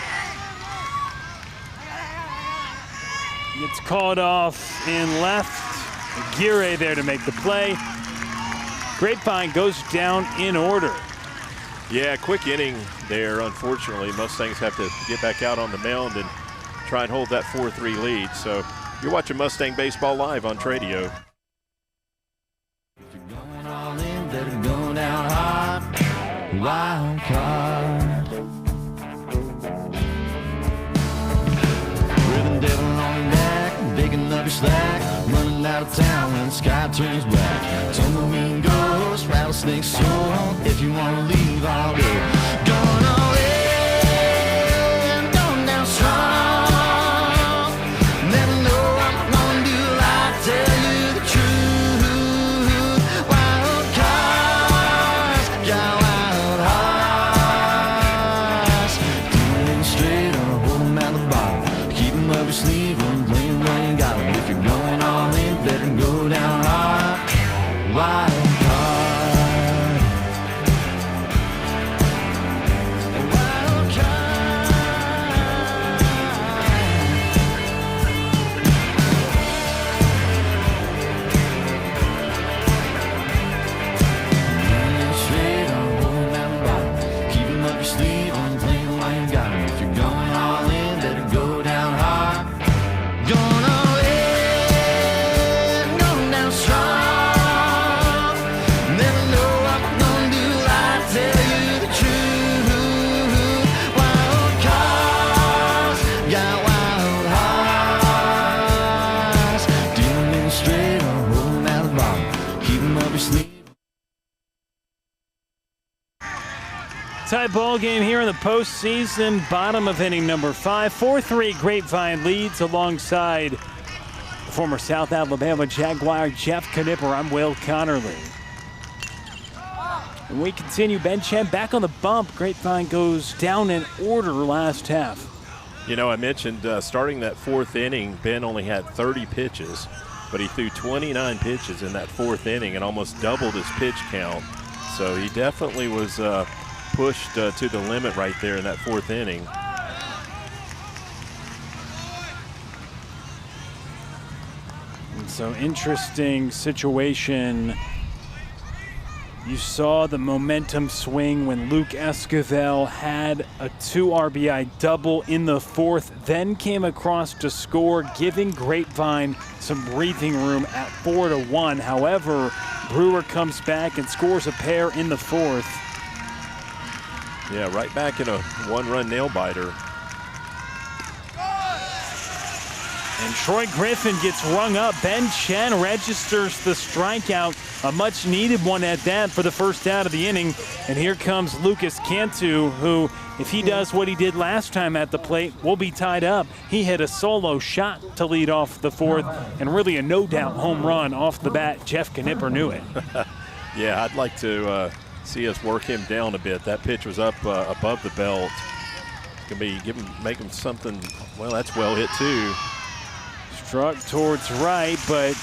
Gets called off in left. Aguirre there to make the play. Grapevine goes down in order. Yeah, quick inning there. Unfortunately, Mustangs have to get back out on the mound and try and hold that 4-3 lead. So you're watching Mustang Baseball live on Tradio. If you're going all in, better go down hard. Wild card. Ribbon devil on your back, digging up your slack, running out of town when the sky turns black. Tumbleweed ghost, rattlesnake soul. If you wanna leave, I'll go. Going all in, going down strong. tie ball game here in the postseason. Bottom of inning number 5. 4-3 Grapevine leads alongside the former South Alabama Jaguar Jeff Knipper. I'm Will Connerly. And we continue. Ben Chen back on the bump. Grapevine goes down in order last half. You know, I mentioned starting that 4th inning, Ben only had 30 pitches, but he threw 29 pitches in that 4th inning and almost doubled his pitch count. So he definitely was pushed to the limit right there in that 4th inning. And so interesting situation. You saw the momentum swing when Luke Esquivel had a 2 RBI double in the 4th, then came across to score, giving Grapevine some breathing room at 4-1. However, Brewer comes back and scores a pair in the 4th. Yeah, right back in a 1-run nail-biter. And Troy Griffin gets rung up. Ben Chen registers the strikeout, a much-needed one at that for the first out of the inning. And here comes Lucas Cantu, who, if he does what he did last time at the plate, will be tied up. He hit a solo shot to lead off the 4th, and really a no-doubt home run off the bat. Jeff Knipper knew it. Yeah, I'd like to see us work him down a bit. That pitch was up above the belt. It's going to be make him something. Well, that's well hit too. Struck towards right, but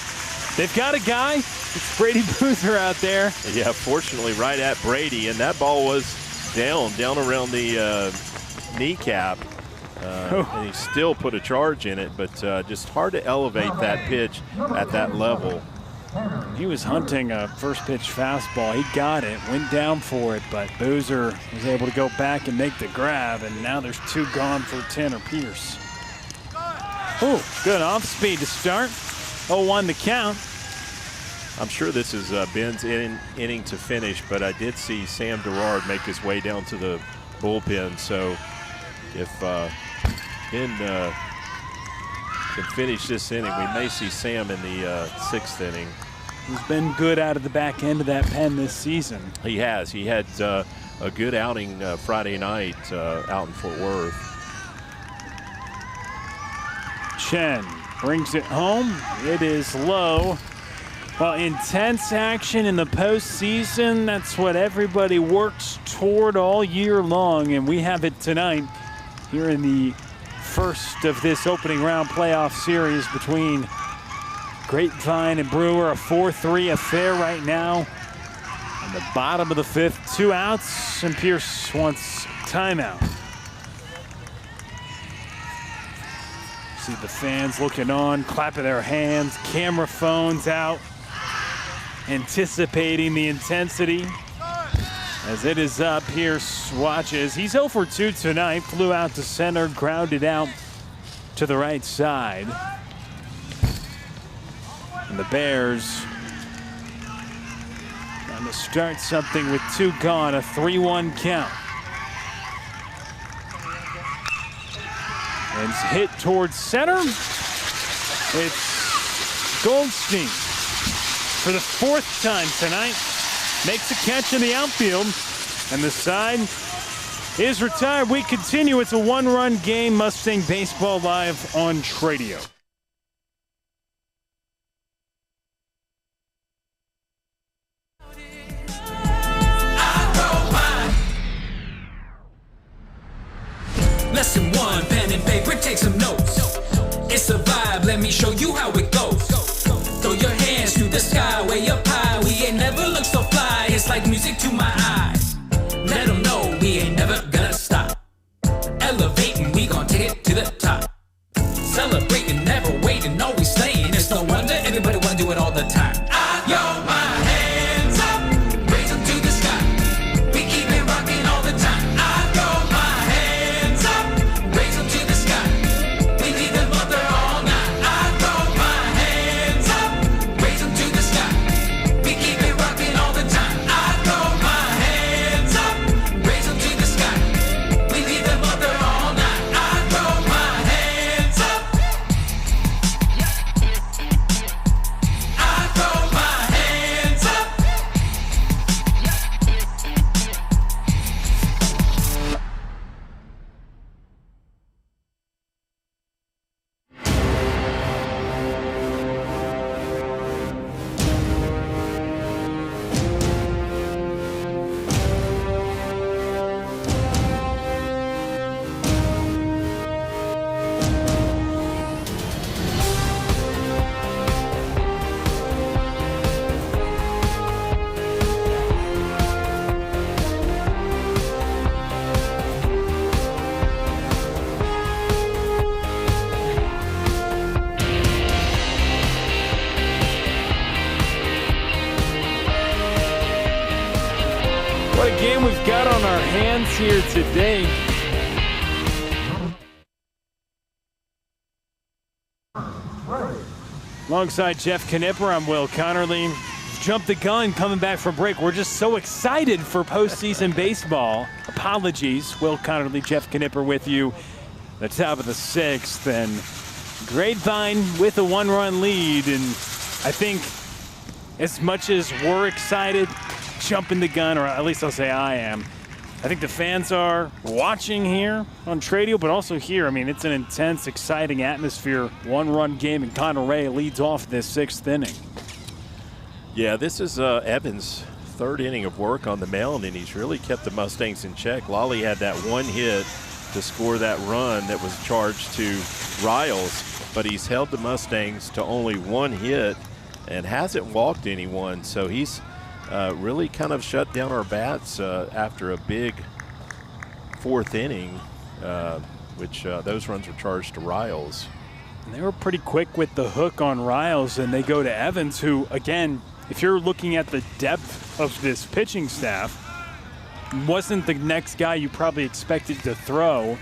they've got a guy. It's Brady Boother out there. Yeah, fortunately right at Brady, and that ball was down around the kneecap. And he still put a charge in it, but just hard to elevate that pitch at that level. He was hunting a first pitch fastball. He got it, went down for it, but Boozer was able to go back and make the grab, and now there's 2 gone for Tanner Pierce. Oh, good off speed to start. 0-1 the count. I'm sure this is Ben's inning to finish, but I did see Sam Derard make his way down to the bullpen. So if Ben can finish this inning, we may see Sam in the 6th inning. He's been good out of the back end of that pen this season. He has. He had a good outing Friday night out in Fort Worth. Chen brings it home. It is low. Well, intense action in the postseason. That's what everybody works toward all year long, and we have it tonight here in the first of this opening round playoff series between Grapevine and Brewer. A 4-3 affair right now. On the bottom of the 5th, 2 outs, and Pierce wants timeout. See the fans looking on, clapping their hands, camera phones out, anticipating the intensity. As it is up, Pierce watches. He's 0 for 2 tonight. Flew out to center, grounded out to the right side. And the Bears trying to start something with 2 gone, a 3-1 count. And it's hit towards center. It's Goldstein for the 4th time tonight. Makes a catch in the outfield, and the side is retired. We continue. It's a 1-run game. Mustang Baseball live on Tradio. Lesson 1, pen and paper, take some notes. It's a vibe, let me show you how it goes. Throw your hands to the sky, way up high. We ain't never looked so fly, it's like music to my eyes. Let them know we ain't never gonna stop. Elevating, we gon' take it to the top. Celebrating, never waiting, always staying. It's no wonder everybody wanna do it all the time. I throw my hands up, raise them to the sky. We keep it rocking all the time. I throw my hands up, raise them to the sky. We leave them up there all night. I throw my hands up, raise them to the sky. We keep it rocking all the time. I throw my hands fans here today. Alongside Jeff Knipper, I'm Will Connerly. Jump the gun coming back from break. We're just so excited for postseason baseball. Apologies. Will Connerly, Jeff Knipper with you. The top of the 6th, and Grapevine with a 1-run lead. And I think as much as we're excited, jumping the gun, or at least I'll say I am, I think the fans are watching here on Tradio, but also here. I mean, it's an intense, exciting atmosphere. 1-run game, and Connor Ray leads off this 6th inning. Yeah, this is Evans' 3rd inning of work on the mound, and he's really kept the Mustangs in check. Lolly had that 1 hit to score that run that was charged to Riles, but he's held the Mustangs to only 1 hit and hasn't walked anyone. So he's really kind of shut down our bats after a big 4th inning, which those runs were charged to Riles. And they were pretty quick with the hook on Riles, and they go to Evans, who, again, if you're looking at the depth of this pitching staff, wasn't the next guy you probably expected to throw,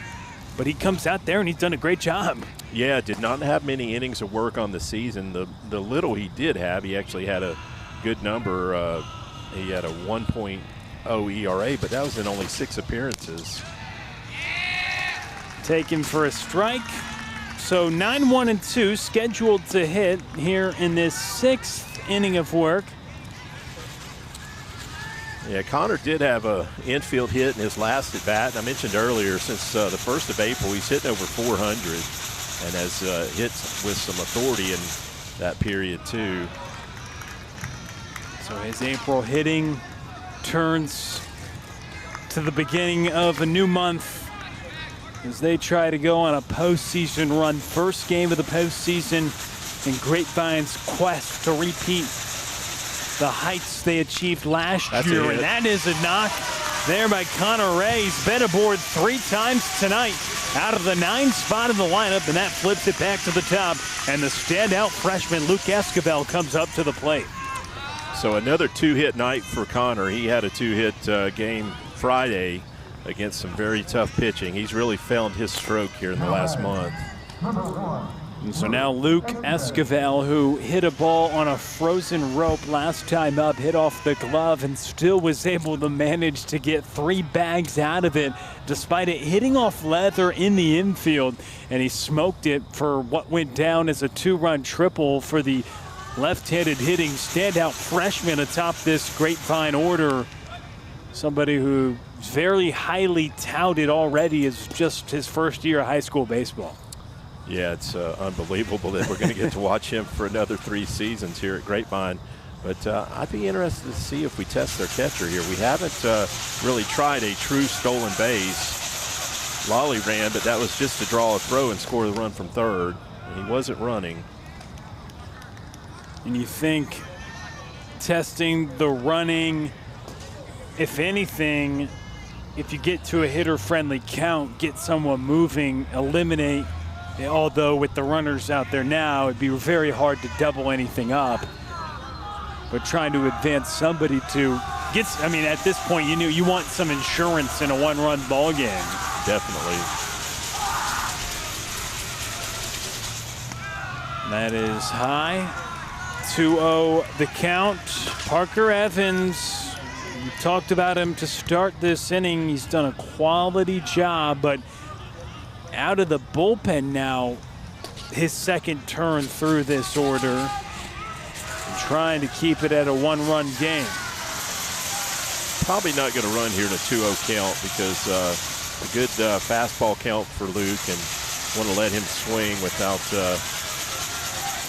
but he comes out there and he's done a great job. Yeah, did not have many innings of work on the season. The little he did have, he actually had a good number. He had a 1.0 ERA, but that was in only 6 appearances. Taken for a strike. So 9-1-2 scheduled to hit here in this 6th inning of work. Yeah, Connor did have a infield hit in his last at bat. I mentioned earlier, since the 1st of April, he's hitting over 400 and has hit with some authority in that period too. So his April hitting turns to the beginning of a new month as they try to go on a postseason run. First game of the postseason in Grapevine's quest to repeat the heights they achieved last year. And that is a knock there by Connor Ray. He's been aboard 3 times tonight out of the 9th spot in the lineup, and that flips it back to the top. And the standout freshman Luke Esquivel comes up to the plate. So another 2-hit night for Connor. He had a 2-hit game Friday against some very tough pitching. He's really found his stroke here in the last month. And so now Luke Esquivel, who hit a ball on a frozen rope last time up, hit off the glove and still was able to manage to get 3 bags out of it despite it hitting off leather in the infield. And he smoked it for what went down as a 2-run triple for the left-handed hitting standout freshman atop this Grapevine order. Somebody who's very highly touted already as just his first year of high school baseball. Yeah, it's unbelievable that we're going to get to watch him for another 3 seasons here at Grapevine. But I'd be interested to see if we test their catcher here. We haven't really tried a true stolen base. Lolly ran, but that was just to draw a throw and score the run from 3rd. And he wasn't running. And you think testing the running, if anything, if you get to a hitter-friendly count, get someone moving, eliminate, although with the runners out there now, it'd be very hard to double anything up. But trying to advance somebody to get, I mean, at this point, you want some insurance in a 1-run ball game. Definitely. That is high. 2-0 the count. Parker Evans, we talked about him to start this inning. He's done a quality job, but out of the bullpen now, his 2nd turn through this order, and trying to keep it at a 1-run game. Probably not going to run here in a 2-0 count because a good fastball count for Luke, and want to let him swing without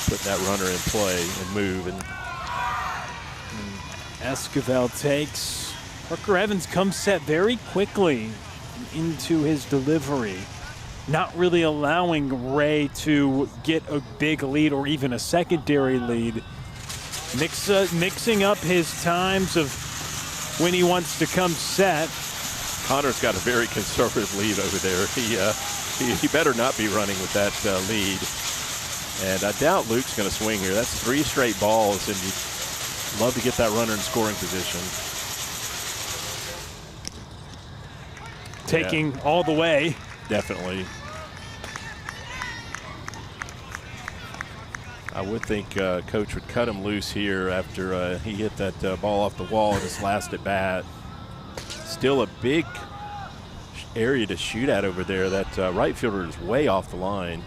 putting that runner in play and move. And Esquivel takes. Parker Evans comes set very quickly into his delivery, not really allowing Ray to get a big lead or even a secondary lead. Mixing up his times of when he wants to come set. Connor's got a very conservative lead over there. He better not be running with that lead. And I doubt Luke's going to swing here. That's 3 straight balls, and you'd love to get that runner in scoring position. taking all the way. Definitely. I would think Coach would cut him loose here after he hit that ball off the wall in his last at bat. Still a big area to shoot at over there. That right fielder is way off the line.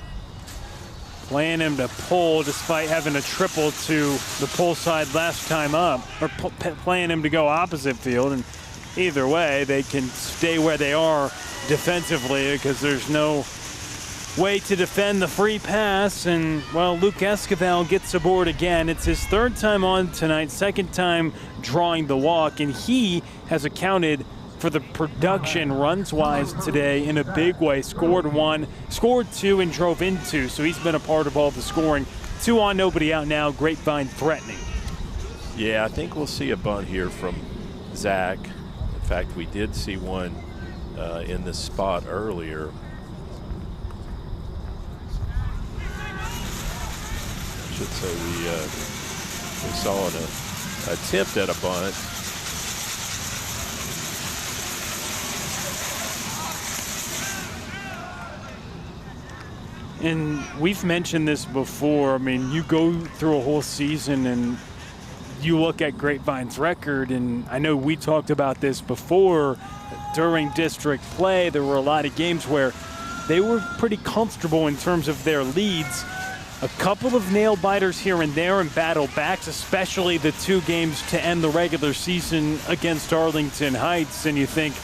Playing him to pull despite having a triple to the pull side last time up, or playing him to go opposite field. And either way, they can stay where they are defensively because there's no way to defend the free pass. And, well, Luke Esquivel gets aboard again. It's his third time on tonight, second time drawing the walk, and he has accounted for the production runs-wise today in a big way. Scored 1, scored 2, and drove in 2. So he's been a part of all the scoring. 2 on, nobody out now. Grapevine threatening. Yeah, I think we'll see a bunt here from Zach. In fact, we did see one in this spot earlier. I should say we saw an attempt at a bunt. And we've mentioned this before. I mean, you go through a whole season and you look at Grapevine's record, and I know we talked about this before during district play. There were a lot of games where they were pretty comfortable in terms of their leads. A couple of nail biters here and there in battle backs, especially the 2 games to end the regular season against Arlington Heights. And you think,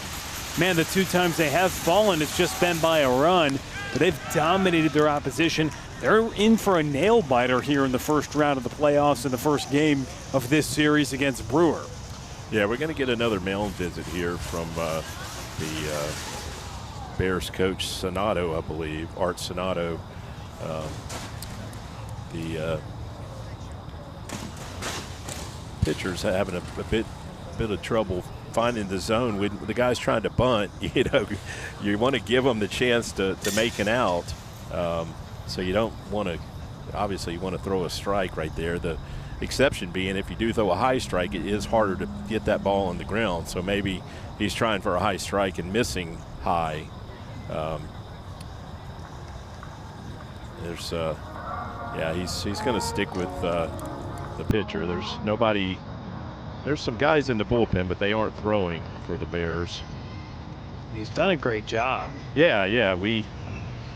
man, the 2 times they have fallen, it's just been by a run. But they've dominated their opposition. They're in for a nail biter here in the first round of the playoffs in the first game of this series against Brewer. Yeah, we're going to get another mound visit here from the Bears coach Sonato, I believe, Art Sonato. The pitcher's having a bit of trouble finding the zone when the guy's trying to bunt. You know, you want to give them the chance to make an out. So you don't want to, obviously you want to throw a strike right there. The exception being if you do throw a high strike, it is harder to get that ball on the ground. So maybe he's trying for a high strike and missing high. Yeah, he's going to stick with the pitcher. There's nobody. There's some guys in the bullpen, but they aren't throwing for the Bears. He's done a great job. Yeah. We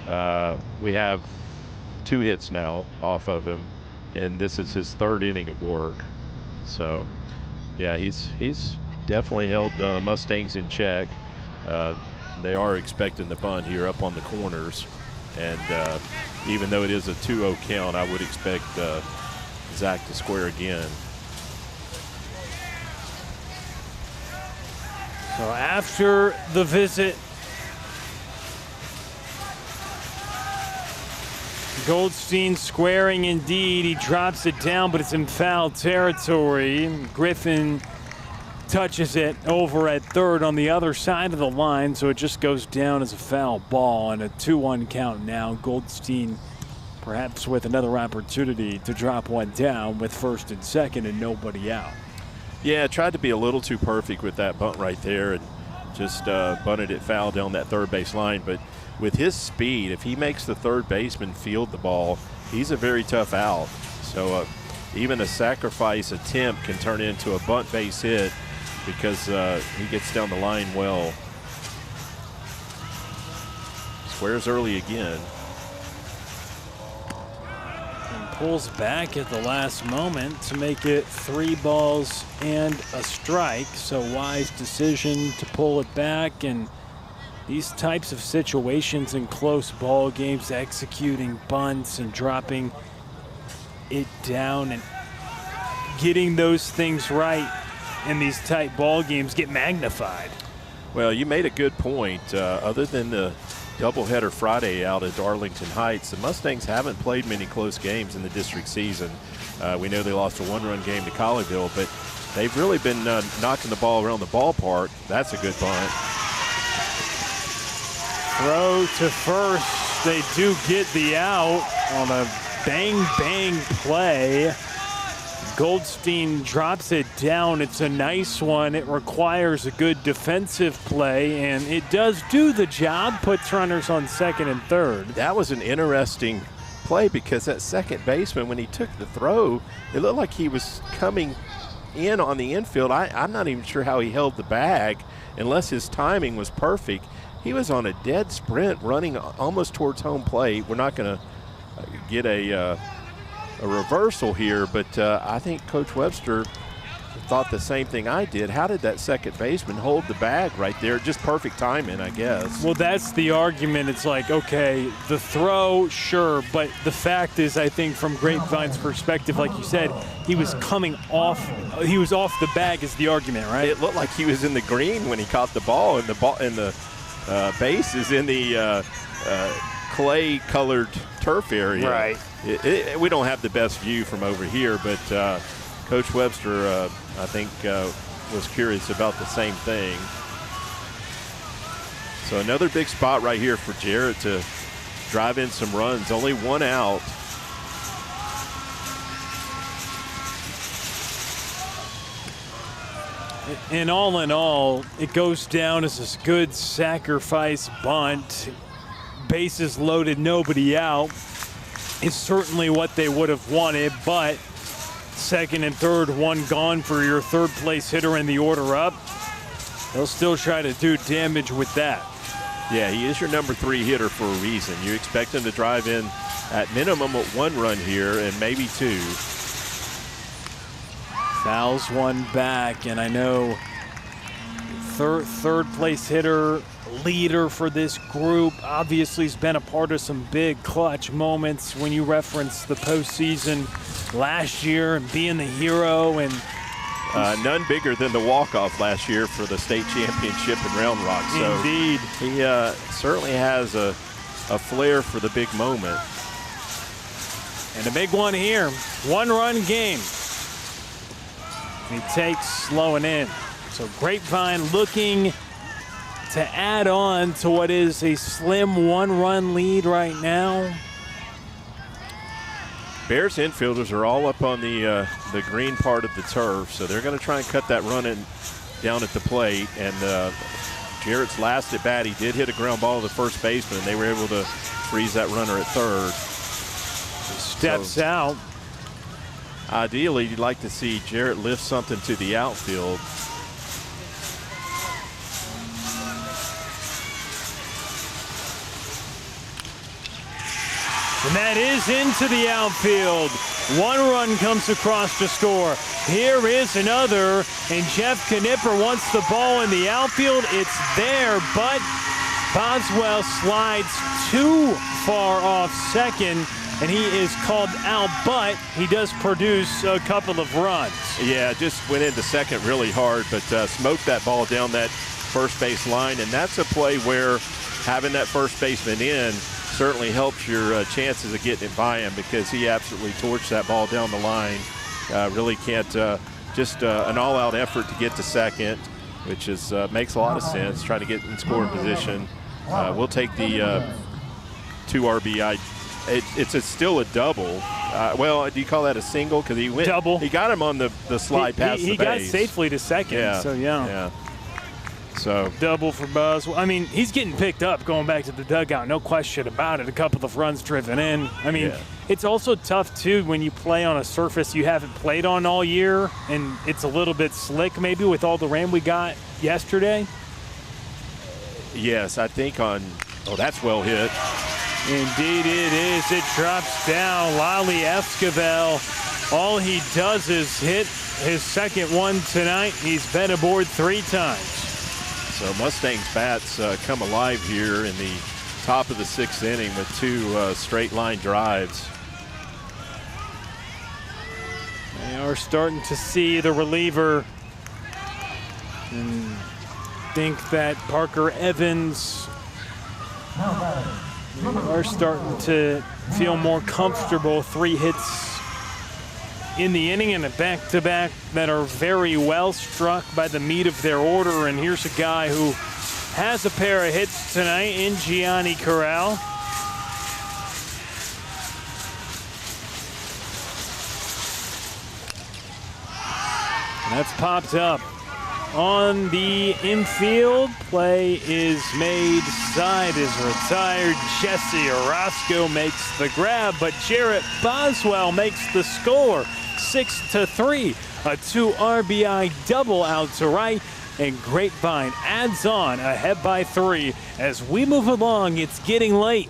have 2 hits now off of him, and this is his 3rd inning of work. So, yeah, he's definitely held Mustangs in check. They are expecting the bunt here up on the corners, and even though it is a 2-0 count, I would expect Zach to square again. So after the visit, Goldstein squaring indeed. He drops it down, but it's in foul territory. Griffin touches it over at third on the other side of the line, so it just goes down as a foul ball and a 2-1 count now. Goldstein perhaps with another opportunity to drop one down with first and second and nobody out. Yeah, tried to be a little too perfect with that bunt right there and just bunted it foul down that third base line. But with his speed, if he makes the third baseman field the ball, he's a very tough out. So even a sacrifice attempt can turn into a bunt base hit because he gets down the line well. Squares early again. Pulls back at the last moment to make it 3 balls and a strike. So wise decision to pull it back. And these types of situations in close ball games, executing bunts and dropping it down and getting those things right in these tight ball games get magnified. Well, you made a good point. Other than the doubleheader Friday out at Arlington Heights, the Mustangs haven't played many close games in the district season. We know they lost a 1-run game to Colleyville, but they've really been knocking the ball around the ballpark. That's a good bunt. Throw to first. They do get the out on a bang-bang play. Goldstein drops it down. It's a nice one. It requires a good defensive play, and it does do the job, puts runners on second and third. That was an interesting play because that second baseman, when he took the throw, it looked like he was coming in on the infield. I'm not even sure how he held the bag unless his timing was perfect. He was on a dead sprint running almost towards home plate. We're not going to get a reversal here, but I think Coach Webster thought the same thing I did. How did that second baseman hold the bag right there? Just perfect timing, I guess. Well, that's the argument. It's like, okay, the throw, sure, but the fact is, I think from Grapevine's perspective, like you said, he was coming off. He was off the bag is the argument, right? It looked like he was in the green when he caught the ball, and the base is in the clay-colored turf area. Right. We don't have the best view from over here, but Coach Webster, I think, was curious about the same thing. So another big spot right here for Jarrett to drive in some runs. Only one out. And all in all, it goes down as a good sacrifice bunt. Bases loaded, nobody out. Is certainly what they would have wanted, but second and third, one gone for your third place hitter in the order up. They'll still try to do damage with that. Yeah, he is your number 3 hitter for a reason. You expect him to drive in at minimum a 1 run here and maybe 2. Fouls one back, and I know third place hitter, leader for this group, obviously has been a part of some big clutch moments when you reference the postseason last year and being the hero. And none bigger than the walk-off last year for the state championship in Round Rock. So indeed. He certainly has a flair for the big moment. And a big one here. 1-run game. He takes slowing in. So Grapevine looking to add on to what is a slim 1-run lead right now. Bears infielders are all up on the green part of the turf, so they're going to try and cut that run in down at the plate. And Jarrett's last at bat, he did hit a ground ball to the first baseman, and they were able to freeze that runner at third. He steps out. Ideally, you'd like to see Jarrett lift something to the outfield. And that is into the outfield. 1 run comes across to score. Here is another, and Jeff Knipper wants the ball in the outfield. It's there, but Boswell slides too far off second, and he is called out, but he does produce a couple of runs. Yeah, just went into second really hard, but smoked that ball down that first base line, and that's a play where having that first baseman in certainly helps your chances of getting it by him, because he absolutely torched that ball down the line. Really can't, just an all-out effort to get to second, which is makes a lot of sense, trying to get in scoring position. We'll take the 2 RBI. It's still a double. Well, do you call that a single? Because he went double. He got him on the slide past the base. He got safely to second. Yeah. So yeah. So double for Boswell. I mean, he's getting picked up going back to the dugout, no question about it. A couple of runs driven in. I mean, It's also tough too when you play on a surface you haven't played on all year, and it's a little bit slick maybe with all the rain we got yesterday. Yes, I think on. Oh, that's well hit. Indeed it is. It drops down. Lally Esquivel, all he does is hit his second one tonight. He's been aboard 3 times. So Mustangs bats come alive here in the top of the 6th inning with 2 straight line drives. They are starting to see the reliever and think that Parker Evans are starting to feel more comfortable. 3 hits in the inning and a back-to-back that are very well struck by the meat of their order. And here's a guy who has a pair of hits tonight in Gianni Corral. That's popped up. On the infield, play is made. Side is retired. Jesse Orozco makes the grab, but Jarrett Boswell makes the score. 6-3. A 2 RBI double out to right. And Grapevine adds on ahead by 3. As we move along, it's getting late.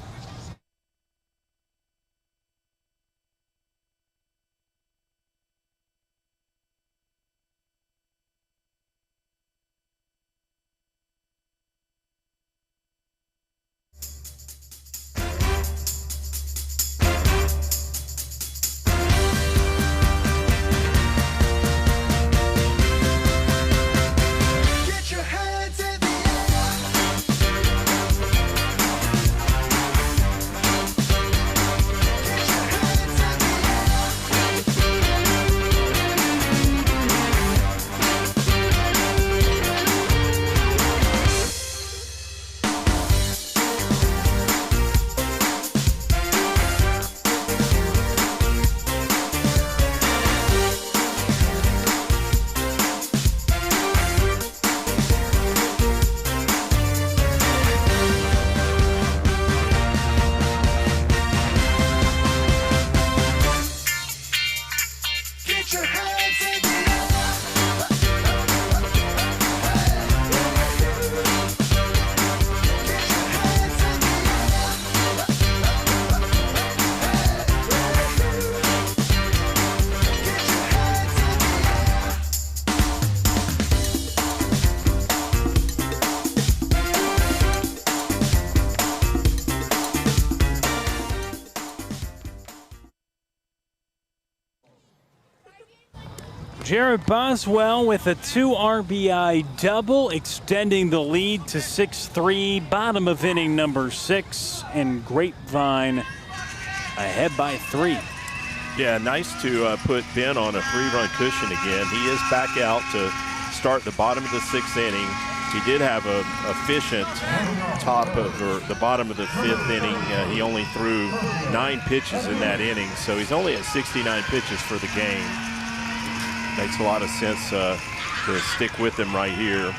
Jarrett Boswell with a 2 RBI double, extending the lead to 6-3, bottom of inning number 6, and Grapevine ahead by 3. Yeah, nice to put Ben on a 3-run cushion again. He is back out to start the bottom of the 6th inning. He did have a efficient top of the bottom of the 5th inning. He only threw 9 pitches in that inning, so he's only at 69 pitches for the game. Makes a lot of sense to stick with him right here.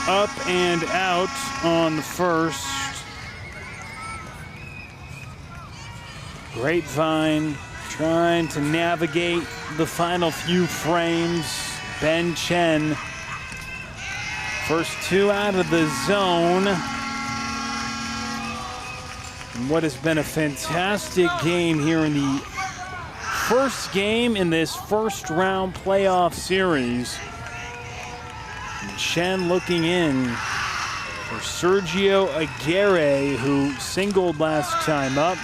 Up and out on the first. Grapevine trying to navigate the final few frames. Ben Chen, first 2 out of the zone. What has been a fantastic game here in the first game in this first round playoff series. Chen looking in for Sergio Aguirre, who singled last time up.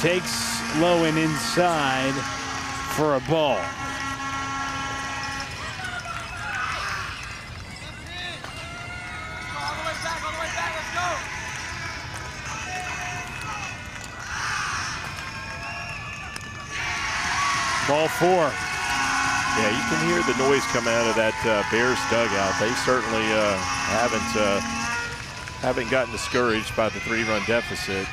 Takes low and inside for a ball. Ball 4. Yeah, you can hear the noise come out of that Bears dugout. They certainly haven't gotten discouraged by the 3-run deficit.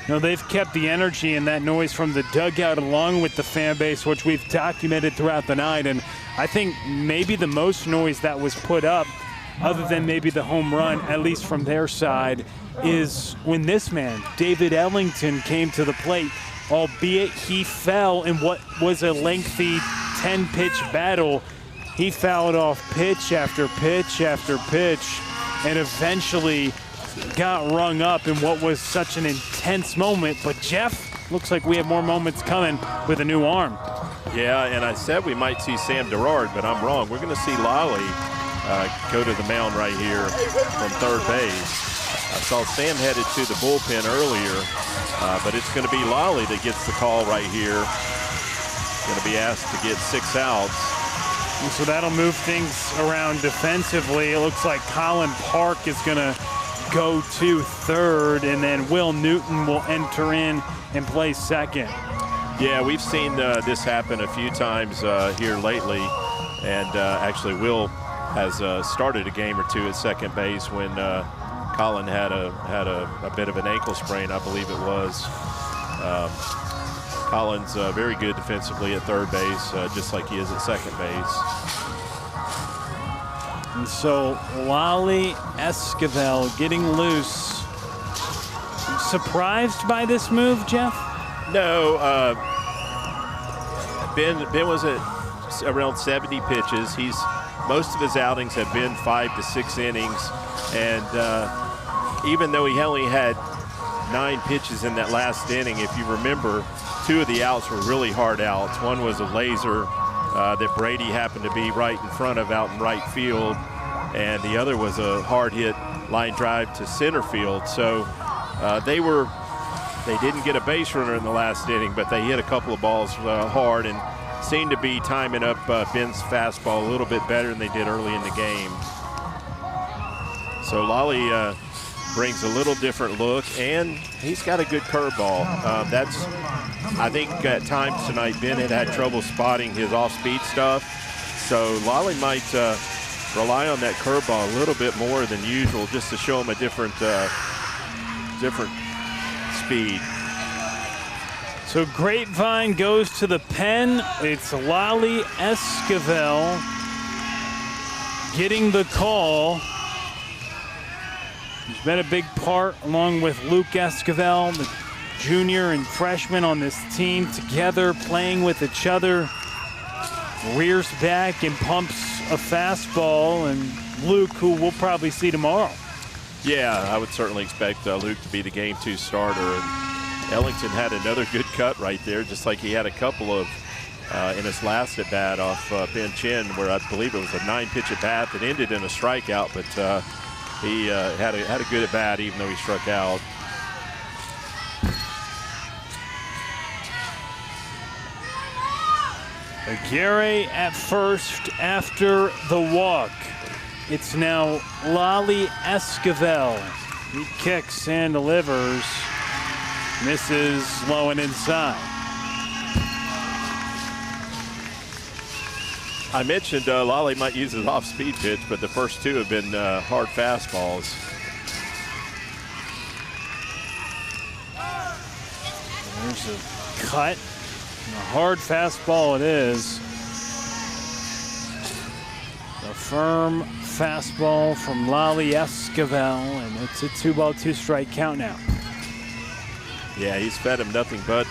No, they've kept the energy and that noise from the dugout along with the fan base, which we've documented throughout the night. And I think maybe the most noise that was put up, other than maybe the home run, at least from their side, is when this man, David Ellington, came to the plate. Albeit he fell in what was a lengthy 10-pitch battle. He fouled off pitch after pitch after pitch and eventually got rung up in what was such an intense moment. But Jeff, looks like we have more moments coming with a new arm. Yeah, and I said we might see Sam Gerard, but I'm wrong. We're going to see Lally go to the mound right here from third base. I saw Sam headed to the bullpen earlier, but it's going to be Lally that gets the call right here. Going to be asked to get 6 outs. And so that'll move things around defensively. It looks like Colin Park is going to go to third, and then Will Newton will enter in and play second. Yeah, we've seen this happen a few times here lately, and actually Will has started a game or two at second base when Colin had a bit of an ankle sprain, I believe it was. Colin's very good defensively at third base, just like he is at second base. And so Lolly Esquivel getting loose. Surprised by this move, Jeff? No. Ben was at around 70 pitches. Most of his outings have been 5 to 6 innings, and even though he only had 9 pitches in that last inning, if you remember, 2 of the outs were really hard outs. One was a laser that Brady happened to be right in front of out in right field, and the other was a hard hit line drive to center field. So they didn't get a base runner in the last inning, but they hit a couple of balls hard and seemed to be timing up Ben's fastball a little bit better than they did early in the game. So Lolly brings a little different look, and he's got a good curveball. I think at times tonight Ben had trouble spotting his off-speed stuff, so Lolly might rely on that curveball a little bit more than usual just to show him a different speed. So Grapevine goes to the pen. It's Lolly Esquivel getting the call. He's been a big part, along with Luke Esquivel, the junior and freshman on this team, together playing with each other. Rears back and pumps a fastball, and Luke, who we'll probably see tomorrow. Yeah, I would certainly expect Luke to be the game 2 starter. And Ellington had another good cut right there, just like he had a couple of in his last at-bat off Ben Chin, where I believe it was a 9-pitch at-bat that ended in a strikeout, but he had a good at-bat even though he struck out. Aguirre at first after the walk. It's now Lolly Esquivel. He kicks and delivers. Misses low and inside. I mentioned Lolly might use his off-speed pitch, but the first 2 have been hard fastballs. There's a cut. A hard fastball it is. A firm fastball from Lolly Esquivel, and it's a 2-ball, 2-strike count now. Yeah, he's fed him nothing but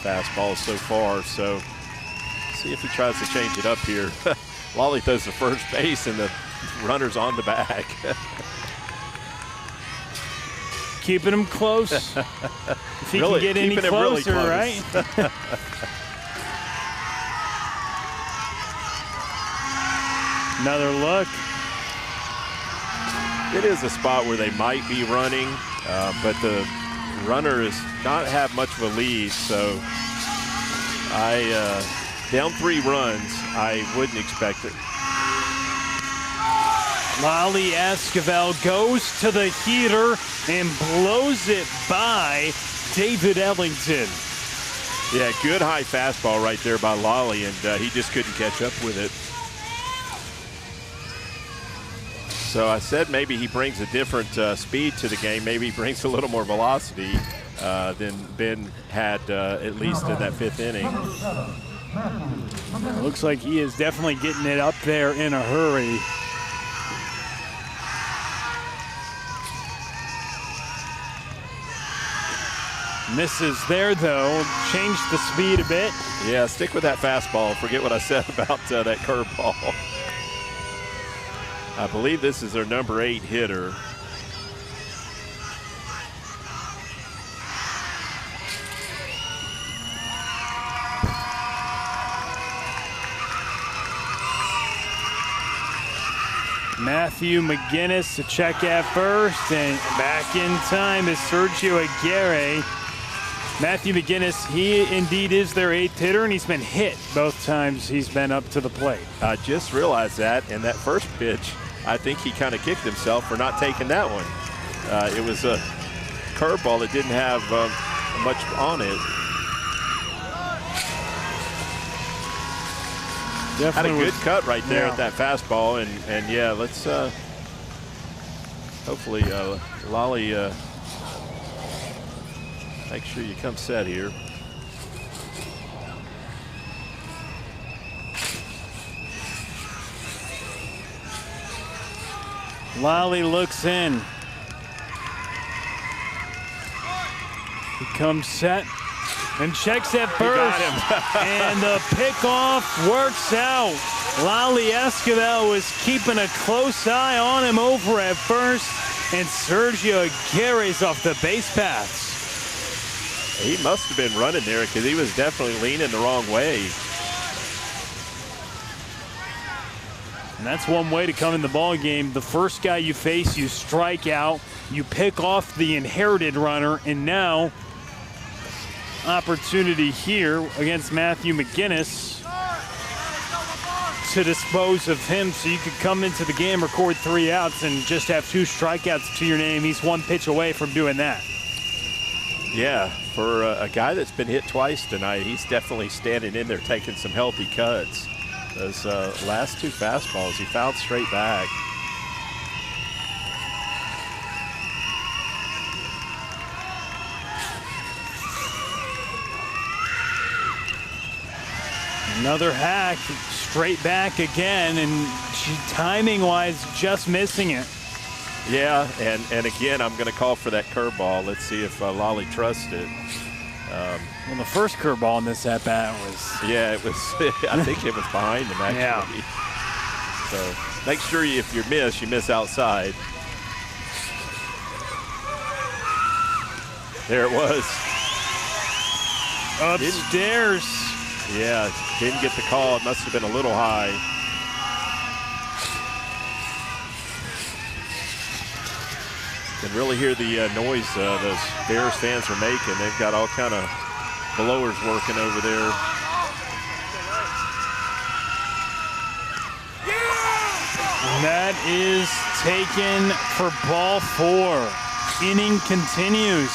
fastballs so far, so see if he tries to change it up here. Lolly throws the first base and the runner's on the back. Keeping him close. If he really, can get any closer, really right? Another look. It is a spot where they might be running, but the runner does not have much of a lead, so down 3 runs, I wouldn't expect it. Lolly Esquivel goes to the heater and blows it by David Ellington. Yeah, good high fastball right there by Lolly, and he just couldn't catch up with it. So I said maybe he brings a different speed to the game. Maybe he brings a little more velocity than Ben had at least in that 5th inning. Looks like he is definitely getting it up there in a hurry. Misses there, though. Changed the speed a bit. Yeah, stick with that fastball. Forget what I said about that curveball. I believe this is their number 8 hitter. Matthew McGinnis to check at first, and back in time is Sergio Aguirre. Matthew McGinnis, he indeed is their 8th hitter, and he's been hit both times he's been up to the plate. I just realized that, and that first pitch, I think he kind of kicked himself for not taking that one. It was a curveball that didn't have much on it. Definitely had a good cut right there at that fastball, and yeah, let's Hopefully, Lolly, make sure you come set here. Lolly looks in. He comes set and checks at first. And the pickoff works out. Lolly Esquivel was keeping a close eye on him over at first. And Sergio Aguirre's off the base paths. He must have been running there because he was definitely leaning the wrong way. And that's one way to come in the ball game. The first guy you face, you strike out, you pick off the inherited runner, and now opportunity here against Matthew McGinnis to dispose of him so you could come into the game, record 3 outs, and just have 2 strikeouts to your name. He's 1 pitch away from doing that. Yeah, for a guy that's been hit twice tonight, he's definitely standing in there taking some healthy cuts. Those last 2 fastballs, he fouled straight back. Another hack, straight back again, and timing-wise, just missing it. Yeah, and again, I'm going to call for that curveball. Let's see if Lolly trusts it. Well, the first curveball in this at-bat was... Yeah, it was. I think it was behind him, actually. Yeah. So make sure if you miss outside. There it was. Upstairs. Yeah, didn't get the call. It must have been a little high. You can really hear the noise those Bears fans are making. They've got all kind of blowers working over there. And that is taken for ball 4. Inning continues.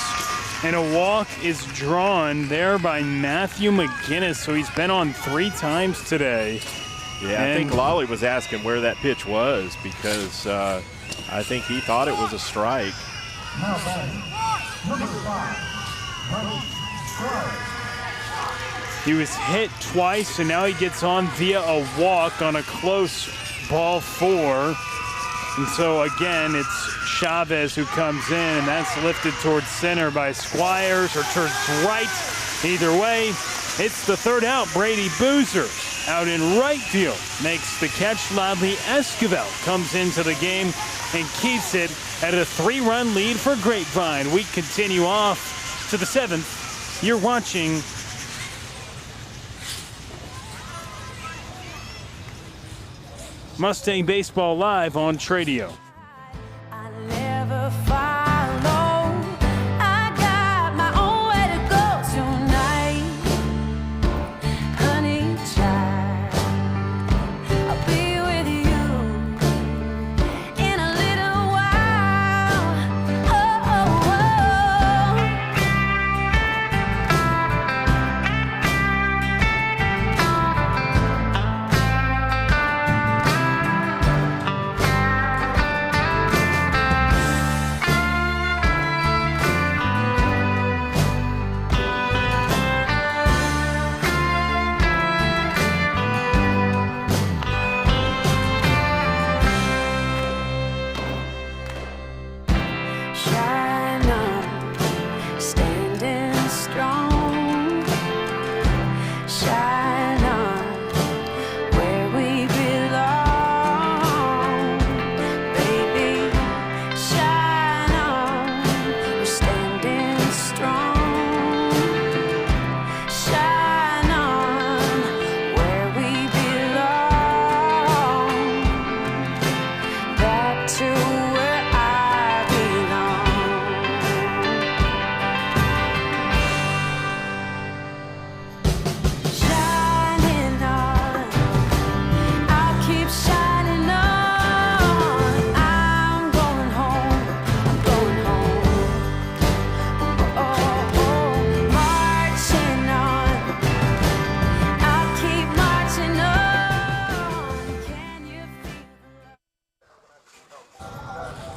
And a walk is drawn there by Matthew McGinnis. So he's been on 3 times today. Yeah, I think Lolly was asking where that pitch was because I think he thought it was a strike. He was hit twice, and now he gets on via a walk on a close ball 4. And so, again, it's Chavez who comes in, and that's lifted towards center by Squires or towards right. Either way, it's the 3rd out. Brady Boozer out in right field makes the catch. Lolly Esquivel comes into the game and keeps it at a 3-run lead for Grapevine. We continue off to the 7th. You're watching Mustang Baseball Live on Tradio.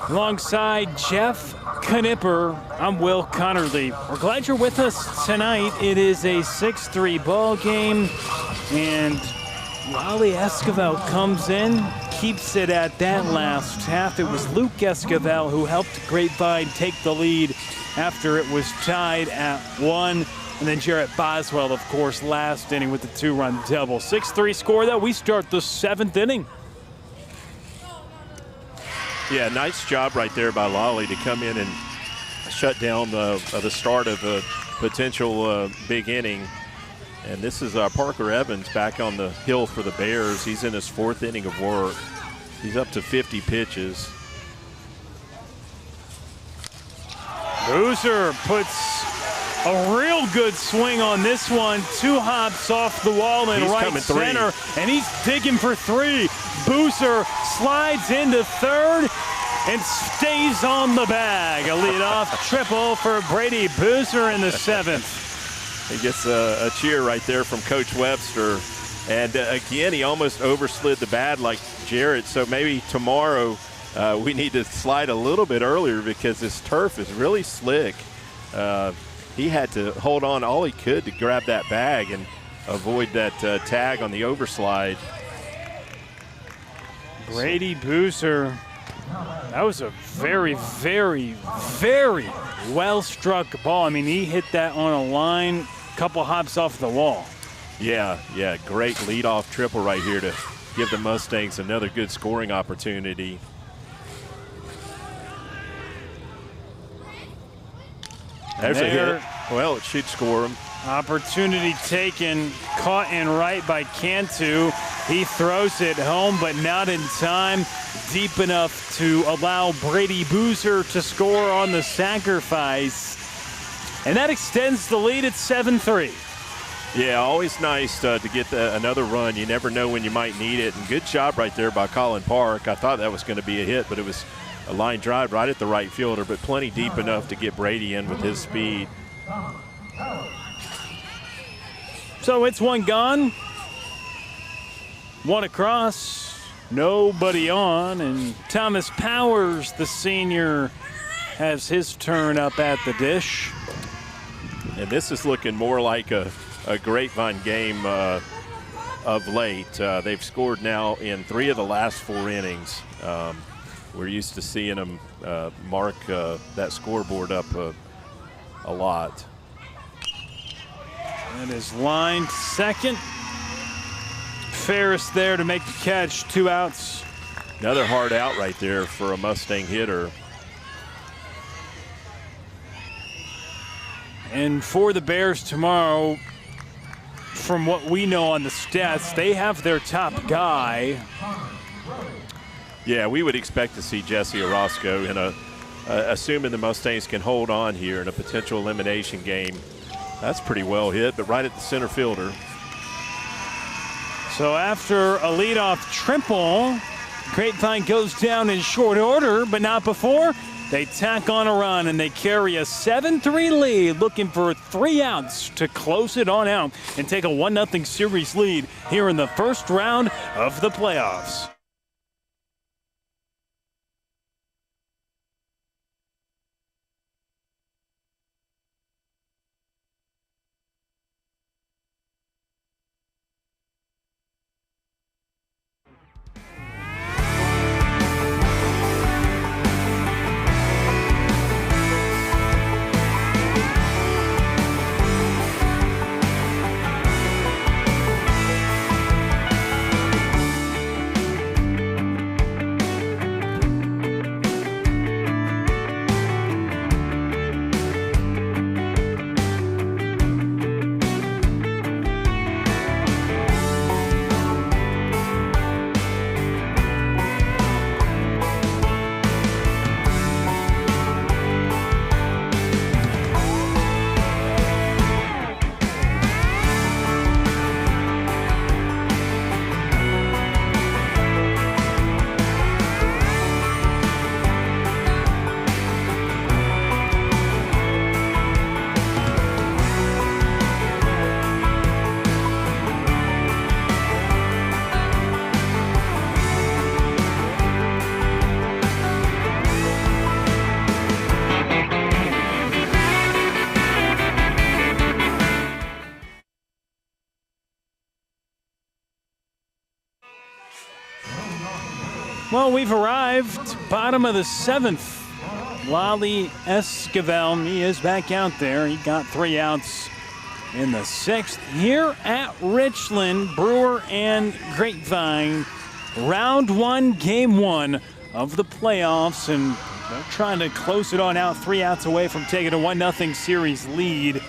Alongside Jeff Knipper, I'm Will Connerly. We're glad you're with us tonight. It is a 6-3 ball game, and Lolly Esquivel comes in, keeps it at that last half. It was Luke Esquivel who helped Grapevine take the lead after it was tied at 1. And then Jarrett Boswell, of course, last inning with the 2-run double. 6-3 score, though. We start the 7th inning. Yeah, nice job right there by Lolly to come in and shut down the start of a potential big inning. And this is Parker Evans back on the hill for the Bears. He's in his 4th inning of work. He's up to 50 pitches. Boozer puts a real good swing on this one. 2 hops off the wall in right center, and he's digging for 3. Boozer slides into 3rd and stays on the bag. A leadoff triple for Brady Boozer in the 7th. He gets a cheer right there from Coach Webster. And again, he almost overslid the bat like Jarrett. So maybe tomorrow we need to slide a little bit earlier because this turf is really slick. He had to hold on all he could to grab that bag and avoid that tag on the overslide. Brady Boozer, that was a very, very, very well-struck ball. I mean, he hit that on a line, couple hops off the wall. Yeah, great leadoff triple right here to give the Mustangs another good scoring opportunity. There's a hit. Well, it should score him. Opportunity taken, caught in right by Cantu. He throws it home, but not in time, deep enough to allow Brady Boozer to score on the sacrifice. And that extends the lead at 7-3. Yeah, always nice to get another run. You never know when you might need it. And good job right there by Colin Park. I thought that was going to be a hit, but it was a line drive right at the right fielder, but plenty deep enough to get Brady in with his speed. So it's 1 gone, 1 across, nobody on, and Thomas Powers, the senior, has his turn up at the dish. And this is looking more like a Grapevine game of late. They've scored now in 3 of the last 4 innings. We're used to seeing them mark that scoreboard up a lot. That is lined second. Ferris there to make the catch, 2 outs. Another hard out right there for a Mustang hitter. And for the Bears tomorrow, from what we know on the stats, they have their top guy. Yeah, we would expect to see Jesse Orozco in assuming the Mustangs can hold on here in a potential elimination game. That's pretty well hit, but right at the center fielder. So after a leadoff triple, Grapevine goes down in short order, but not before. They tack on a run, and they carry a 7-3 lead, looking for 3 outs to close it on out and take a 1-0 series lead here in the first round of the playoffs. Well, we've arrived, bottom of the 7th. Lally Esquivel, he is back out there. He got 3 outs in the 6th. Here at Richland, Brewer and Grapevine, round 1, game 1 of the playoffs, and they're trying to close it on out, 3 outs away from taking a 1-0 series lead.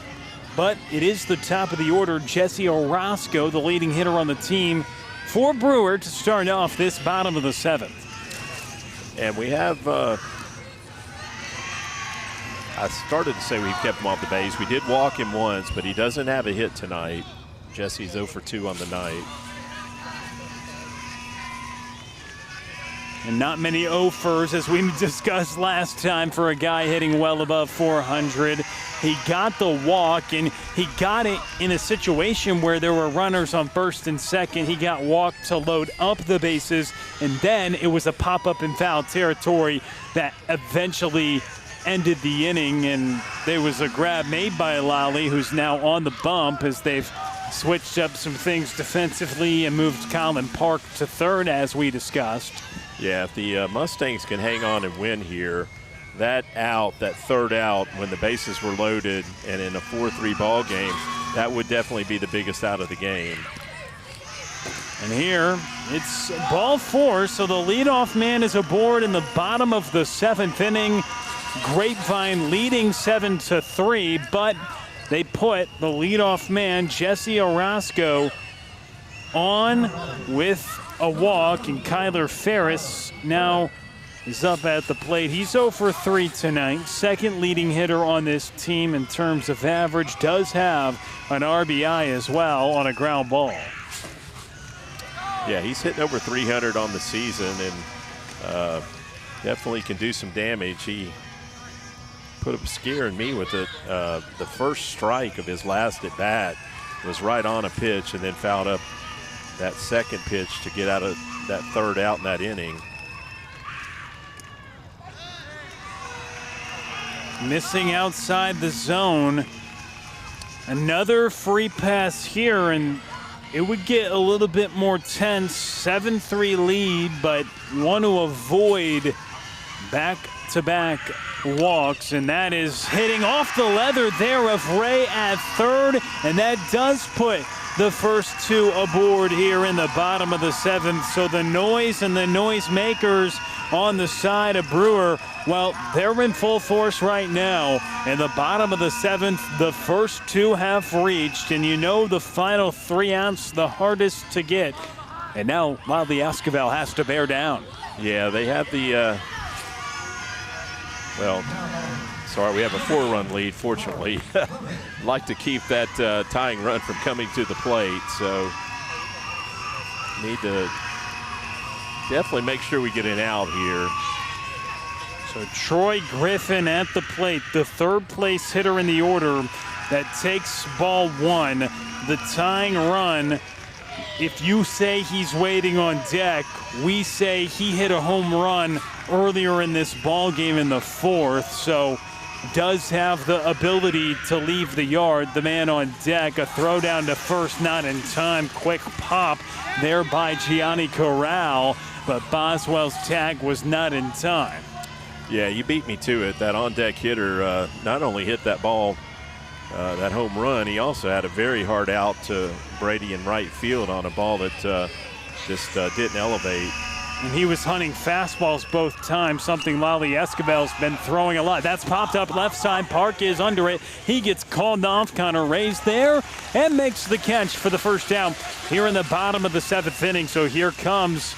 But it is the top of the order, Jesse Orozco, the leading hitter on the team for Brewer to start off this bottom of the 7th. And we have, I started to say we've kept him off the base. We did walk him once, but he doesn't have a hit tonight. Jesse's 0 for 2 on the night. And not many offers, as we discussed last time, for a guy hitting well above 400. He got the walk, and he got it in a situation where there were runners on first and second. He got walked to load up the bases, and then it was a pop-up in foul territory that eventually ended the inning, and there was a grab made by Lally, who's now on the bump as they've switched up some things defensively and moved Colin Park to third, as we discussed. Yeah, if the Mustangs can hang on and win here, that out, that third out, when the bases were loaded and in a 4-3 ball game, that would definitely be the biggest out of the game. And here, it's ball 4, so the leadoff man is aboard in the bottom of the 7th inning. Grapevine leading 7-3, but they put the leadoff man, Jesse Orozco, on with a walk, and Kyler Ferris now is up at the plate. He's 0 for 3 tonight. Second leading hitter on this team in terms of average. Does have an RBI as well on a ground ball. Yeah, he's hitting over 300 on the season and definitely can do some damage. He put up a scare in me with it. The first strike of his last at bat was right on a pitch and then fouled up that second pitch to get out of that third out in that inning. Missing outside the zone. Another free pass here, and it would get a little bit more tense. 7-3 lead, but you want to avoid back-to-back walks, and that is hitting off the leather there of Ray at third, and that does put the first 2 aboard here in the bottom of the 7th. So the noise and the noise makers on the side of Brewer, well, they're in full force right now. In the bottom of the 7th, the first 2 have reached, and you know the final 3 outs, the hardest to get. And now Lally Esquivel has to bear down. Yeah, they have the, we have a 4-run lead, fortunately. Like to keep that tying run from coming to the plate, so need to definitely make sure we get an out here. So Troy Griffin at the plate, the third place hitter in the order that takes ball 1. The tying run, if you say he's waiting on deck, we say he hit a home run earlier in this ball game in the 4th, so does have the ability to leave the yard. The man on deck, a throw down to first, not in time. Quick pop there by Gianni Corral, but Boswell's tag was not in time. Yeah, you beat me to it. That on-deck hitter not only hit that ball, that home run, he also had a very hard out to Brady in right field on a ball that just didn't elevate. And he was hunting fastballs both times, something Lally Esquivel's been throwing a lot. That's popped up left side. Park is under it. He gets called off. Connor Ray's there and makes the catch for the first down here in the bottom of the 7th inning. So here comes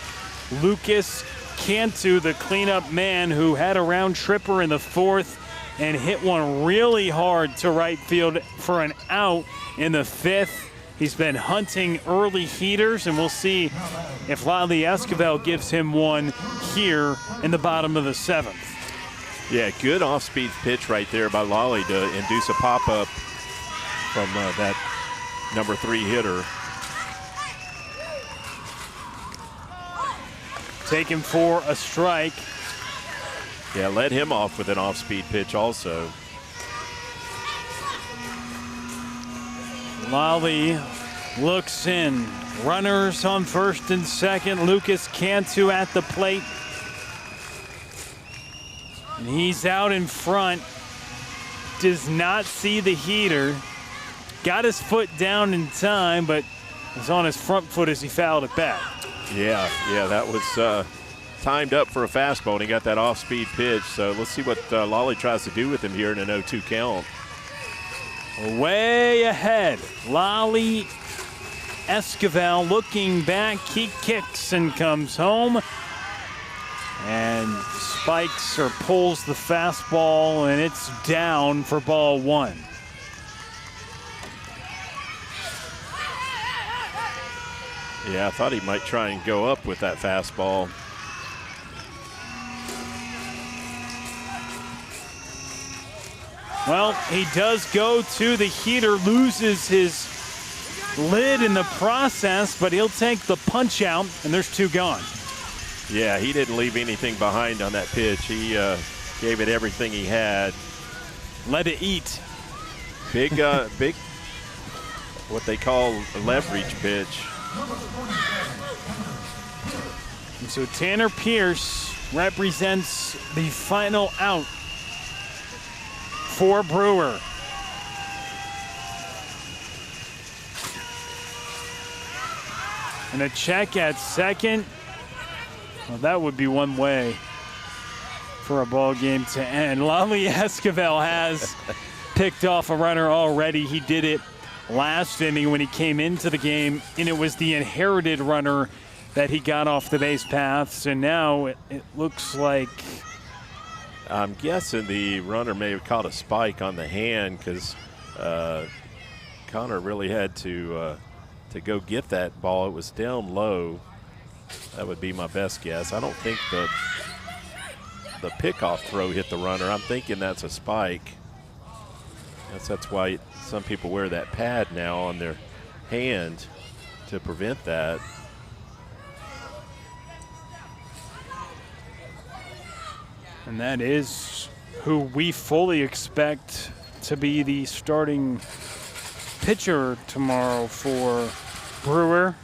Lucas Cantu, the cleanup man, who had a round tripper in the 4th and hit one really hard to right field for an out in the 5th. He's been hunting early heaters, and we'll see if Lally Esquivel gives him one here in the bottom of the 7th. Yeah, good off-speed pitch right there by Lally to induce a pop-up from that number 3 hitter. Taken for a strike. Yeah, led him off with an off-speed pitch also. Lally looks in, Runners on first and second. Lucas Cantu at the plate. And he's out in front. Does not see the heater. Got his foot down in time, but was on his front foot as he fouled it back. Yeah, that was timed up for a fastball, and he got that off-speed pitch. So let's see what Lolly tries to do with him here in an 0-2 count. Way ahead. Lolly Esquivel looking back. He kicks and comes home. And spikes or pulls the fastball, and it's down for ball one. Yeah, I thought he might try and go up with that fastball. Well, he does go to the heater, loses his lid in the process, but he'll take the punch out, and there's two gone. Yeah, he didn't leave anything behind on that pitch. He gave it everything he had. Let it eat. Big, what they call a leverage pitch. And so Tanner Pierce represents the final out for Brewer. And a check at second. Well, that would be one way for a ball game to end. Lolly Esquivel has picked off a runner already. He did it last inning when he came into the game, and it was the inherited runner that he got off the base paths. And now it looks like, I'm guessing the runner may have caught a spike on the hand because Connor really had to go get that ball. It was down low. That would be my best guess. I don't think the pickoff throw hit the runner. I'm thinking that's a spike. That's why some people wear that pad now on their hand to prevent that. and that is who we fully expect to be the starting pitcher tomorrow for Brewer.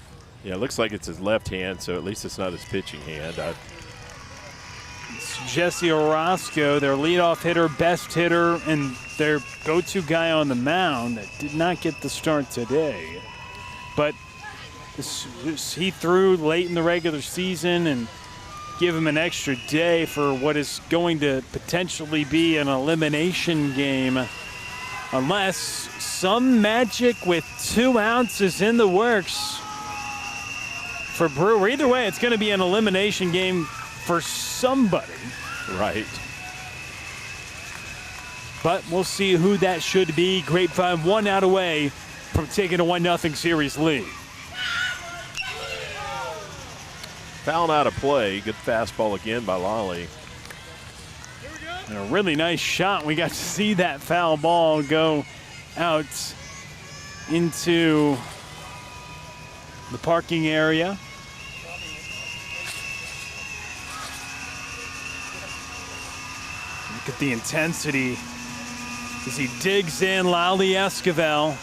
Yeah, it looks like it's his left hand, so at least it's not his pitching hand. It's Jesse Orozco, their leadoff hitter, best hitter, and their go-to guy on the mound that did not get the start today. But he threw late in the regular season and give him an extra day for what is going to potentially be an elimination game, unless some magic with 2 outs is in the works for Brewer. Either way, it's going to be an elimination game for somebody. Right. But we'll see who that should be. Grapevine 1 out away from taking a 1-0 series lead. Foul out of play. Good fastball again by Lolly. And a really nice shot. We got to see that foul ball go out into the parking area. Look at the intensity as he digs in. Lolly Esquivel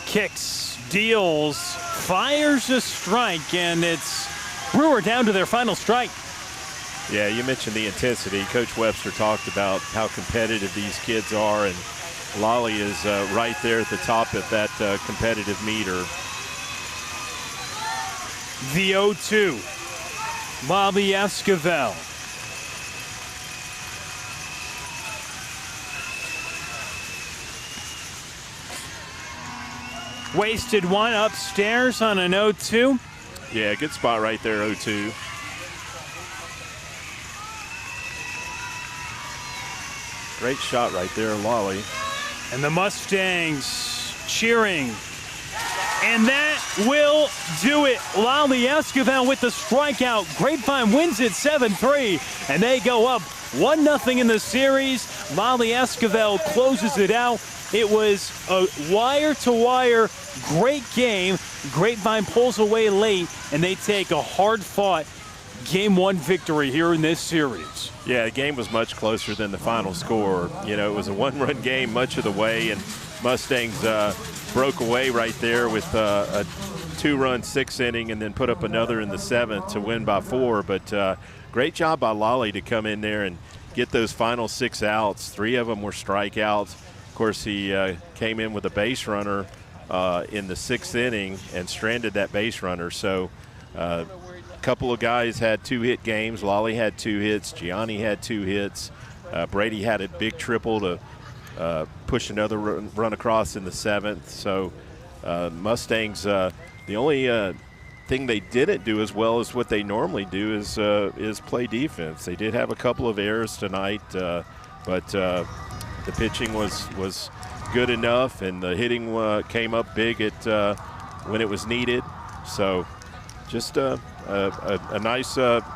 kicks, deals, fires a strike, and it's Brewer down to their final strike. Yeah, you mentioned the intensity. Coach Webster talked about how competitive these kids are, and Lolly is right there at the top of that competitive meter. The 0-2, Lolly Esquivel. Wasted one upstairs on an 0-2. Yeah, good spot right there, 0-2. Great shot right there, Lolly. And the Mustangs cheering. And that will do it. Lolly Esquivel with the strikeout. Grapevine wins it 7-3, and they go up 1-0 in the series. Lolly Esquivel closes it out. It was a wire-to-wire great game. Grapevine pulls away late, and they take a hard-fought Game 1 victory here in this series. Yeah, the game was much closer than the final score. You know, it was a one-run game much of the way, and Mustangs broke away right there with a 2-run 6th inning and then put up another in the 7th to win by 4. But great job by Lolly to come in there and get those final 6 outs. 3 of them were strikeouts. Of course, he came in with a base runner in the 6th inning and stranded that base runner. So a couple of guys had 2-hit games. Lolly had 2 hits. Gianni had 2 hits. Brady had a big triple to push another run across in the 7th. So Mustangs, the only thing they didn't do as well as what they normally do is play defense. They did have a couple of errors tonight, but the pitching was good enough, and the hitting came up big at when it was needed. So just a nice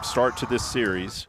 start to this series.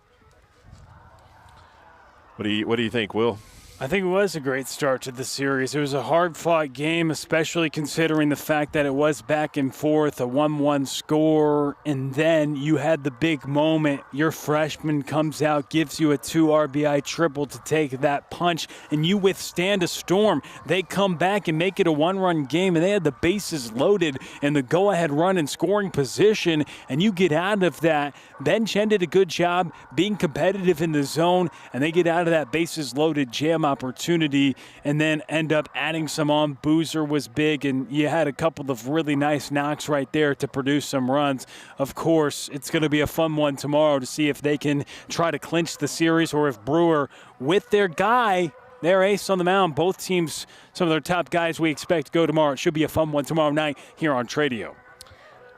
What do you think, Will? I think it was a great start to the series. It was a hard-fought game, especially considering the fact that it was back and forth, a 1-1 score, and then you had the big moment. Your freshman comes out, gives you a 2 RBI triple to take that punch, and you withstand a storm. They come back and make it a 1-run game, and they had the bases loaded and the go-ahead run in scoring position, and you get out of that. Ben Chen did a good job being competitive in the zone, and they get out of that bases-loaded jam opportunity and then end up adding some on. Boozer was big, and you had a couple of really nice knocks right there to produce some runs. Of course, it's going to be a fun one tomorrow to see if they can try to clinch the series or if Brewer, with their guy, their ace on the mound, both teams, some of their top guys we expect to go tomorrow. It should be a fun one tomorrow night here on Tradio.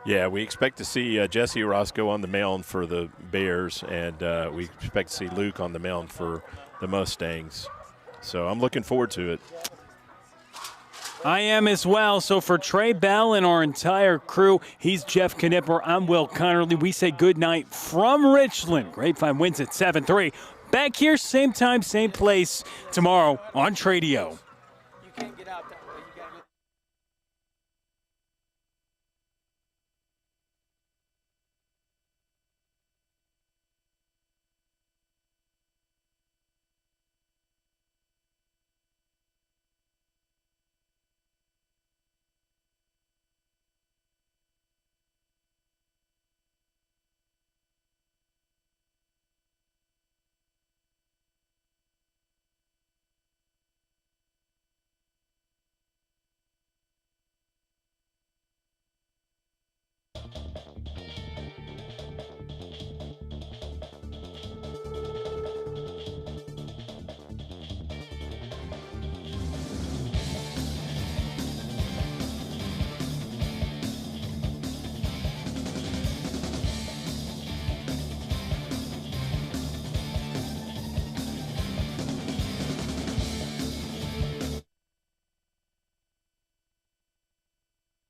Yeah, we expect to see Jesse Orozco on the mound for the Bears, and we expect to see Luke on the mound for the Mustangs. So I'm looking forward to it. I am as well. So for Trey Bell and our entire crew, he's Jeff Knipper. I'm Will Connerly. We say good night from Richland. Grapevine wins at 7-3. Back here, same time, same place tomorrow on Tradio.